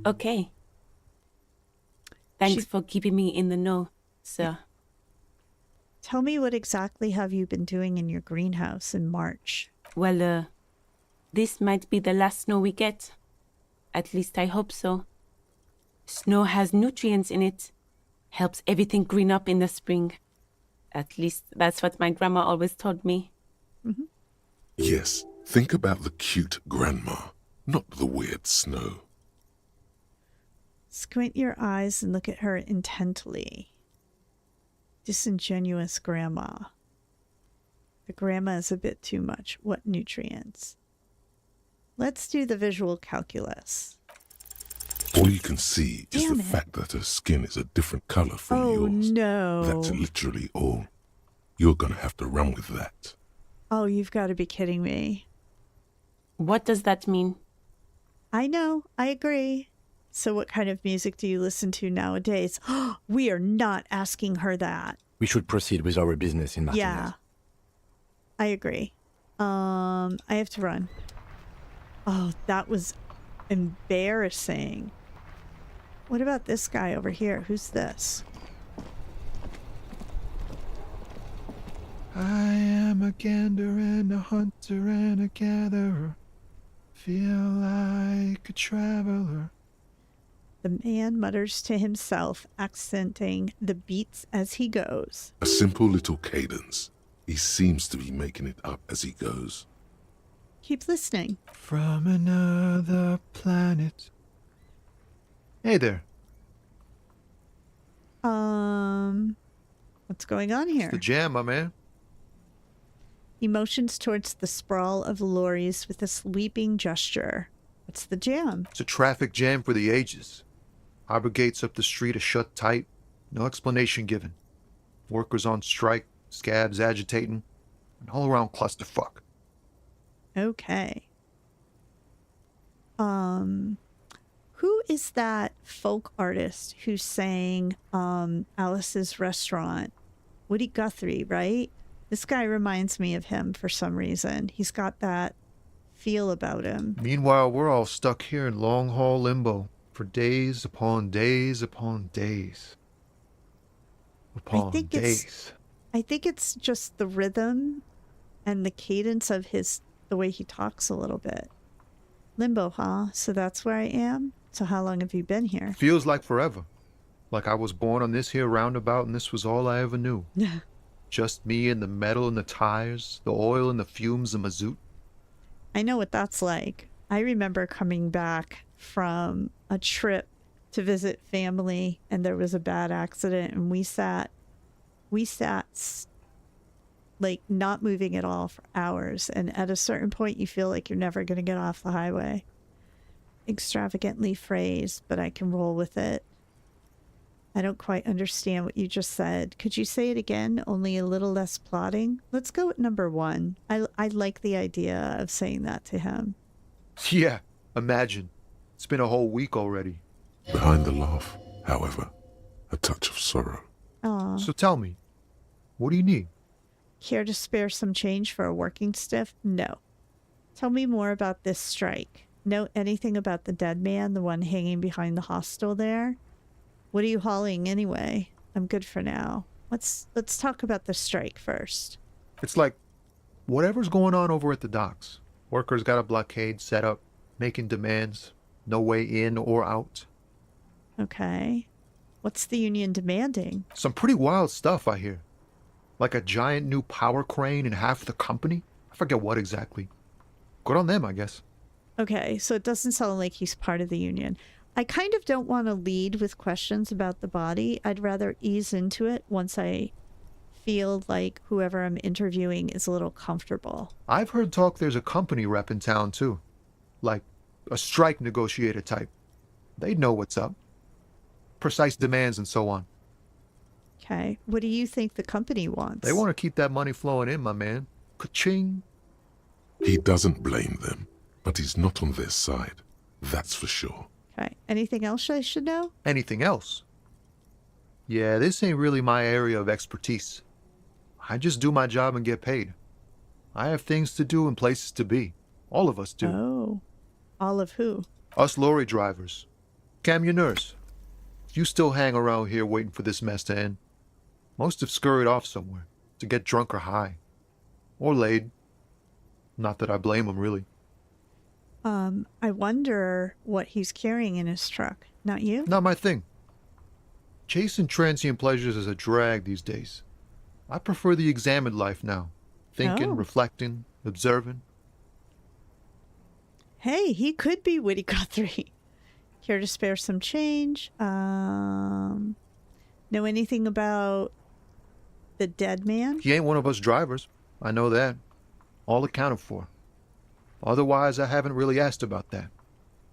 okay. Thanks for keeping me in the know, sir. Tell me, what exactly have you been doing in your greenhouse in March? Well, this might be the last snow we get. At least I hope so. Snow has nutrients in it. Helps everything green up in the spring. At least that's what my grandma always told me. Mm-hmm. Yes, think about the cute grandma, not the weird snow. Squint your eyes and look at her intently. Disingenuous grandma. The grandma is a bit too much. What nutrients? Let's do the visual calculus. All you can see is Damn the it. fact that her skin is a different color from Oh, yours. no. That's literally all. You're gonna have to run with that. Oh, you've got to be kidding me. What does that mean? I know. I agree. So what kind of music do you listen to nowadays? We are not asking her that. We should proceed with our business in Martinaise. Yeah. I agree. I have to run. Oh, that was embarrassing. What about this guy over here? Who's this? I am a gander and a hunter and a gatherer. Feel like a traveler. The man mutters to himself, accenting the beats as he goes. A simple little cadence. He seems to be making it up as he goes. Keep listening. From another planet. Hey there. What's going on here? It's the jam, my man. He motions towards the sprawl of lorries with a sweeping gesture. What's the jam? It's a traffic jam for the ages. Harbor gates up the street are shut tight. No explanation given. Workers on strike, scabs agitating, an all-around clusterfuck. Okay. Who is that folk artist who sang Alice's Restaurant? Woody Guthrie, right? This guy reminds me of him for some reason. He's got that feel about him. Meanwhile, we're all stuck here in long-haul limbo for days upon days upon days. Upon days. I think it's just the rhythm and the cadence of the way he talks a little bit. Limbo, huh? So that's where I am? So how long have you been here? Feels like forever. Like I was born on this here roundabout and this was all I ever knew. Just me and the metal and the tires, the oil and the fumes of mazout. I know what that's like. I remember coming back from a trip to visit family and there was a bad accident and we sat like not moving at all for hours, and at a certain point you feel like you're never going to get off the highway. Extravagantly phrased, but I can roll with it. I don't quite understand what you just said. Could you say it again, only a little less plotting? Let's go with number 1. I like the idea of saying that to him. Yeah, imagine. It's been a whole week already. Behind the laugh, however, a touch of sorrow. Aw. So tell me, what do you need? Care to spare some change for a working stiff? No. Tell me more about this strike. Know anything about the dead man, the one hanging behind the hostel there? What are you hauling anyway? I'm good for now. Let's talk about the strike first. It's like whatever's going on over at the docks. Workers got a blockade set up, making demands, no way in or out. Okay. What's the union demanding? Some pretty wild stuff, I hear. Like a giant new power crane in half the company? I forget what exactly. Good on them, I guess. Okay, so it doesn't sound like he's part of the union. I kind of don't want to lead with questions about the body. I'd rather ease into it once I feel like whoever I'm interviewing is a little comfortable. I've heard talk there's a company rep in town too. Like a strike negotiator type. They'd know what's up. Precise demands and so on. Okay, what do you think the company wants? They want to keep that money flowing in, my man. Ka-ching. He doesn't blame them, but he's not on their side. That's for sure. Okay, anything else I should know? Anything else? Yeah, this ain't really my area of expertise. I just do my job and get paid. I have things to do and places to be. All of us do. Oh, all of who? Us lorry drivers. Camionneurs. You still hang around here waiting for this mess to end. Most have scurried off somewhere to get drunk or high. Or laid. Not that I blame them, really. I wonder what he's carrying in his truck. Not you? Not my thing. Chasing transient pleasures is a drag these days. I prefer the examined life now. Thinking, reflecting, observing. Hey, he could be Woody Guthrie. Care to spare some change? Know anything about the dead man? He ain't one of us drivers. I know that. All accounted for. Otherwise, I haven't really asked about that.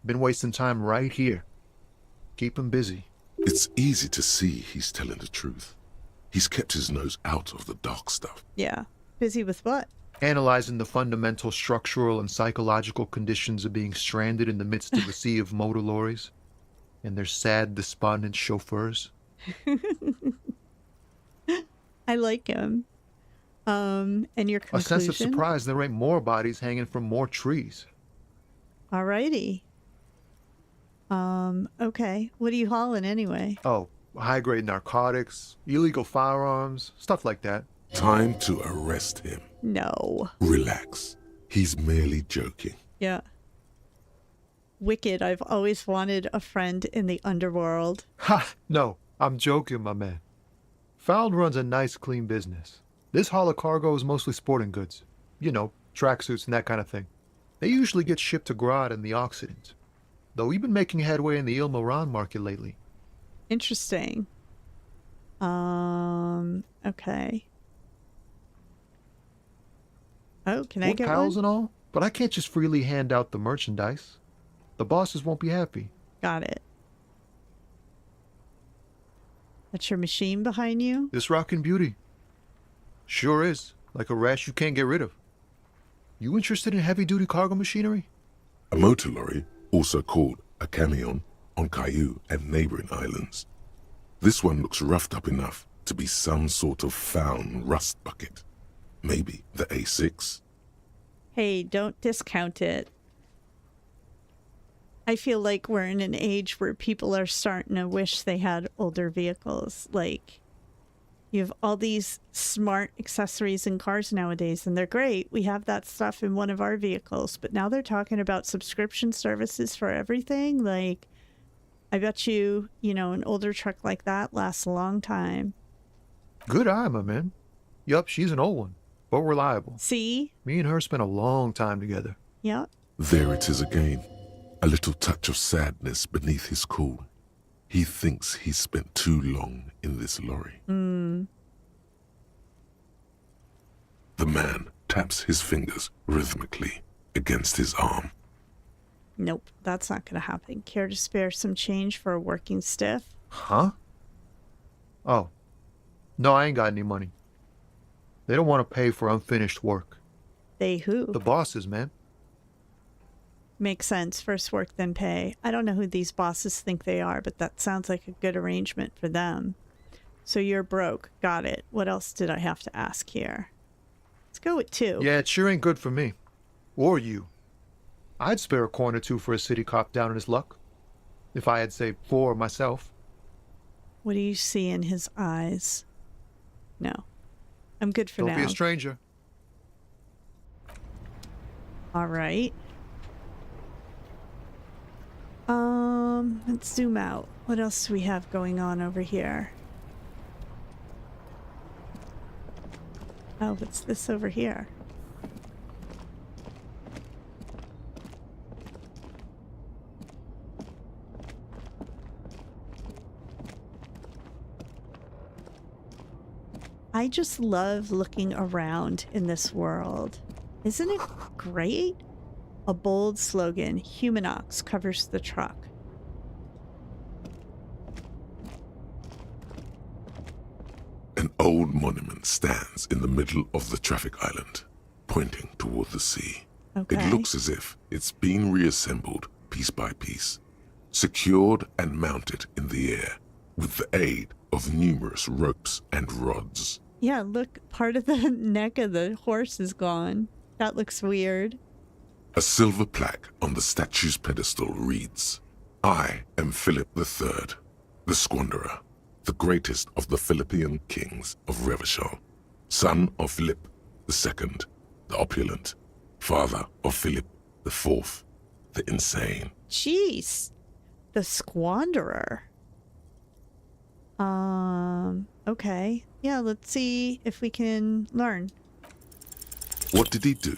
Been wasting time right here. Keep him busy. It's easy to see he's telling the truth. He's kept his nose out of the dark stuff. Yeah. Busy with what? Analyzing the fundamental structural and psychological conditions of being stranded in the midst of a sea of motor lorries and their sad, despondent chauffeurs. I like him. And your conclusion? A sense of surprise there ain't more bodies hanging from more trees. Alrighty. Okay. What are you hauling anyway? Oh, high-grade narcotics, illegal firearms, stuff like that. Time to arrest him. No. Relax. He's merely joking. Yeah. Wicked, I've always wanted a friend in the underworld. Ha! No, I'm joking, my man. Found runs a nice, clean business. This haul of cargo is mostly sporting goods. You know, tracksuits and that kind of thing. They usually get shipped to Grad and the Occident. Though we've been making headway in the Il Moran market lately. Interesting. Okay. Oh, can I get pals one? and all, but I can't just freely hand out the merchandise. The bosses won't be happy. Got it. That's your machine behind you? This rockin' beauty. Sure is. Like a rash you can't get rid of. You interested in heavy-duty cargo machinery? A motor lorry, also called a camion, on Caillou and neighboring islands. This one looks roughed up enough to be some sort of found rust bucket. Maybe the A6. Hey, don't discount it. I feel like we're in an age where people are starting to wish they had older vehicles. Like, you have all these smart accessories in cars nowadays, and they're great. We have that stuff in one of our vehicles, but now they're talking about subscription services for everything. Like, I bet you, an older truck like that lasts a long time. Good eye, my man. Yup, she's an old one, but reliable. See? Me and her spent a long time together. Yep. There it is again. A little touch of sadness beneath his cool. He thinks he's spent too long in this lorry. The man taps his fingers rhythmically against his arm. Nope, that's not going to happen. Care to spare some change for a working stiff? Huh? Oh. No, I ain't got any money. They don't want to pay for unfinished work. They who? The bosses, man. Makes sense. First work, then pay. I don't know who these bosses think they are, but that sounds like a good arrangement for them. So you're broke. Got it. What else did I have to ask here? Let's go with 2. Yeah, it sure ain't good for me. Or you. I'd spare a coin or two for a city cop down in his luck. If I had, say, 4 myself. What do you see in his eyes? No. I'm good for now. Don't be a stranger. All right. Let's zoom out. What else do we have going on over here? Oh, what's this over here? I just love looking around in this world. Isn't it great? A bold slogan, Humanox, covers the truck. An old monument stands in the middle of the traffic island, pointing toward the sea. Okay. It looks as if it's been reassembled piece by piece, secured and mounted in the air with the aid of numerous ropes and rods. Yeah, look, part of the neck of the horse is gone. That looks weird. A silver plaque on the statue's pedestal reads, "I am Philip III, the Squanderer, the greatest of the Philippian kings of Revachol, son of Philip II, the opulent, father of Philip IV, the insane." Jeez. The Squanderer. Okay. Yeah, let's see if we can learn. What did he do?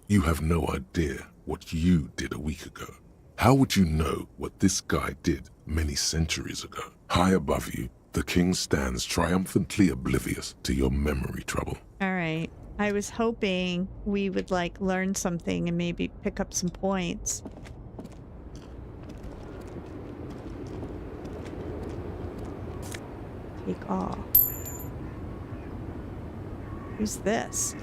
You have no idea what you did a week ago. How would you know what this guy did many centuries ago? High above you, the king stands triumphantly oblivious to your memory trouble. All right. I was hoping we would, like, learn something and maybe pick up some points. Take off. Who's this?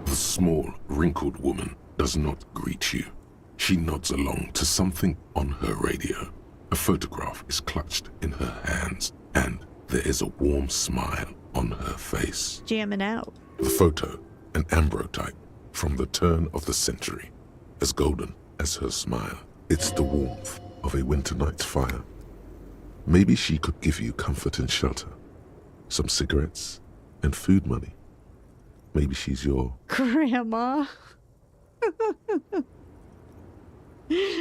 The small, wrinkled woman does not greet you. She nods along to something on her radio. A photograph is clutched in her hands, and there is a warm smile on her face. Jamming out. The photo, an ambrotype from the turn of the century, as golden as her smile. It's the warmth of a winter night's fire. Maybe she could give you comfort and shelter, some cigarettes and food money. Maybe she's your Grandma.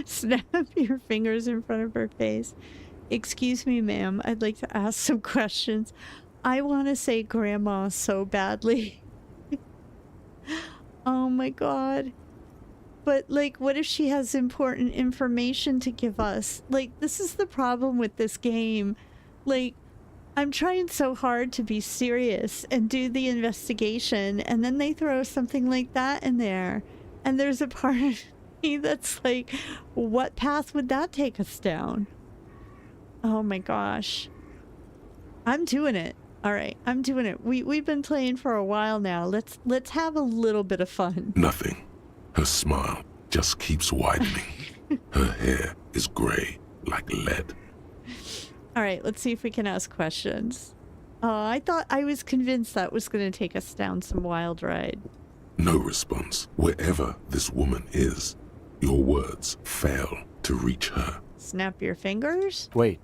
Snap your fingers in front of her face. Excuse me, ma'am. I'd like to ask some questions. I want to say grandma so badly. Oh my god. But, like, what if she has important information to give us? Like, this is the problem with this game. Like, I'm trying so hard to be serious and do the investigation, and then they throw something like that in there. And there's a part of me that's like, what path would that take us down? Oh my gosh. I'm doing it. All right, I'm doing it. We've been playing for a while now. Let's have a little bit of fun. nothing. Her smile just keeps widening. Her hair is gray like lead. All right, let's see if we can ask questions. I was convinced that was going to take us down some wild ride. No response. Wherever this woman is, your words fail to reach her. Snap your fingers? Wait.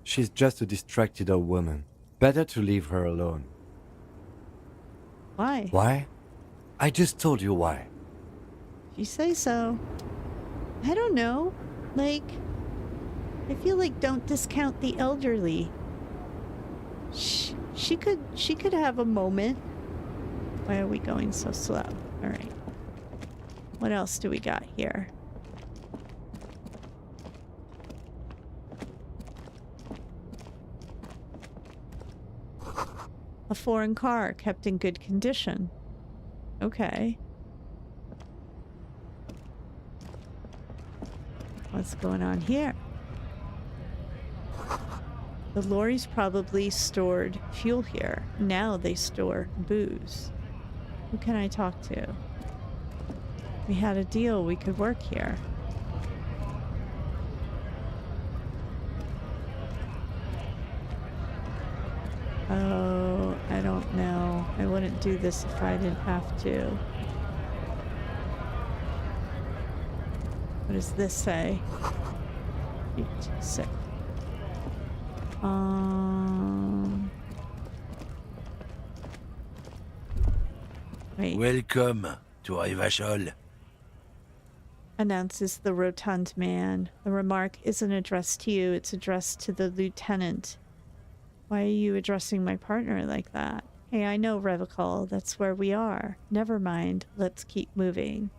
She's just a distracted old woman. Better to leave her alone. Why? Why? I just told you why. If you say so. I don't know. Like, I feel like don't discount the elderly. She could have a moment. Why are we going so slow? All right. What else do we got here? A foreign car kept in good condition. Okay. What's going on here? The lorries probably stored fuel here. Now they store booze. Who can I talk to? We had a deal we could work here. Oh, I don't know. I wouldn't do this if I didn't have to. What does this say? Sick. Wait. Welcome to Revachol. Announces the rotund man. The remark isn't addressed to you, it's addressed to the lieutenant. Why are you addressing my partner like that? Hey, I know Revachol, that's where we are. Never mind, let's keep moving.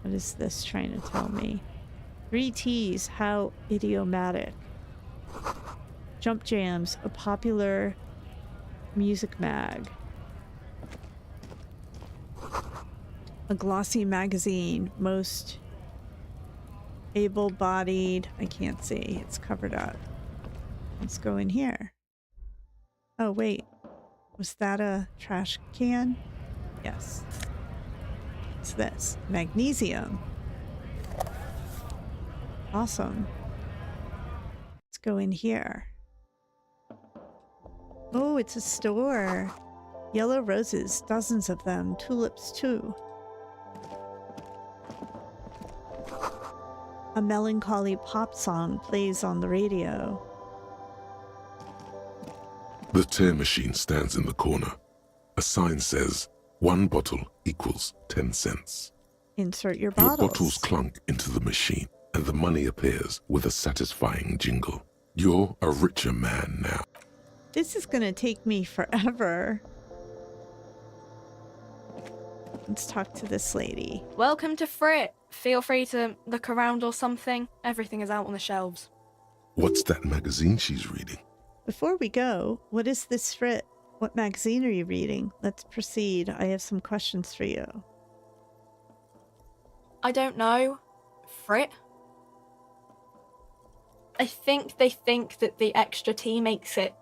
What is this trying to tell me? 3 T's, how idiomatic. Jump Jams, a popular music mag. A glossy magazine, most able-bodied. I can't see, it's covered up. Let's go in here. Oh, wait. Was that a trash can? Yes. What's this? Magnesium. Awesome. Let's go in here. Oh, it's a store. Yellow roses, dozens of them. Tulips, too. A melancholy pop song plays on the radio. The tear machine stands in the corner. A sign says, 1 bottle equals 10 cents. Insert your Your bottles. bottles clunk into the machine, and the money appears with a satisfying jingle. You're a richer man now. This is gonna take me forever. Let's talk to this lady. Welcome to Frit. Feel free to look around or something. Everything is out on the shelves. What's that magazine she's reading? Before we go, what is this Frit? What magazine are you reading? Let's proceed. I have some questions for you. I don't know. Frit? I think they think that the extra T makes it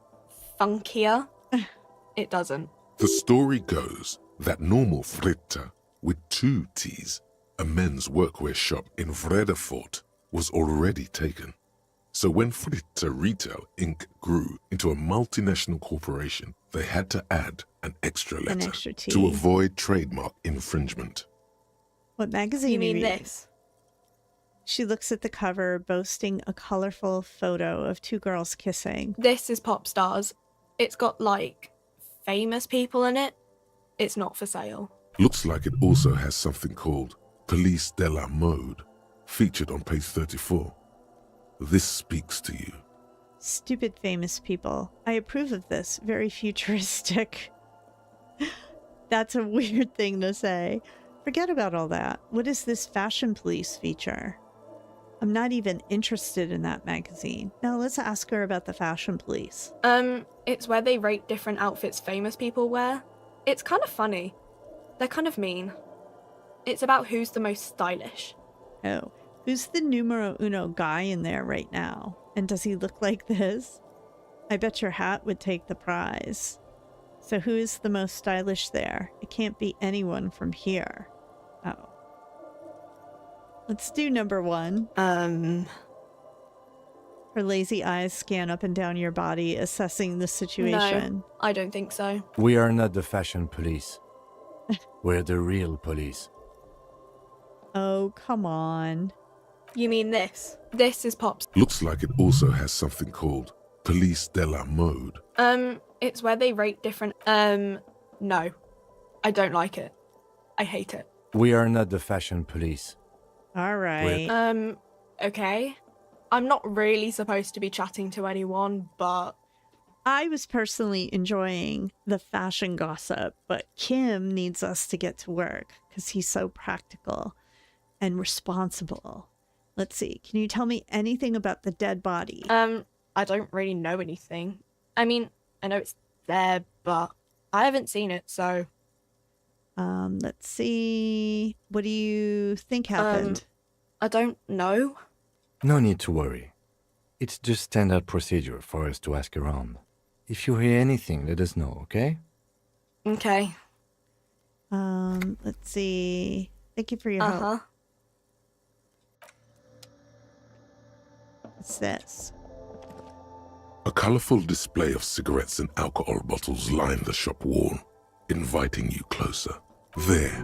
funkier. It doesn't. The story goes that normal Fritta, with 2 T's, a men's workwear shop in Vredefort, was already taken. So when Fritta Retail Inc. grew into a multinational corporation, they had to add an extra letter T. to avoid trademark infringement. What magazine You mean are you reading? this? She looks at the cover, boasting a colorful photo of 2 girls kissing. This is Pop Stars. It's got, like, famous people in it. It's not for sale. Looks like it also has something called Police de la Mode, featured on page 34. This speaks to you. Stupid famous people. I approve of this. Very futuristic. That's a weird thing to say. Forget about all that. What is this Fashion Police feature? I'm not even interested in that magazine. Now let's ask her about the Fashion Police. It's where they rate different outfits famous people wear. It's kind of funny. They're kind of mean. It's about who's the most stylish. Oh, who's the numero uno guy in there right now? And does he look like this? I bet your hat would take the prize. So who is the most stylish there? It can't be anyone from here. Oh. Let's do number 1. Her lazy eyes scan up and down your body, assessing the situation. No, I don't think so. We are not the fashion police. We're the real police. Oh, come on. You mean this? This is Pop's. Looks like it also has something called Police de la Mode. It's where they rate different. No. I don't like it. I hate it. We are not the fashion police. All right. Okay. I'm not really supposed to be chatting to anyone, but I was personally enjoying the fashion gossip, but Kim needs us to get to work because he's so practical and responsible. Let's see. Can you tell me anything about the dead body? I don't really know anything. I mean, I know it's there, but I haven't seen it, so. Let's see. What do you think happened? I don't know. No need to worry. It's just standard procedure for us to ask around. If you hear anything, let us know, okay? Okay. Let's see. Thank you for your help. What's this? A colorful display of cigarettes and alcohol bottles line the shop wall, inviting you closer. There,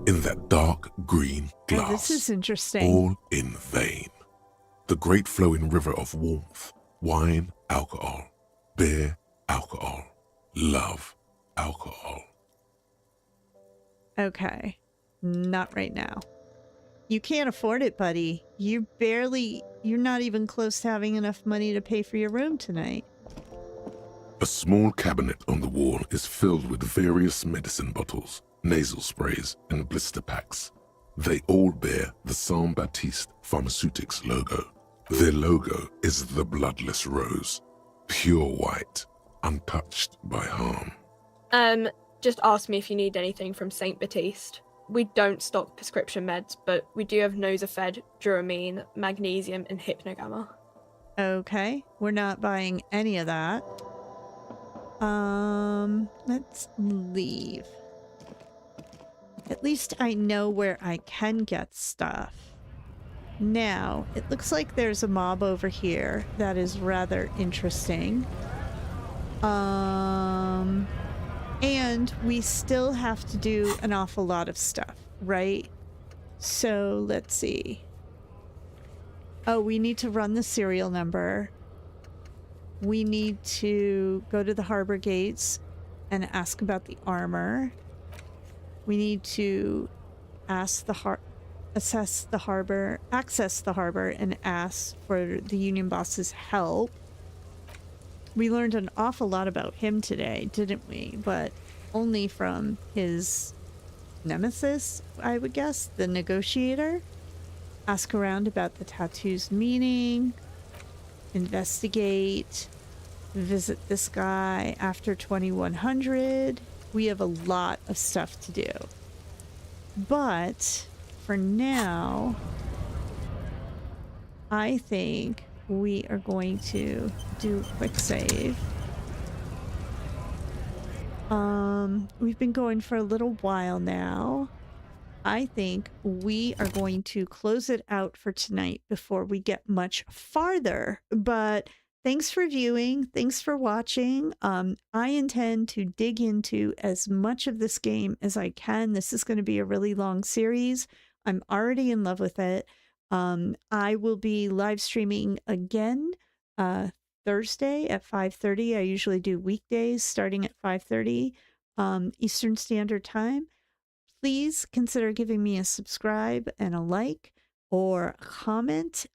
in that dark green glass, Oh, this is interesting. all in vain. The great flowing river of warmth, wine, alcohol, beer, alcohol, love, alcohol. Okay. Not right now. You can't afford it, buddy. You're not even close to having enough money to pay for your room tonight. A small cabinet on the wall is filled with various medicine bottles, nasal sprays, and blister packs. They all bear the Saint Baptiste Pharmaceutics logo. Their logo is the bloodless rose, pure white, untouched by harm. Just ask me if you need anything from St. Baptiste. We don't stock prescription meds, but we do have Nosafed, Duramine, magnesium, and Hypnogamma. Okay, we're not buying any of that. Let's leave. At least I know where I can get stuff. Now, it looks like there's a mob over here that is rather interesting. And we still have to do an awful lot of stuff, right? So let's see. Oh, we need to run the serial number. We need to go to the harbor gates and ask about the armor. We need to access the harbor and ask for the Union boss's help. We learned an awful lot about him today, didn't we? But only from his nemesis, I would guess, the negotiator. Ask around about the tattoo's meaning. Investigate. Visit this guy after 2100. We have a lot of stuff to do. But for now, I think we are going to do a quick save. We've been going for a little while now. I think we are going to close it out for tonight before we get much farther. But thanks for viewing. Thanks for watching. I intend to dig into as much of this game as I can. This is going to be a really long series. I'm already in love with it. I will be live streaming again Thursday at 5:30. I usually do weekdays starting at 5:30 Eastern Standard Time. Please consider giving me a subscribe and a like or a comment.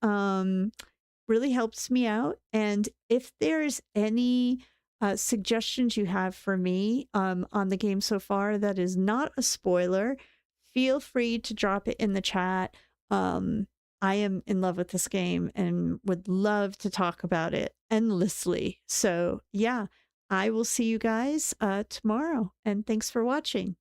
Really helps me out. And if there's any suggestions you have for me on the game so far that is not a spoiler, feel free to drop it in the chat. I am in love with this game and would love to talk about it endlessly. So yeah, I will see you guys tomorrow, and thanks for watching.